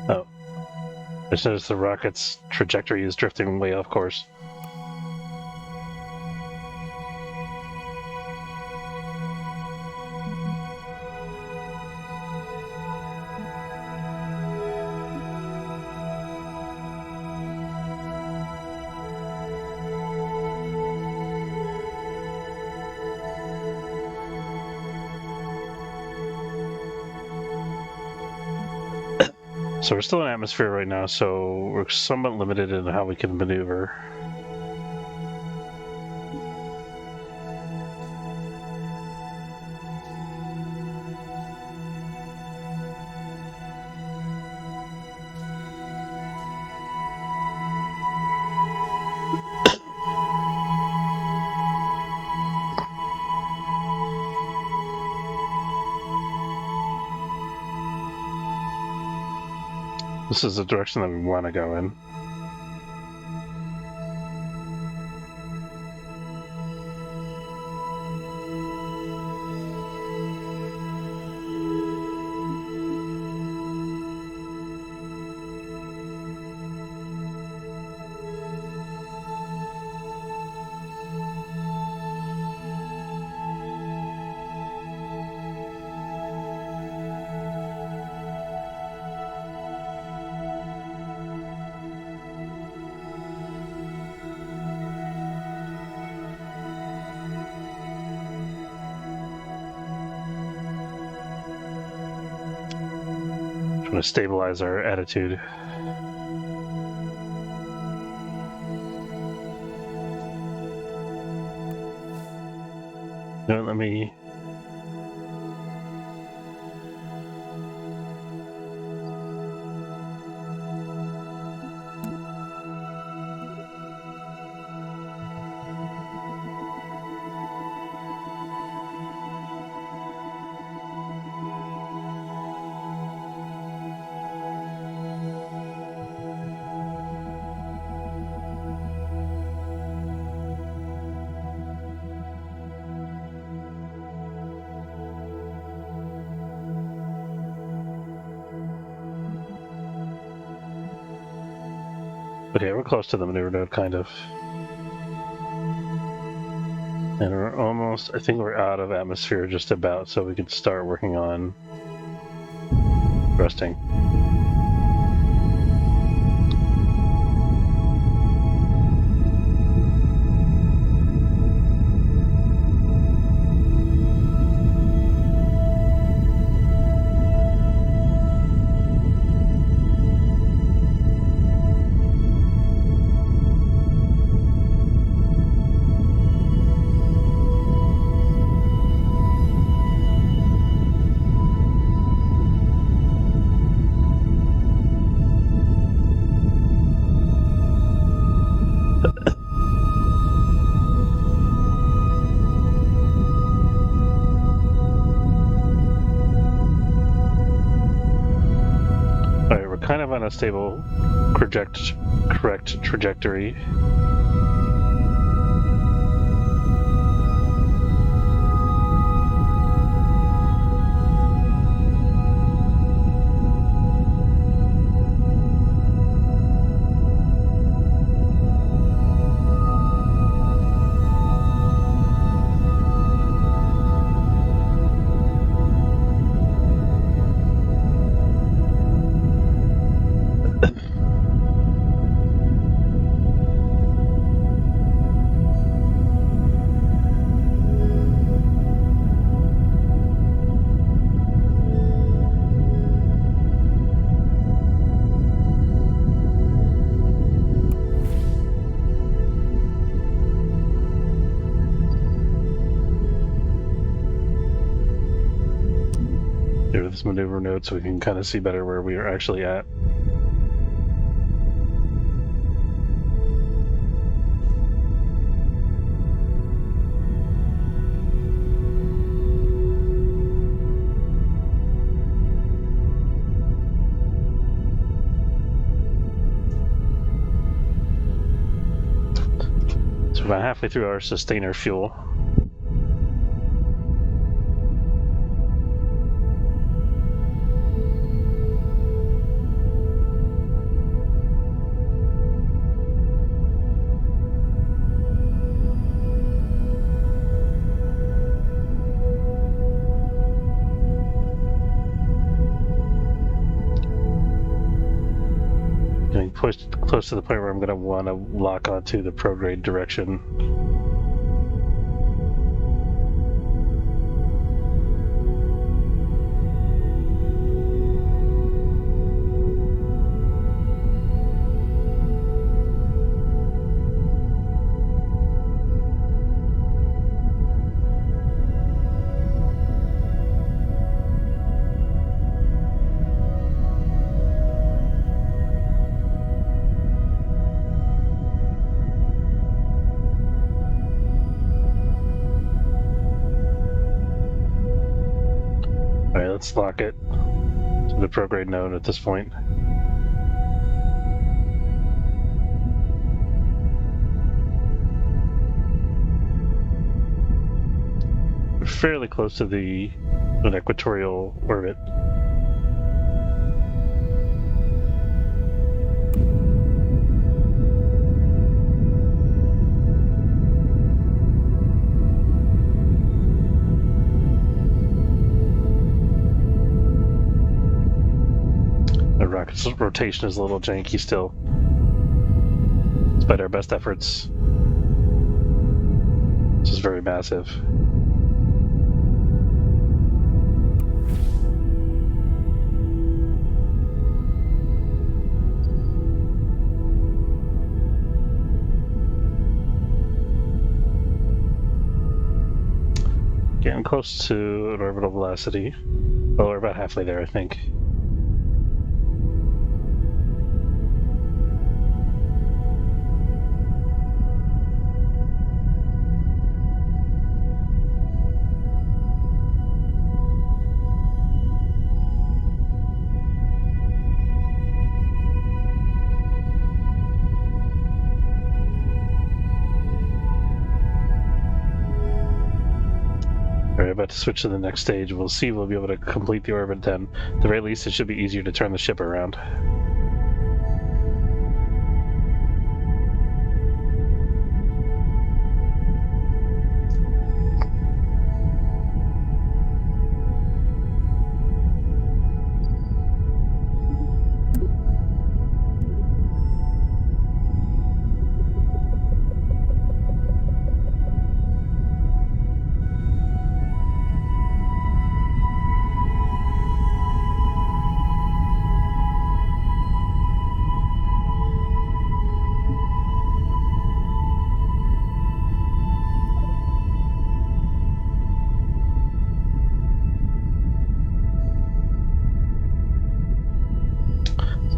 Oh. I just noticed the rocket's trajectory is drifting way off course. So we're still in atmosphere right now, so we're somewhat limited in how we can maneuver. This is the direction that we want to go in. Trying to stabilize our attitude. No, let me. Okay, we're close to the maneuver node, kind of. And we're almost, I think we're out of atmosphere just about, so we can start working on thrusting. Alright, we're kind of on a stable, correct trajectory. Here with this maneuver node so we can kind of see better where we are actually at. So about halfway through our sustainer fuel. Getting pushed close to the point where I'm going to want to lock onto the prograde direction. Alright, let's lock it to the prograde node at this point. fairly close to an equatorial orbit. The rocket's rotation is a little janky still, despite our best efforts. This is very massive. Getting close to an orbital velocity. Well, we're about halfway there, I think. Alright, about to switch to the next stage. We'll see if we'll be able to complete the orbit then. At the very least, it should be easier to turn the ship around.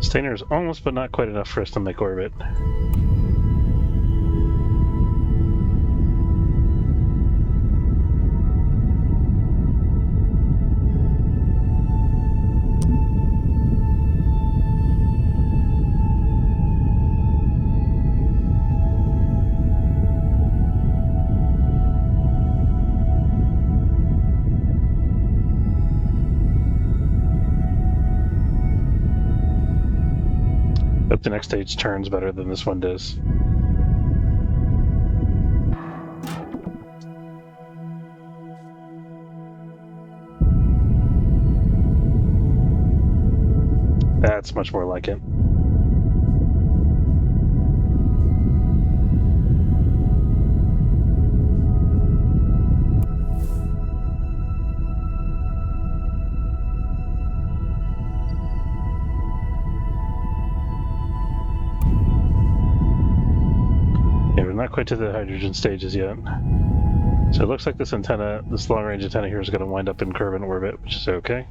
Sustainer is almost, but not quite enough for us to make orbit. But the next stage turns better than this one does. That's much more like it. Not quite to the hydrogen stages yet. So it looks like this antenna, this long-range antenna here is going to wind up in Kerbal orbit, which is okay.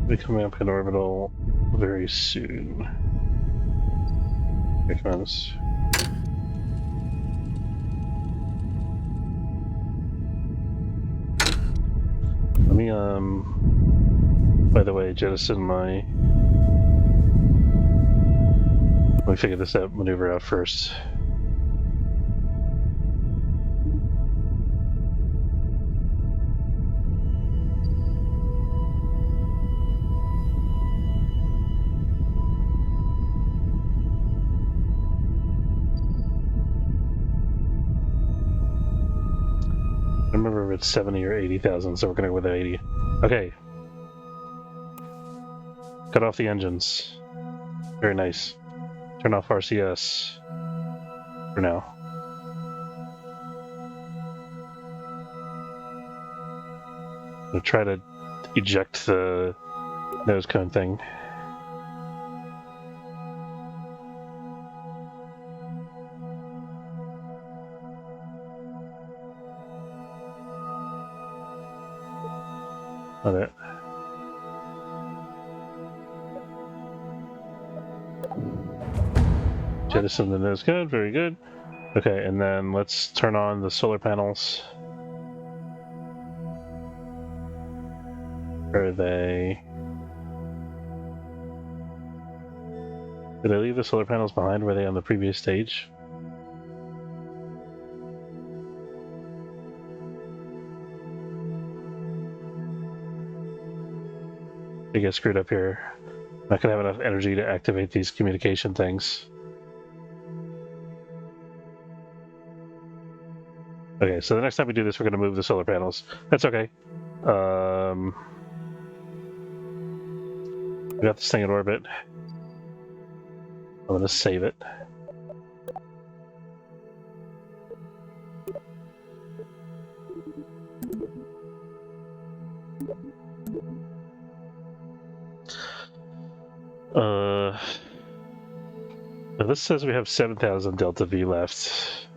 We'll be coming up in orbital very soon. Here it comes. Let me, by the way, jettison my... Let me figure this maneuver out first. I remember it's 70 or 80,000, so we're gonna go with 80. Okay. Cut off the engines. Very nice. Turn off RCS. For now. I'm gonna try to eject the nose cone thing. Not it. Jettison the nose cone, very good. Okay, and then let's turn on the solar panels. Are they... Did I leave the solar panels behind? Were they on the previous stage? I get screwed up here. I'm not gonna have enough energy to activate these communication things. Okay, so the next time we do this, we're gonna move the solar panels. That's okay. We got this thing in orbit. I'm gonna save it. This says we have 7,000 Delta V left.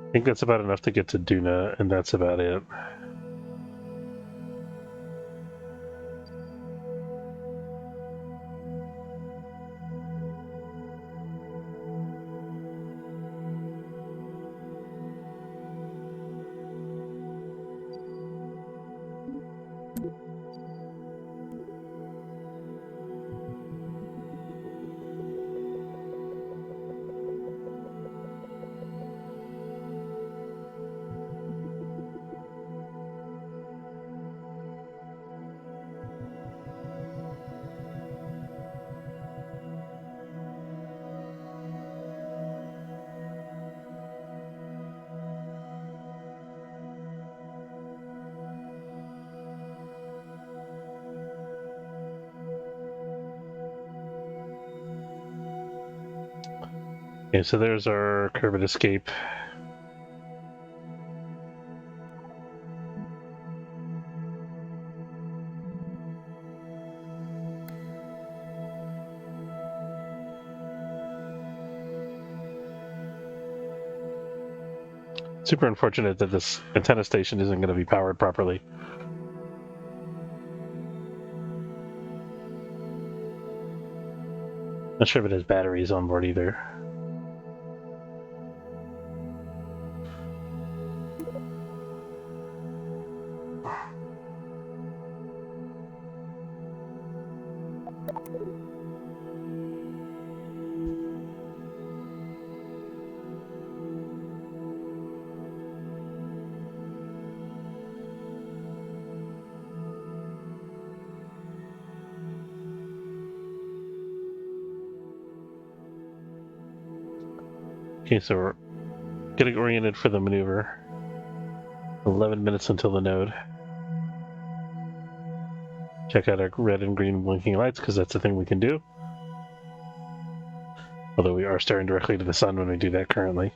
I think that's about enough to get to Duna, and that's about it. Okay, so there's our Kerbal escape. Super unfortunate that this antenna station isn't going to be powered properly. Not sure if it has batteries on board either. Okay, so we're getting oriented for the maneuver. 11 minutes until the node. Check out our red and green blinking lights, because that's the thing we can do. Although we are staring directly to the sun when we do that currently.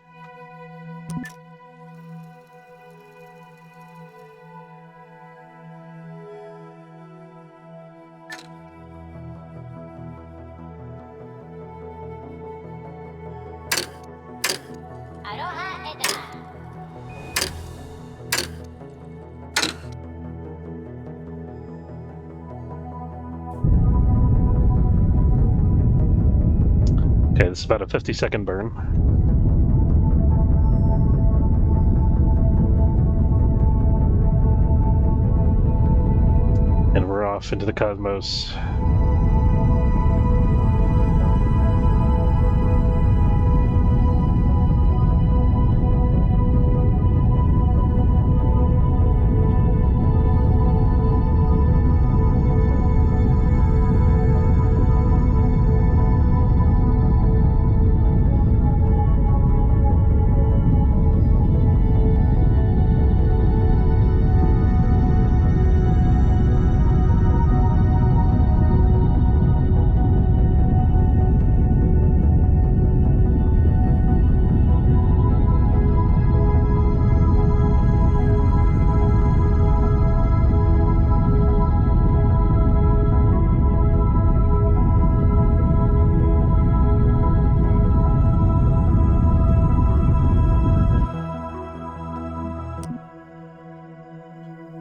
Okay, this is about a 50-second burn. And we're off into the cosmos.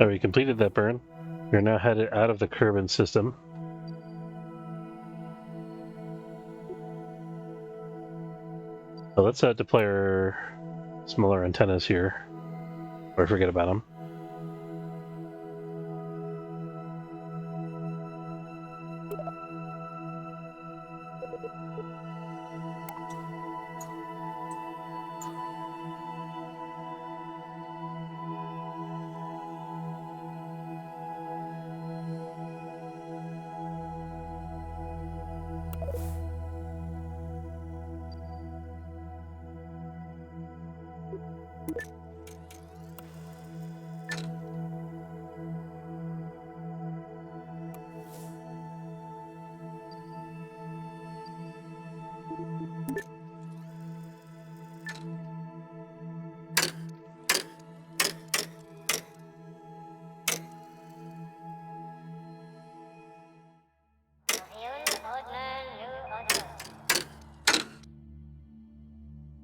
We completed that burn. We're now headed out of the Kerbal system. So let's deploy our smaller antennas here, or forget about them.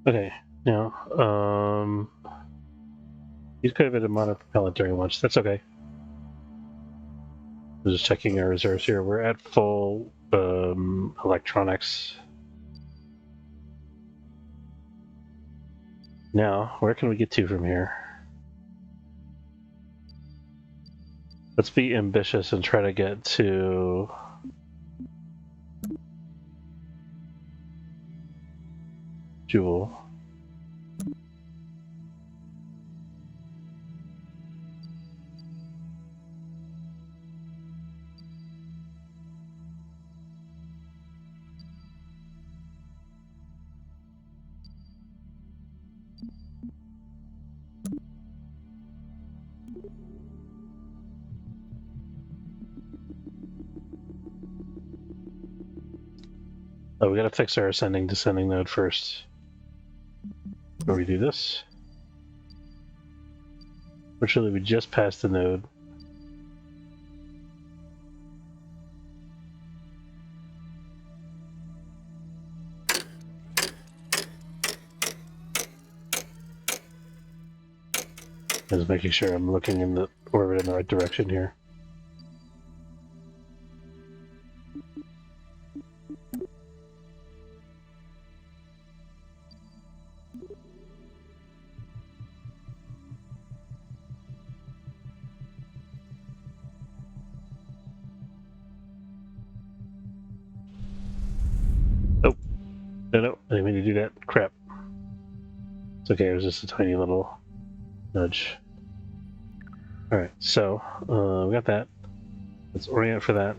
Okay, now, these could have been a mono propellant during lunch. That's okay. I'm just checking our reserves here. We're at full electronics. Now, where can we get to from here? Let's be ambitious and try to get to Jewel. Oh, we gotta fix our ascending descending node first. Before we do this. Fortunately, we just passed the node. Just making sure I'm looking in the orbit in the right direction here. Oh, no, I didn't mean to do that. Crap. It's okay, it was just a tiny little nudge. Alright, so, we got that. Let's orient for that.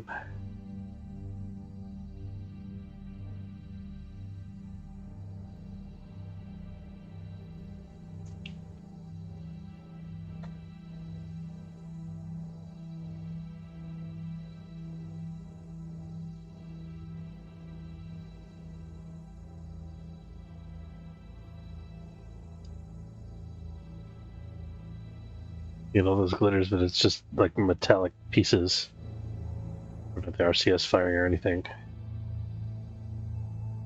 You know, those glitters, but it's just like metallic pieces. Not the RCS firing or anything.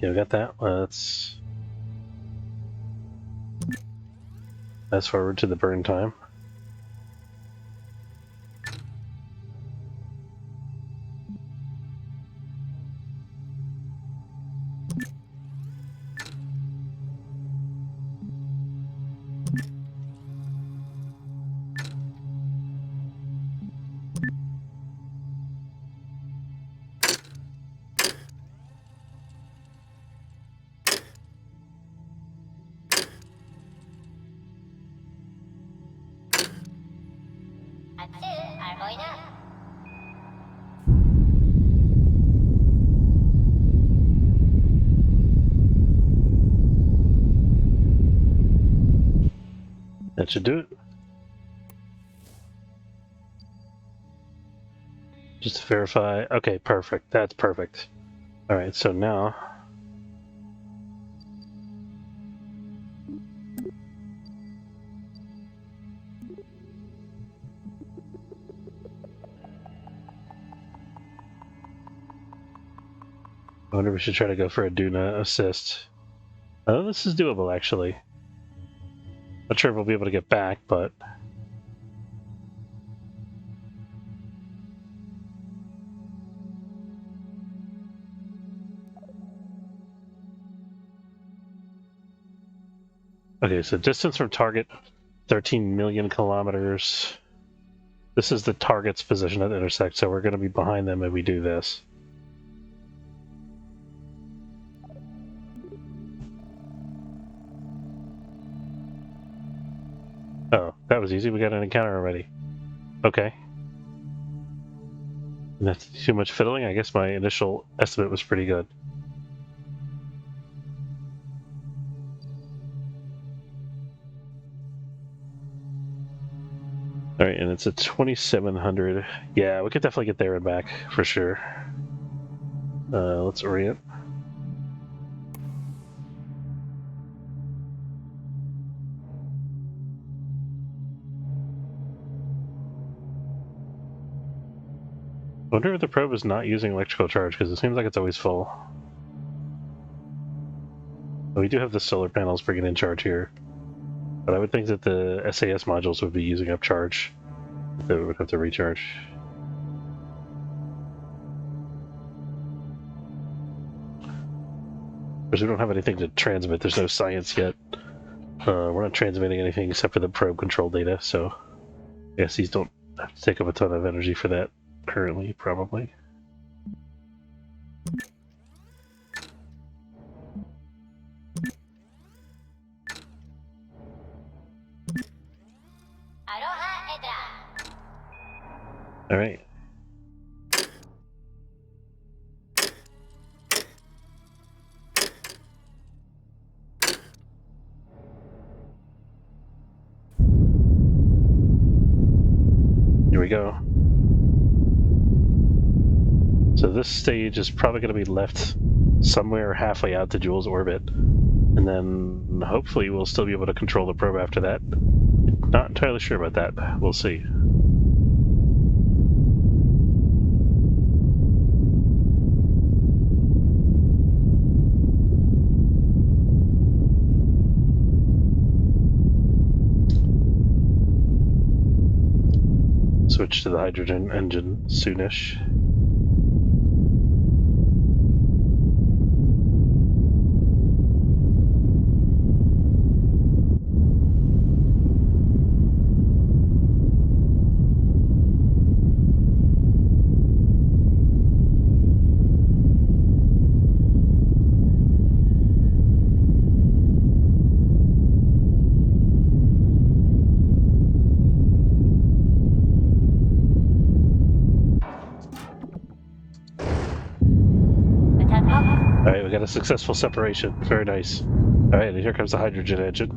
Yeah, we got that. Let's fast forward to the burn time. That should do it. Just to verify. Okay, perfect. That's perfect. Alright, so now I wonder if we should try to go for a Duna assist. Oh, this is doable actually. Not sure if we'll be able to get back, but Okay, so distance from target, 13 million kilometers. This is the target's position at the intersect, so we're going to be behind them if we do this. Oh, that was easy. We got an encounter already. Okay. And that's too much fiddling. I guess my initial estimate was pretty good. All right, and it's a 2700. Yeah, we could definitely get there and back for sure. Let's orient. I wonder if the probe is not using electrical charge, because it seems like it's always full. We do have the solar panels bringing in charge here, but I would think that the SAS modules would be using up charge. They would have to recharge. Because we don't have anything to transmit, there's no science yet. We're not transmitting anything except for the probe control data, so I guess these don't have to take up a ton of energy for that currently, probably. All right. Here we go. So this stage is probably going to be left somewhere halfway out to Joule's orbit, and then hopefully we'll still be able to control the probe after that. Not entirely sure about that. We'll see. Switch to the hydrogen engine soonish. Alright, we got a successful separation. Very nice. Alright, and here comes the hydrogen engine.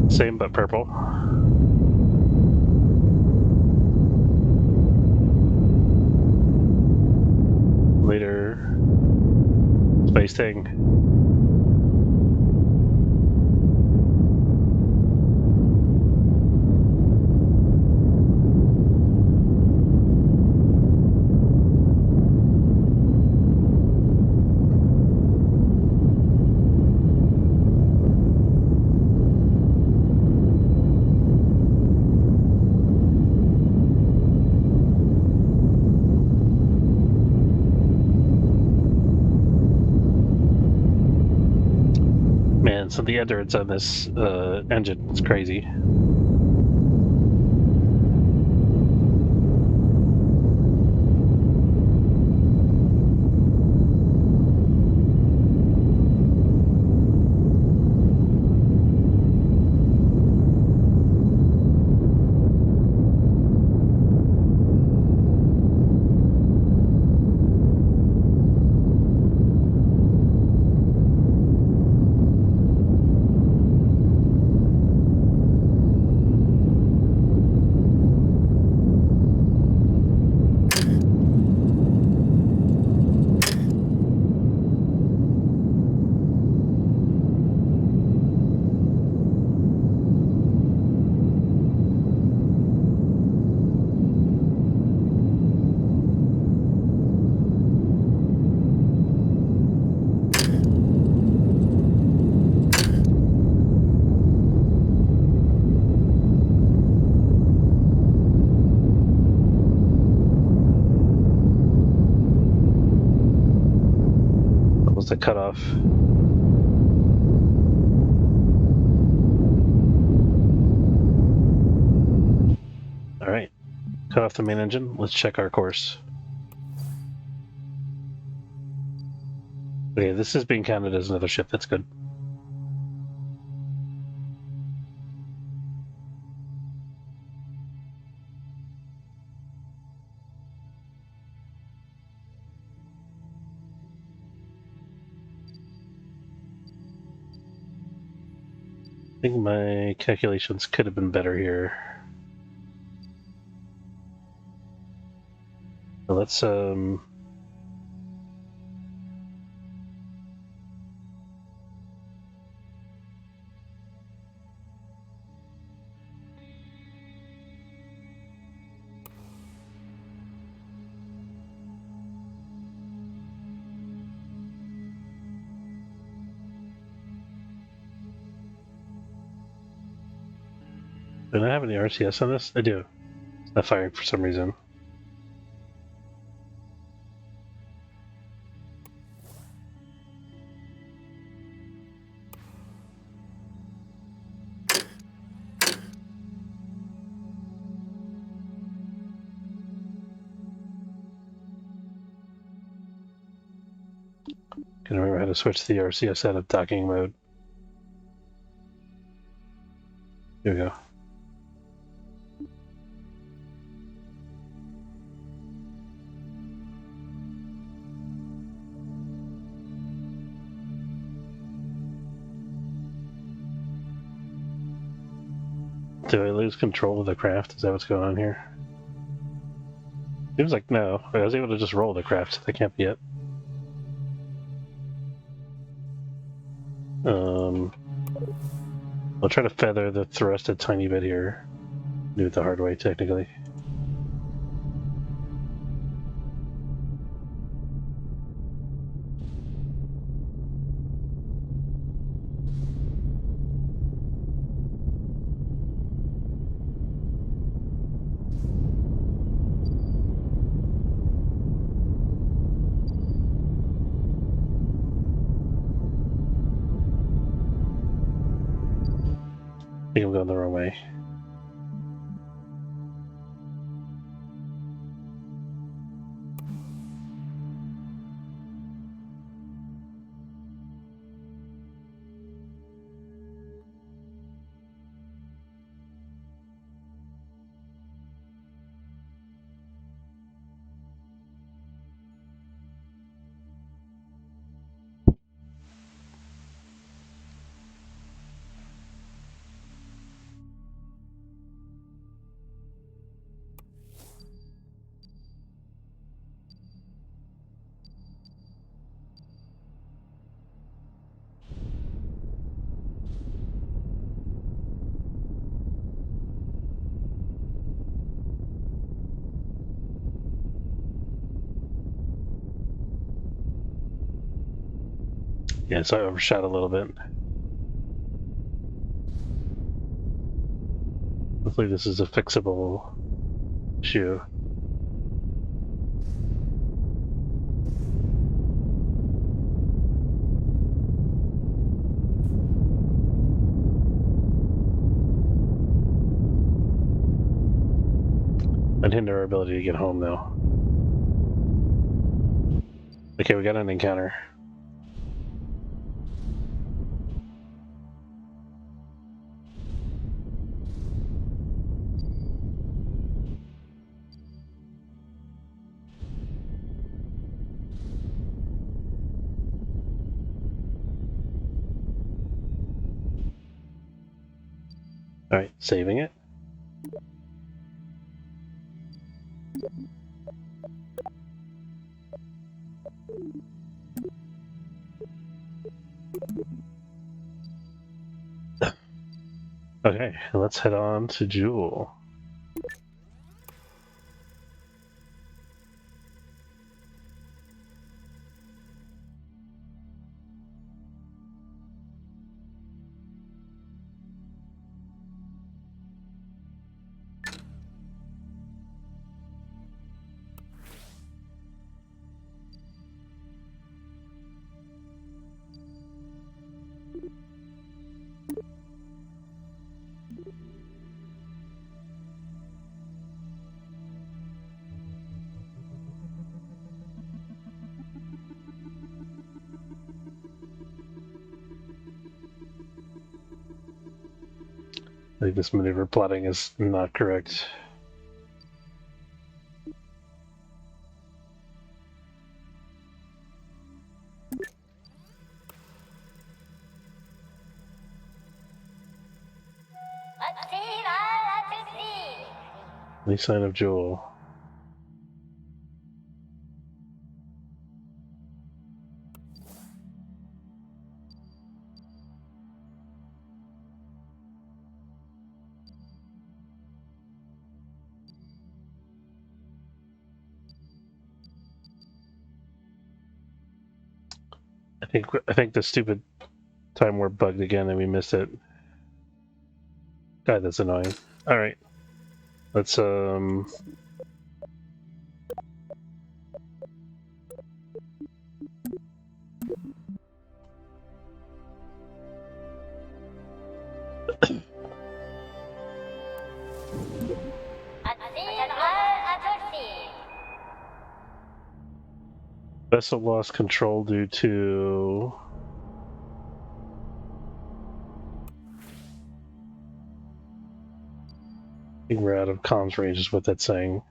Same but purple. Later. Space thing. Man, so the endurance on this engine is crazy. The cutoff. cut off the main engine. Let's check our course. Okay, this is being counted as another ship. That's good. I think my calculations could have been better here. So let's do I have any RCS on this? I do. It's not firing for some reason. Can remember how to switch the RCS out of docking mode. Here we go. Did I lose control of the craft? Is that what's going on here? Seems like no. I was able to just roll the craft. That can't be it. I'll try to feather the thrust a tiny bit here. Do it the hard way, technically. I think I'm going the wrong way. Yeah, so I overshot a little bit. Hopefully this is a fixable issue. I'd hinder our ability to get home, though. Okay, we got an encounter. Alright, saving it. Okay, let's head on to Jewel. I think this maneuver plotting is not correct. Any sign of Jewel? I think the stupid time warp bugged again and we missed it. God, that's annoying. All right, let's vessel lost control due to I think we're out of comms range is what that's saying.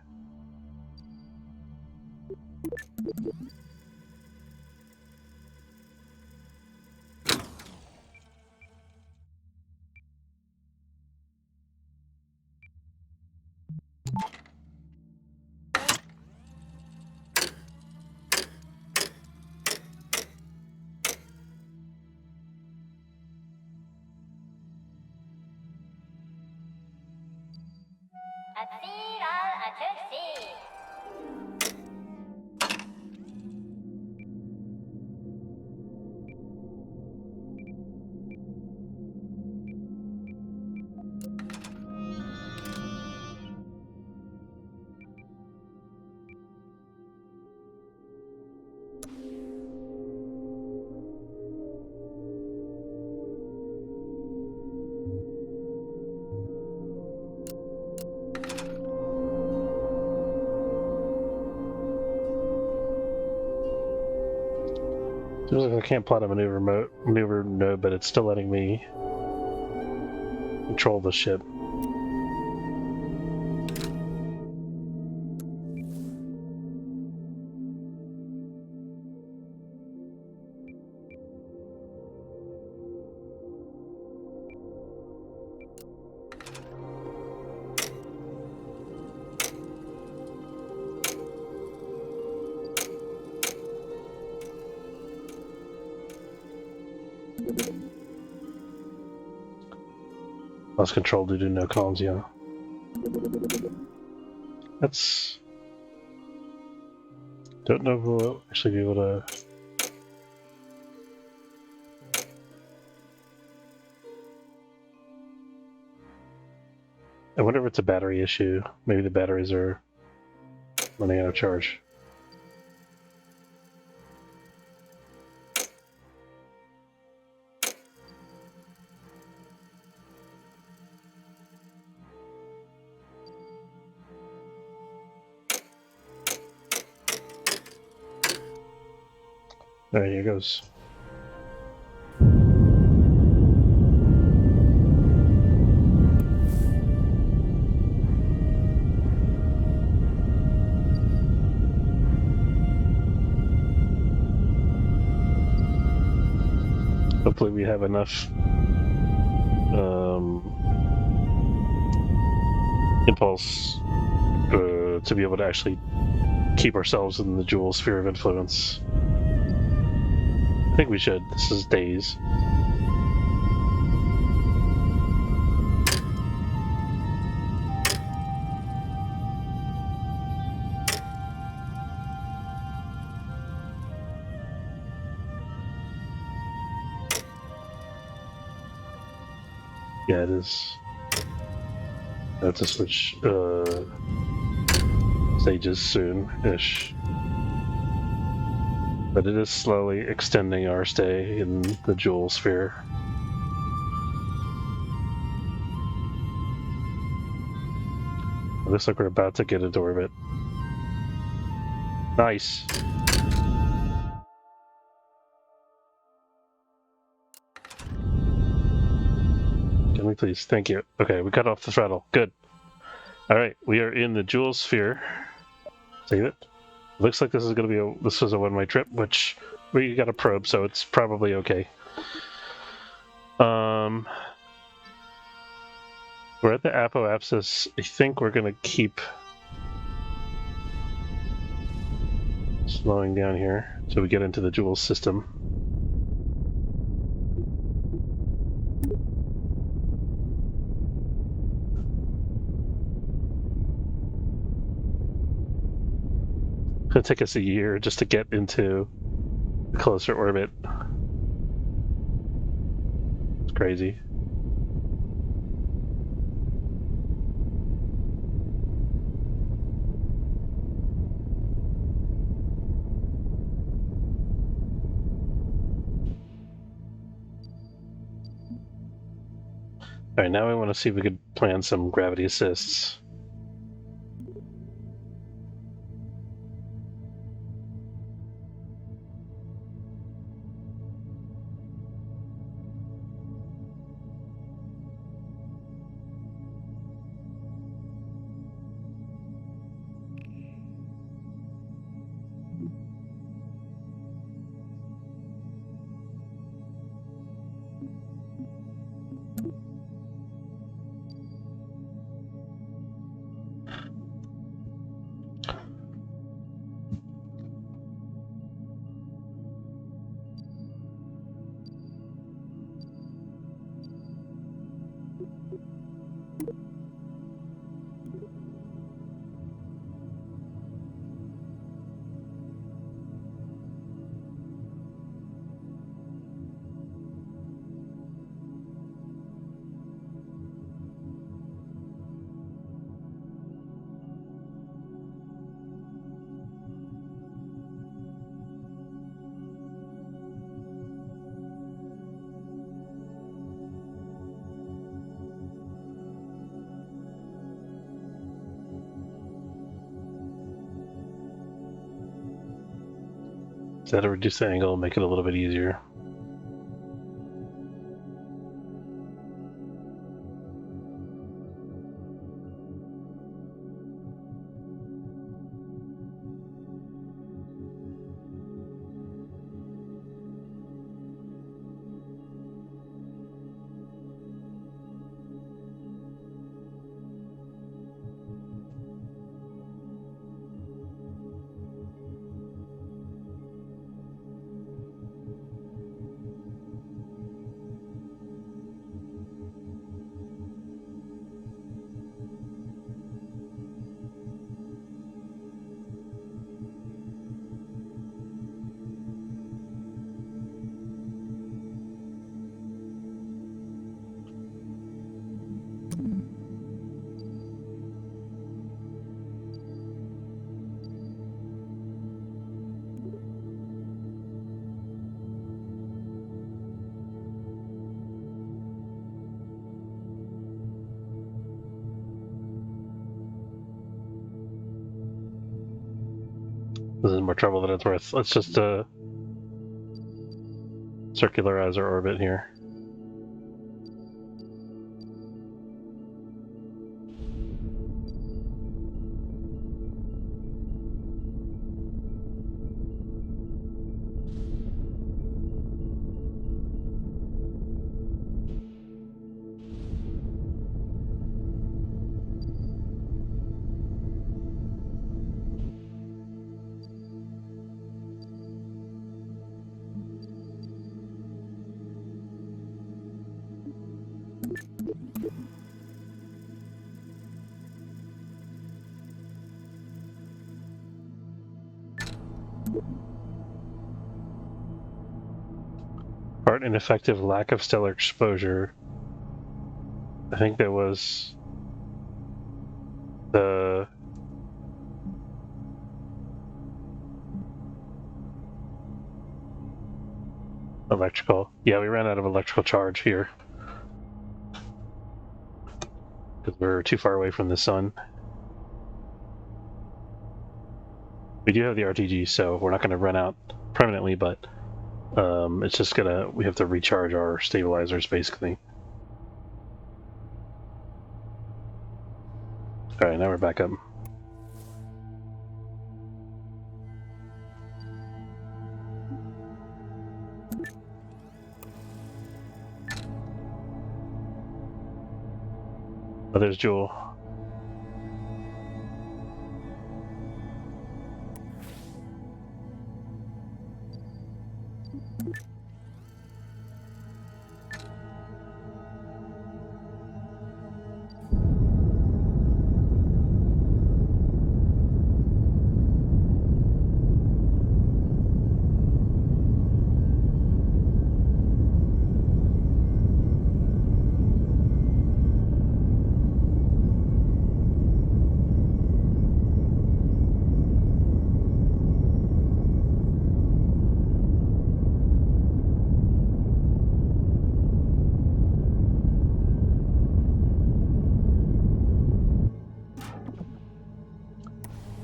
Seems like I can't plot a maneuver node, but it's still letting me control the ship. Lost control due to no comms, yeah. That's... Don't know if we'll actually be able to... I wonder if it's a battery issue. Maybe the batteries are running out of charge. Alright, here goes. Hopefully we have enough impulse to be able to actually keep ourselves in the Jewel sphere of influence. I think we should. This is days. Yeah, it is. I have to switch stages soon-ish. But it is slowly extending our stay in the Jewel sphere. It looks like we're about to get into orbit. Nice. Gonna me, please. Thank you. Okay, we cut off the throttle. Good. All right, we are in the Jewel sphere. Save it. Looks like this is going to be this was a one-way trip, which we got a probe, so it's probably okay. We're at the apoapsis. I think we're going to keep slowing down here so we get into the Jewel system. It'll take us a year just to get into a closer orbit. It's crazy. All right, now we want to see if we could plan some gravity assists. That'll reduce the angle and make it a little bit easier. This is more trouble than it's worth. Let's just circularize our orbit here. Part ineffective lack of stellar exposure. I think that was the electrical. Yeah, we ran out of electrical charge here because we're too far away from the sun. We do have the RTG, so we're not going to run out permanently, but it's just we have to recharge our stabilizers basically. Okay, now we're back up. Oh, there's Jewel.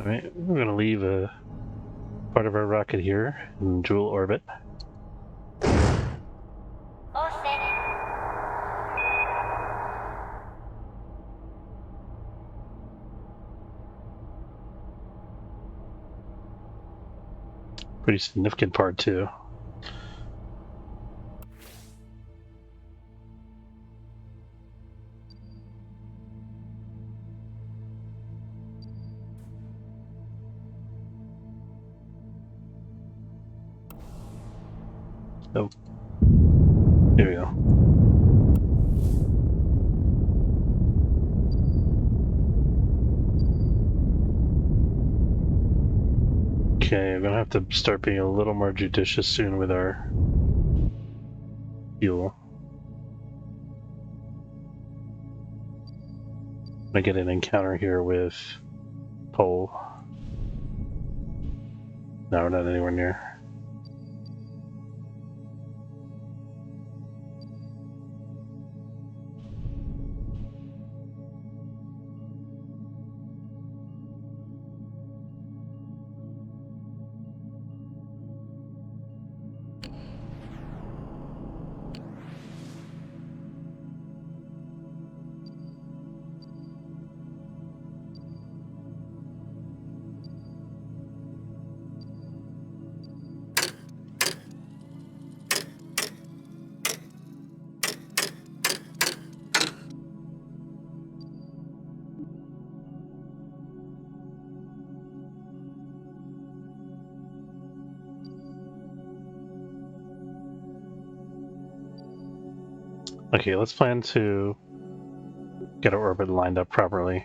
Alright, we're going to leave a part of our rocket here in Jewel orbit. Pretty significant part too. Oh, here we go. Okay, I'm gonna have to start being a little more judicious soon with our fuel. I get an encounter here with Pole. No, we're not anywhere near. Okay, let's plan to get our orbit lined up properly.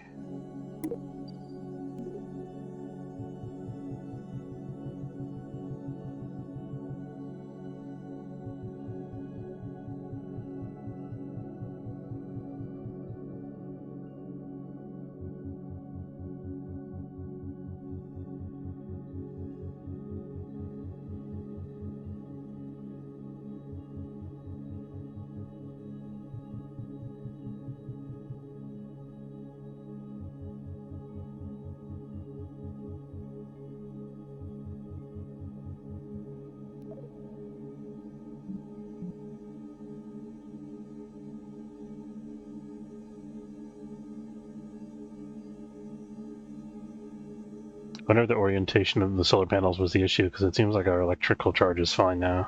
I wonder if the orientation of the solar panels was the issue, because it seems like our electrical charge is fine now.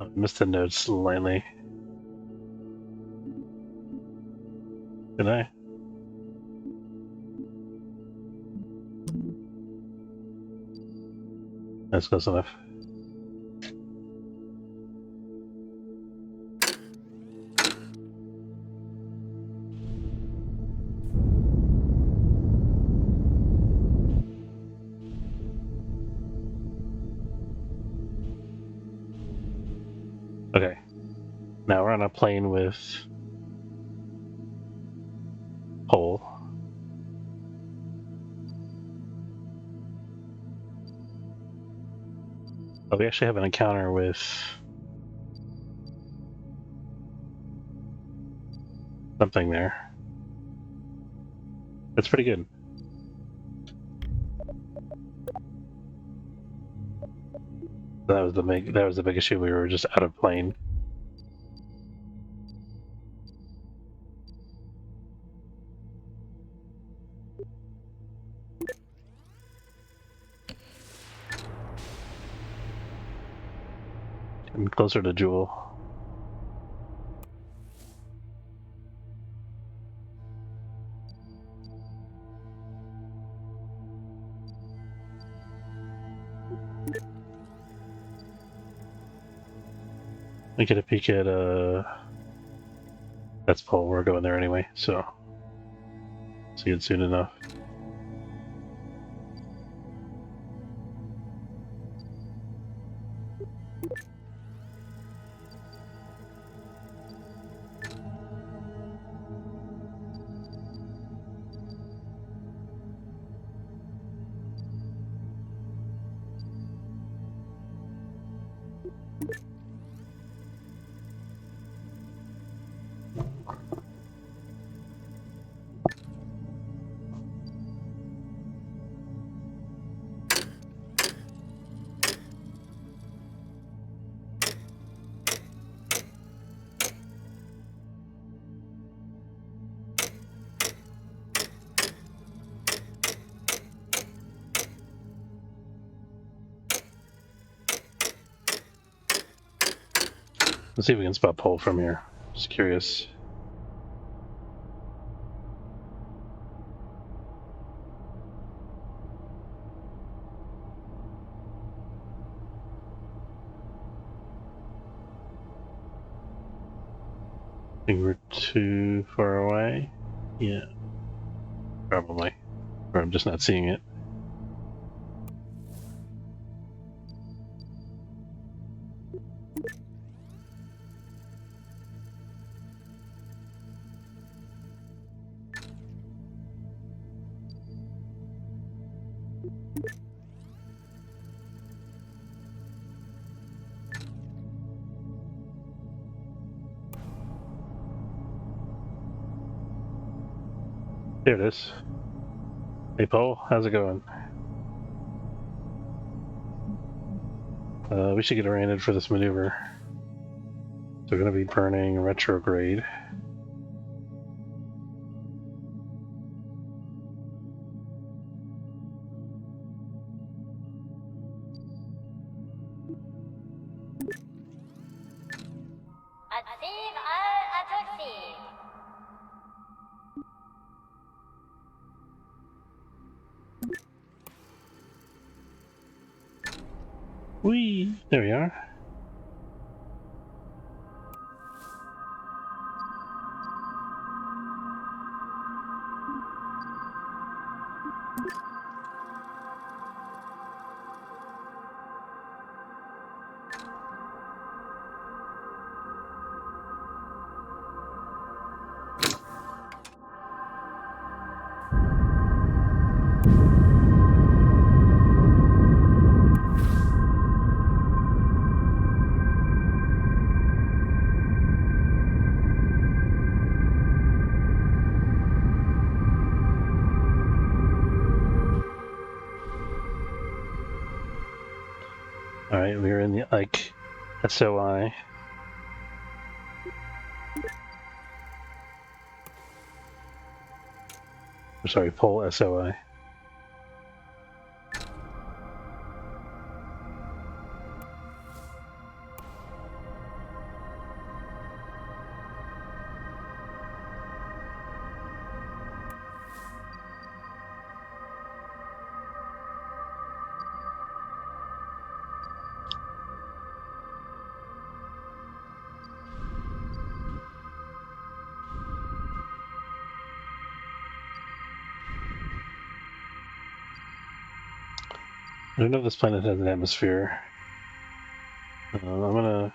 I missed the notes slightly. Did I? That's close enough. Okay. Now we're on a plane with Pole. Oh, we actually have an encounter with something there. That's pretty good. That was the big issue. We were just out of plane. I'm closer to Jewel. We get a peek at that's Paul. We're going there anyway, so see it soon enough. Let's see if we can spot Paul from here. Just curious. I think we're too far away. Yeah, probably. Or I'm just not seeing it. There it is. Hey Paul, how's it going? We should get oriented for this maneuver. So we're going to be burning retrograde. Whee! There we are. Alright, we're in the Ike SOI. Sorry, Pole SOI. I don't know if this planet has an atmosphere. I'm gonna...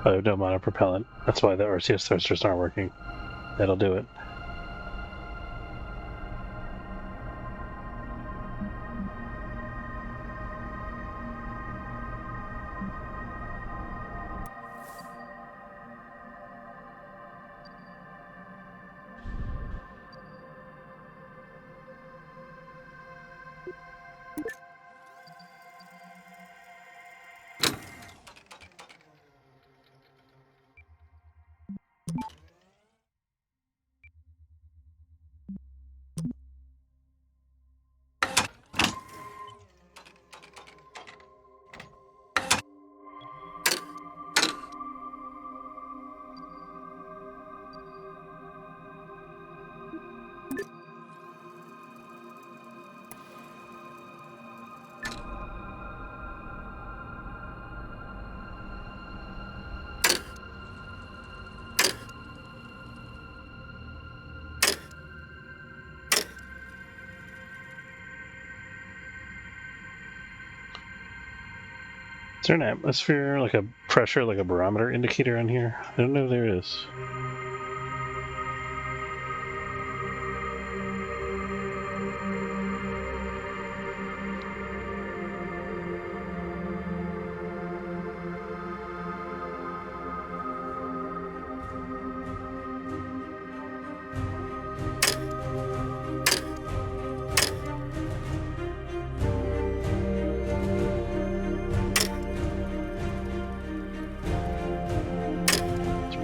Oh, no monopropellant. That's why the RCS thrusters aren't working. That'll do it. Is there an atmosphere, like a pressure, like a barometer indicator on here? I don't know if there is.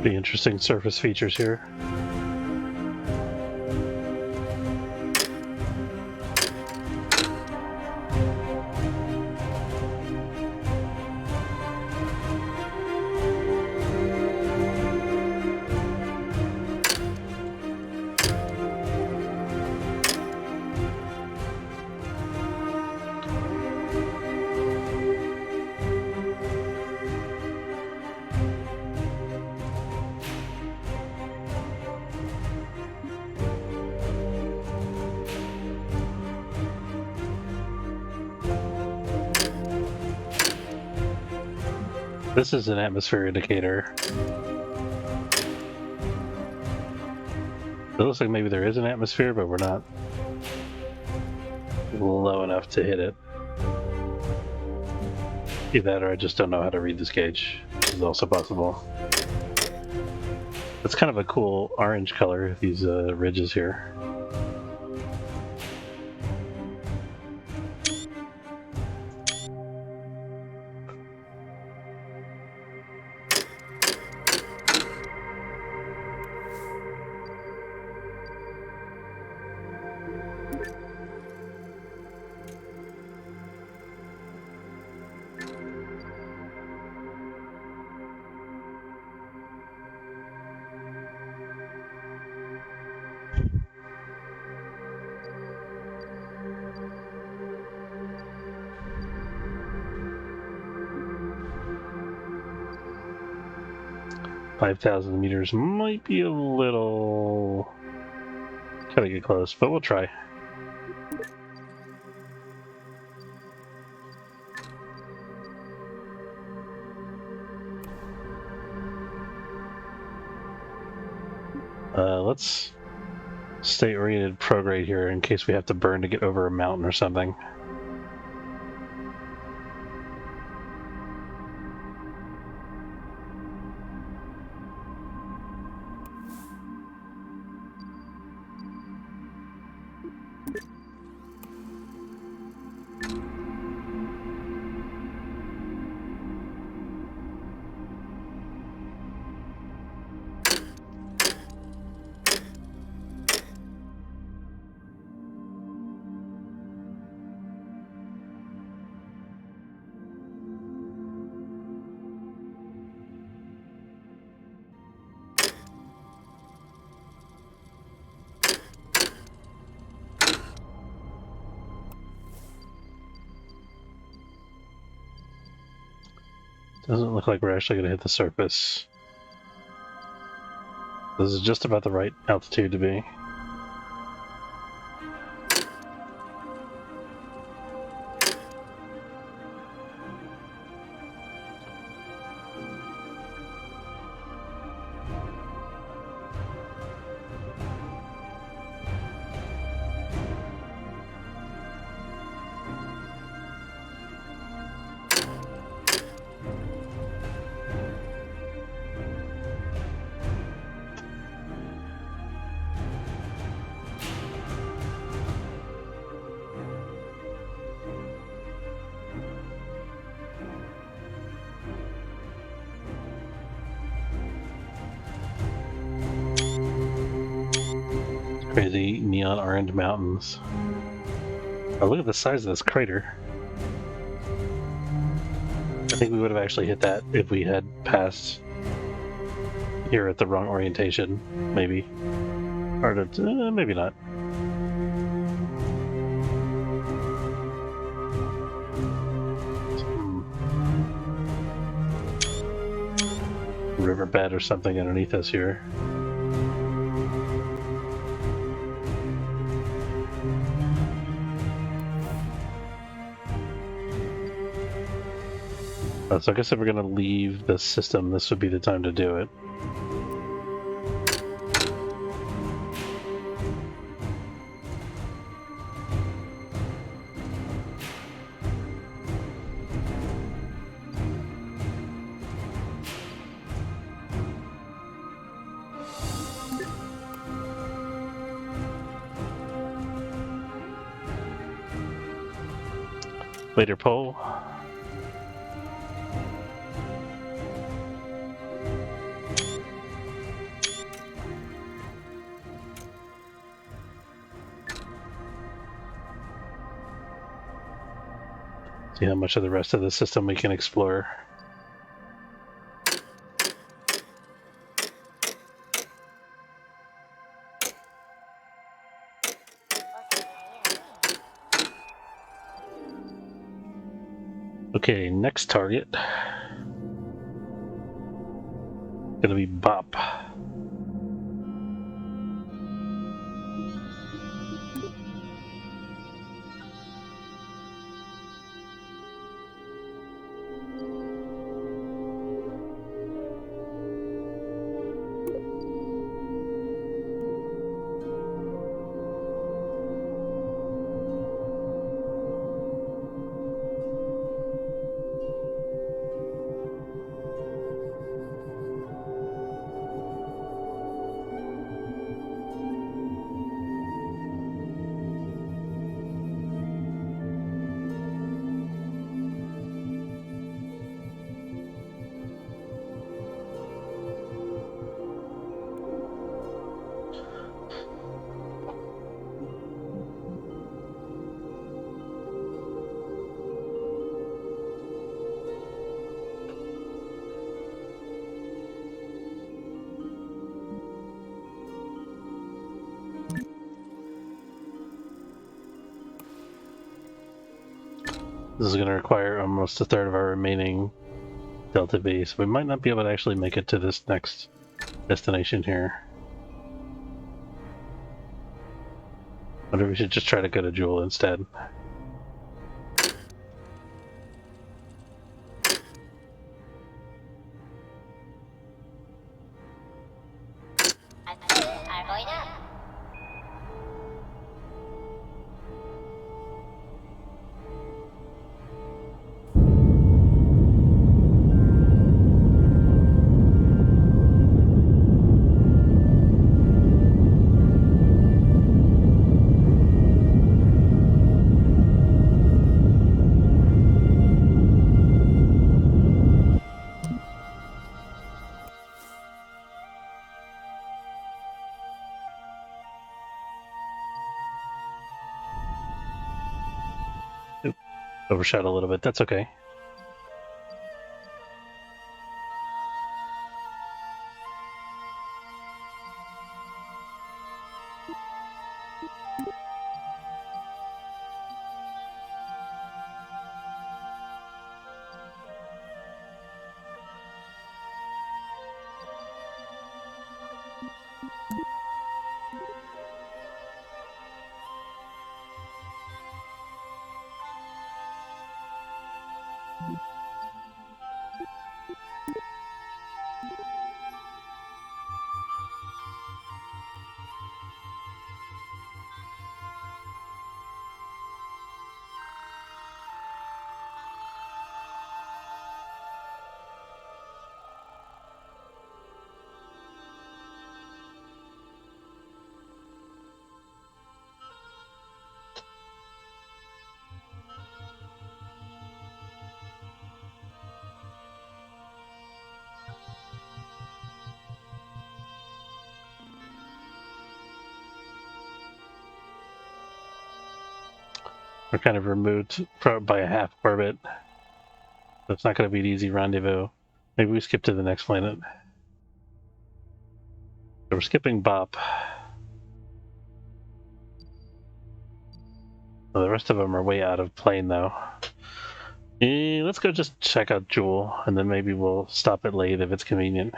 Pretty interesting surface features here. This is an atmosphere indicator. It looks like maybe there is an atmosphere, but we're not low enough to hit it. Either that or I just don't know how to read this gauge, which is also possible. It's kind of a cool orange color, these ridges here. $5,000 meters might be a little... Gotta get close, but we'll try. Let's stay oriented prograde here in case we have to burn to get over a mountain or something. Doesn't look like we're actually going to hit the surface. This is just about the right altitude to be. Crazy neon orange mountains. Oh, look at the size of this crater. I think we would have actually hit that if we had passed here at the wrong orientation, maybe. Or maybe not. Riverbed or something underneath us here. So I guess if we're going to leave the system, this would be the time to do it. Later poll. See how much of the rest of the system we can explore. Okay, next target. Gonna be Bop. This is going to require almost a third of our remaining Delta V, so we might not be able to actually make it to this next destination here. Wonder if we should just try to go to Jewel instead. Overshot a little bit, that's okay. We're kind of removed by a half orbit. So it's not going to be an easy rendezvous. Maybe we skip to the next planet. So we're skipping Bop. Well, the rest of them are way out of plane, though. Let's go just check out Jewel, and then maybe we'll stop at Lathe if it's convenient.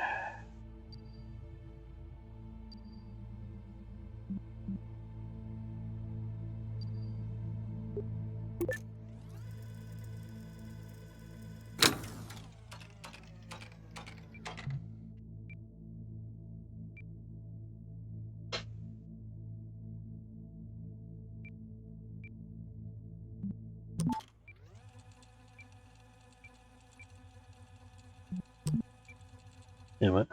Yeah, what?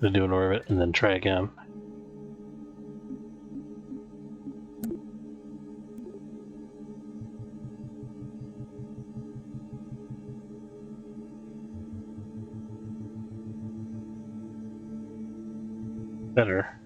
We'll do an orbit and then try again. Better.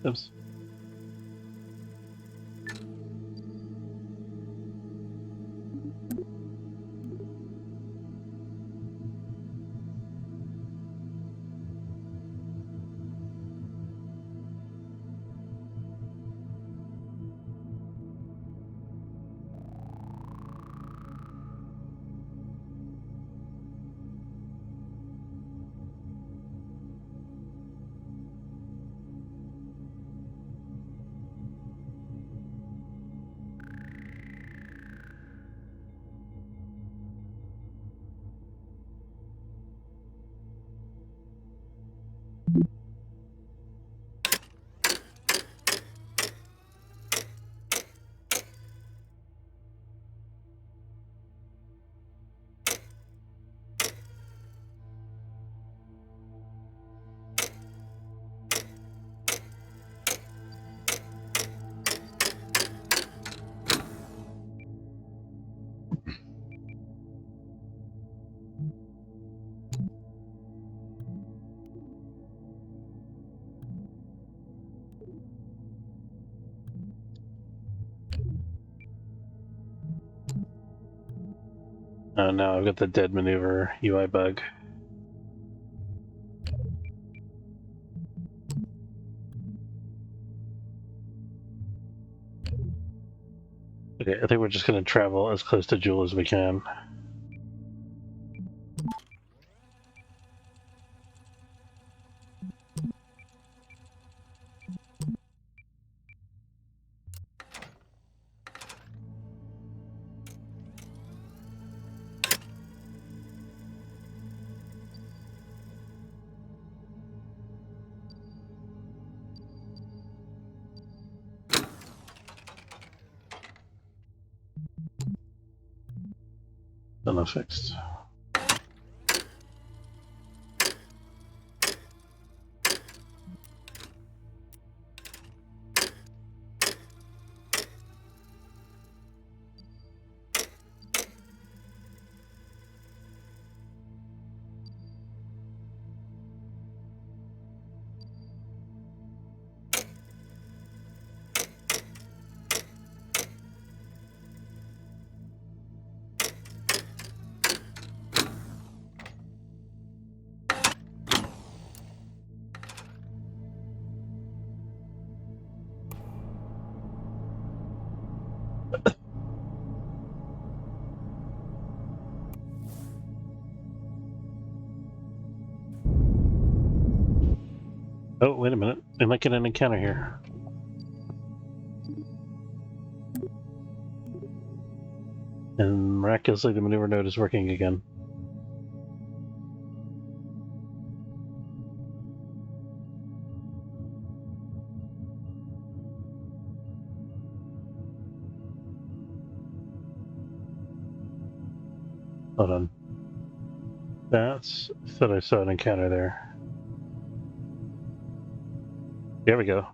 Oops. Oh no, I've got the dead maneuver UI bug. Okay, I think we're just going to travel as close to Jewel as we can. Still not fixed. Oh, wait a minute. We might get an encounter here. And miraculously, the maneuver node is working again. Hold on. I thought I saw an encounter there. There we go.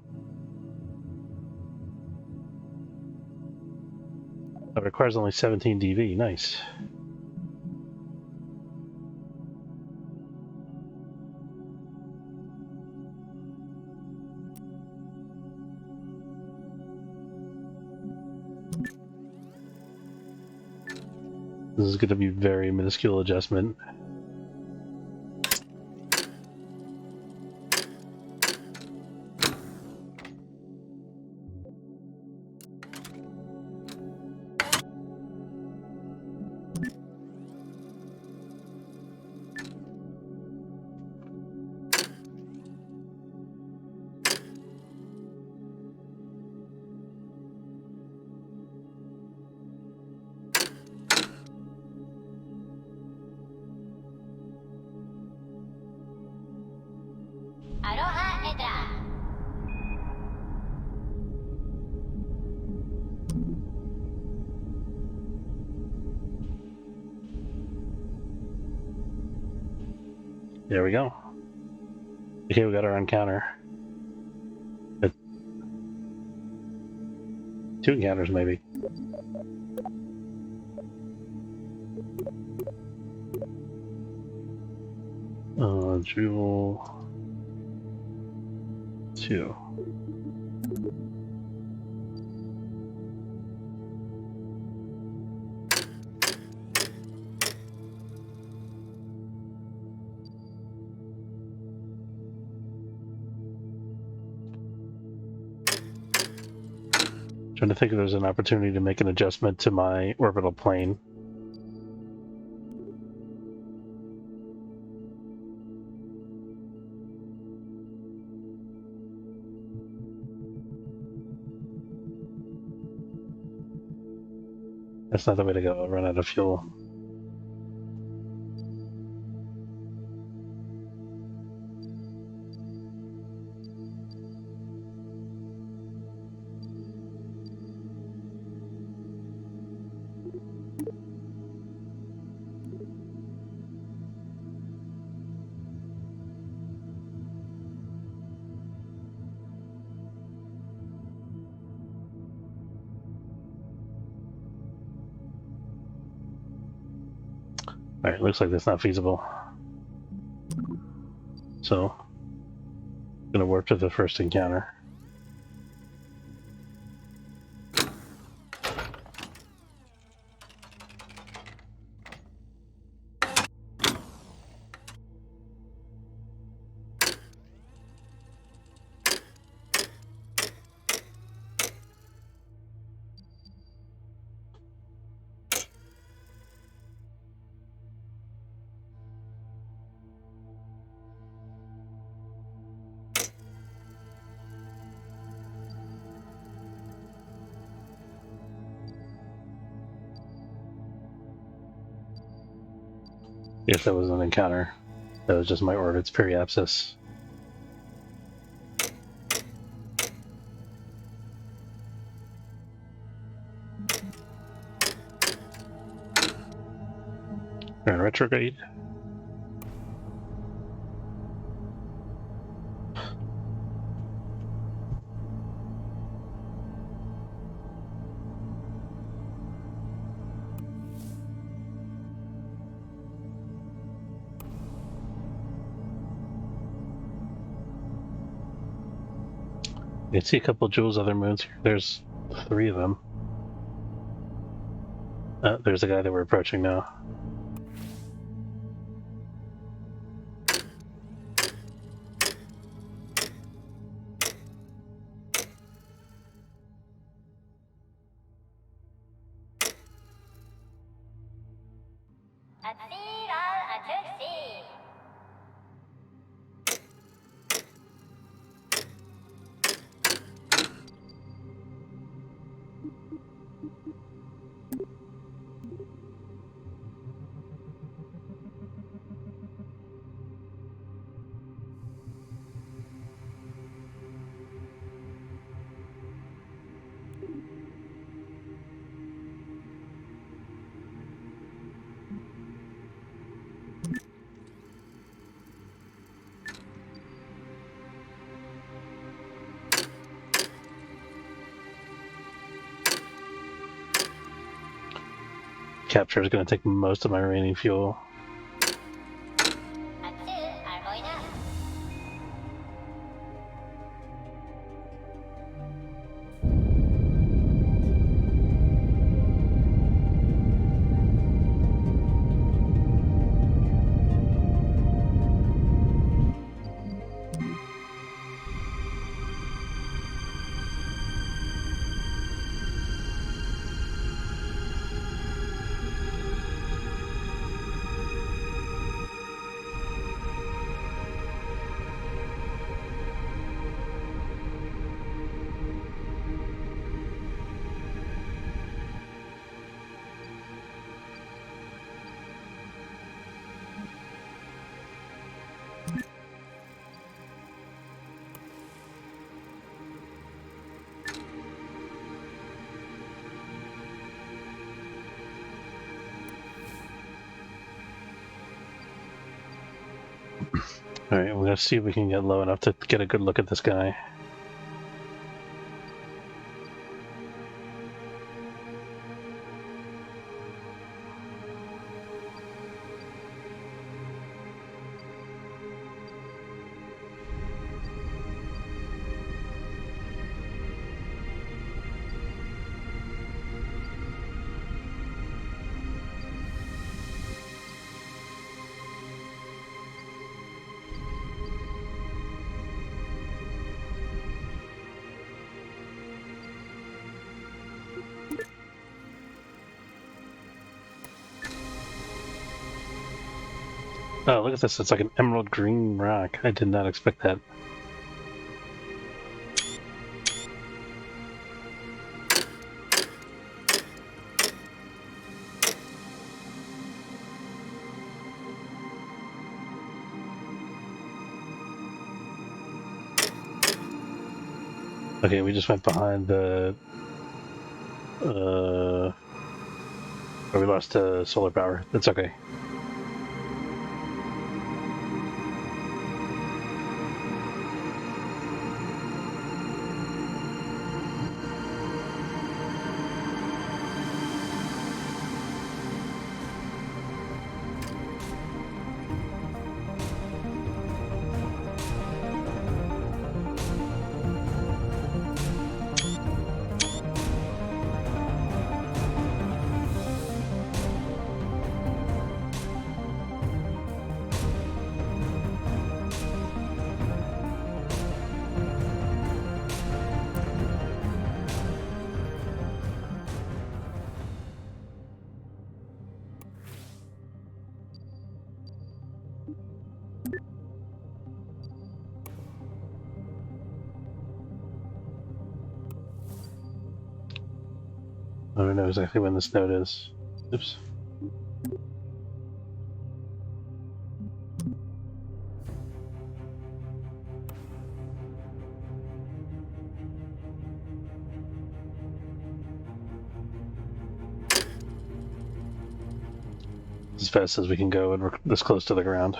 It requires only 17 DV. Nice. This is going to be a very minuscule adjustment. There we go. Okay, we got our encounter. Two encounters, maybe. Jewel 2. Trying to think if there's an opportunity to make an adjustment to my orbital plane. That's not the way to go. I'll run out of fuel. Alright, looks like that's not feasible. So, gonna warp to the first encounter. If that was an encounter, that was just my orbit's periapsis. We're in retrograde. You can see a couple of Jules' other moons here. There's 3 of them. There's the guy that we're approaching now. Capture is going to take most of my remaining fuel. Alright, we're going to see if we can get low enough to get a good look at this guy. Oh, look at this. It's like an emerald green rock. I did not expect that. Okay, we just went behind the... we lost solar power. That's okay. I don't know exactly when this node is. Oops. as fast as we can go, and we're this close to the ground.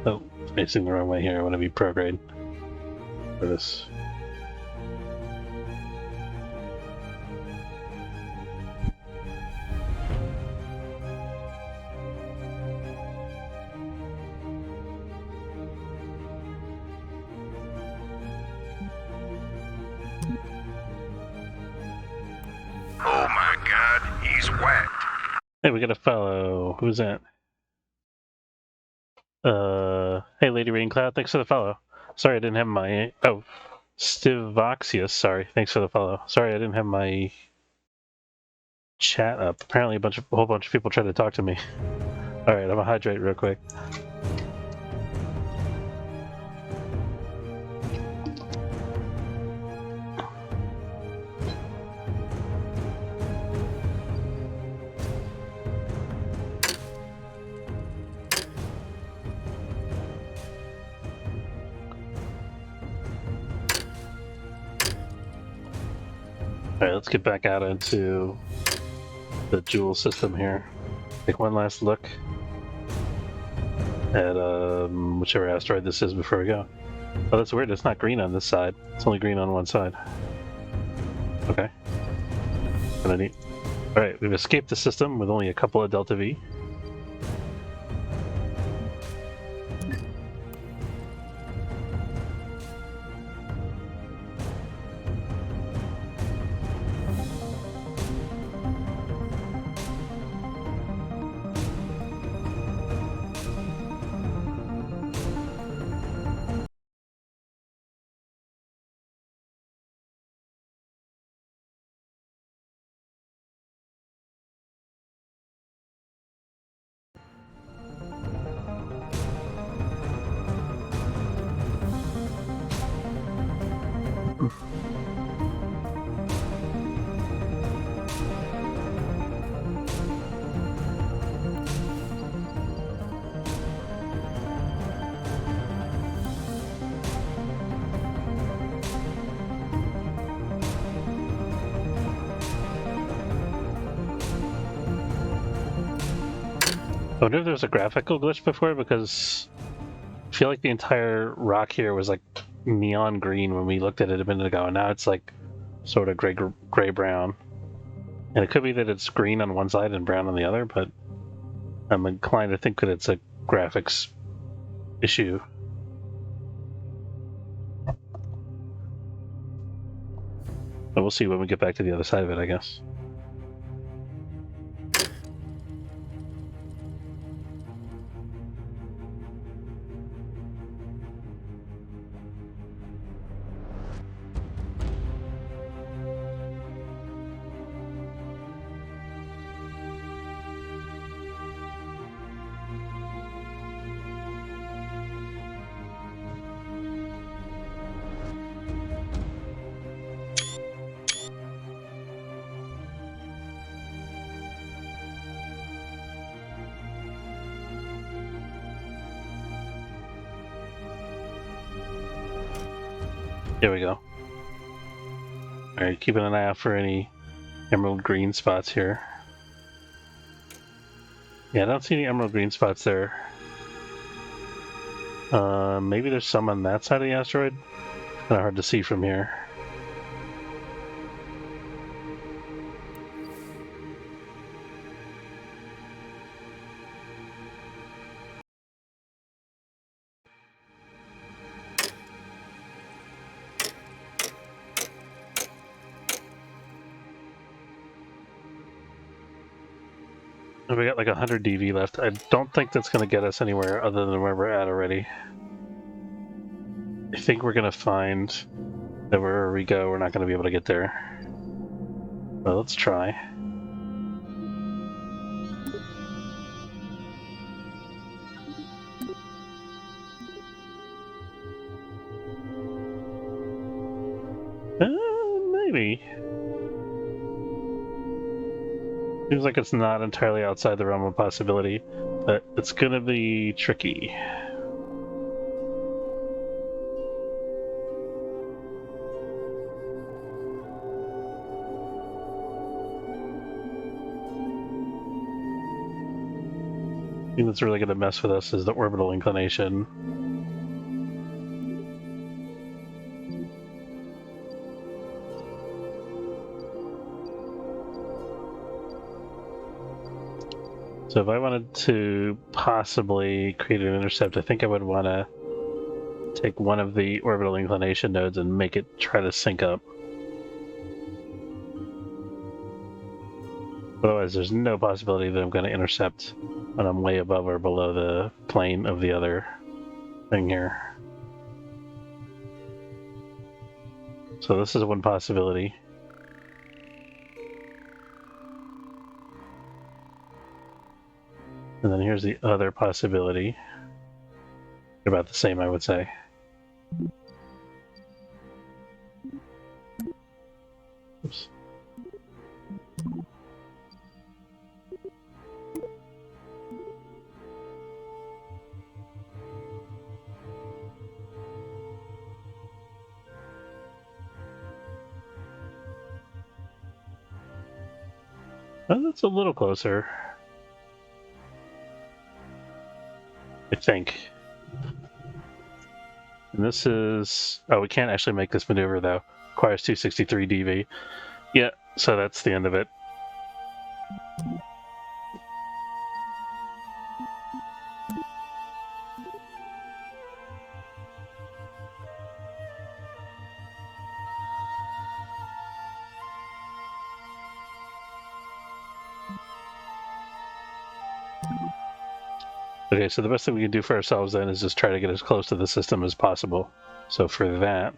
Oh, facing the wrong way here. I want to be prograde for this. Oh my god, he's wet. Hey, we got a follow. Who's that? Hey, Lady Raincloud, thanks for the follow. Sorry, I didn't have my... Oh, Stivoxius, sorry, thanks for the follow. Sorry, I didn't have my chat up. Apparently a whole bunch of people tried to talk to me. Alright, I'm gonna hydrate real quick. Alright, let's get back out into the Joule system here. Take one last look at whichever asteroid this is before we go. Oh, that's weird. It's not green on this side. It's only green on one side. Okay. Kinda neat. Alright, we've escaped the system with only a couple of Delta V. I wonder if there was a graphical glitch before, because I feel like the entire rock here was like neon green when we looked at it a minute ago, and now it's like sort of gray-brown. And it could be that it's green on one side and brown on the other, but I'm inclined to think that it's a graphics issue. But we'll see when we get back to the other side of it, I guess. There we go. Alright, keeping an eye out for any emerald green spots here. Yeah, I don't see any emerald green spots there. Maybe there's some on that side of the asteroid. Kind of hard to see from here. We got like 100 DV left. I don't think that's going to get us anywhere other than where we're at already. I think we're going to find that wherever we go, we're not going to be able to get there. Well, let's try. Maybe. Seems like it's not entirely outside the realm of possibility, but it's going to be tricky. The thing that's really going to mess with us is the orbital inclination. So if I wanted to possibly create an intercept, I think I would want to take one of the orbital inclination nodes and make it try to sync up. Otherwise, there's no possibility that I'm going to intercept when I'm way above or below the plane of the other thing here. So this is one possibility. And then here's the other possibility. They're about the same, I would say. Oops. Oh, that's a little closer. I think. And this is... Oh, we can't actually make this maneuver, though. Requires 263 DV. Yeah, so that's the end of it. Okay, so the best thing we can do for ourselves then is just try to get as close to the system as possible. So for that,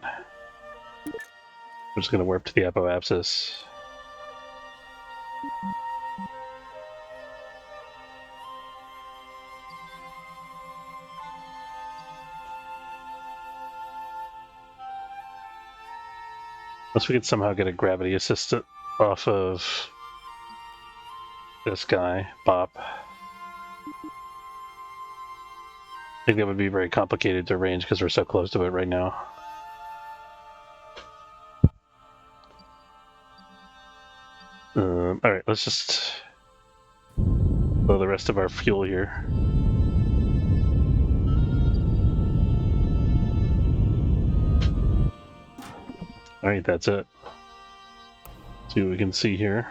we're just going to warp to the apoapsis. Unless we could somehow get a gravity assist off of this guy, Bop. I think that would be very complicated to arrange because we're so close to it right now. Alright, let's just blow the rest of our fuel here. Alright, that's it. See what we can see here.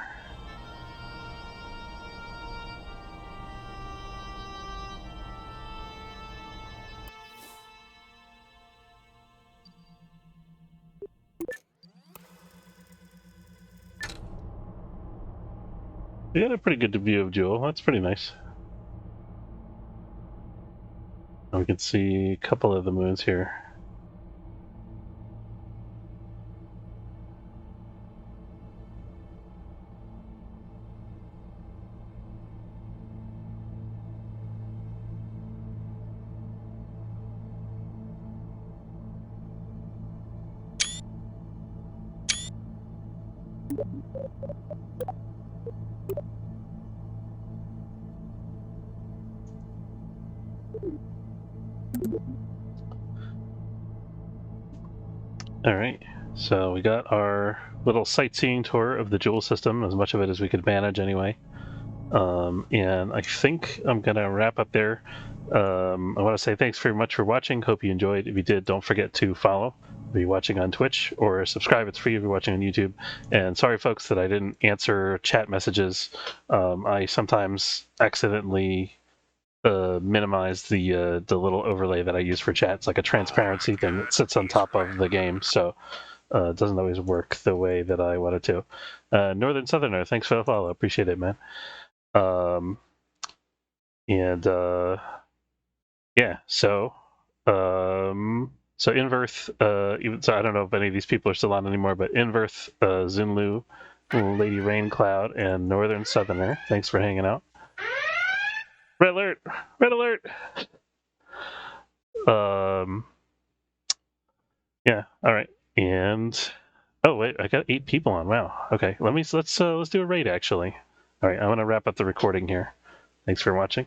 We got a pretty good view of Jewel. That's pretty nice. And we can see a couple of the moons here. Alright, so we got our little sightseeing tour of the Joule system, as much of it as we could manage anyway. And I think I'm going to wrap up there. I want to say thanks very much for watching. Hope you enjoyed. If you did, don't forget to follow if you're watching on Twitch, or subscribe. It's free if you're watching on YouTube. And sorry, folks, that I didn't answer chat messages. I sometimes accidentally minimize the little overlay that I use for chat. It's like a transparency thing that sits on top of the game, so it doesn't always work the way that I wanted to. Northern Southerner, thanks for the follow. Appreciate it, man. And yeah, so Inverth, even so, I don't know if any of these people are still on anymore, but Inverth, Zunlu, Lady Raincloud, and Northern Southerner, thanks for hanging out. Red alert! Red alert! Yeah, all right. And oh wait, I got 8 people on. Wow. Okay, let's do a raid actually. All right, I'm gonna wrap up the recording here. Thanks for watching.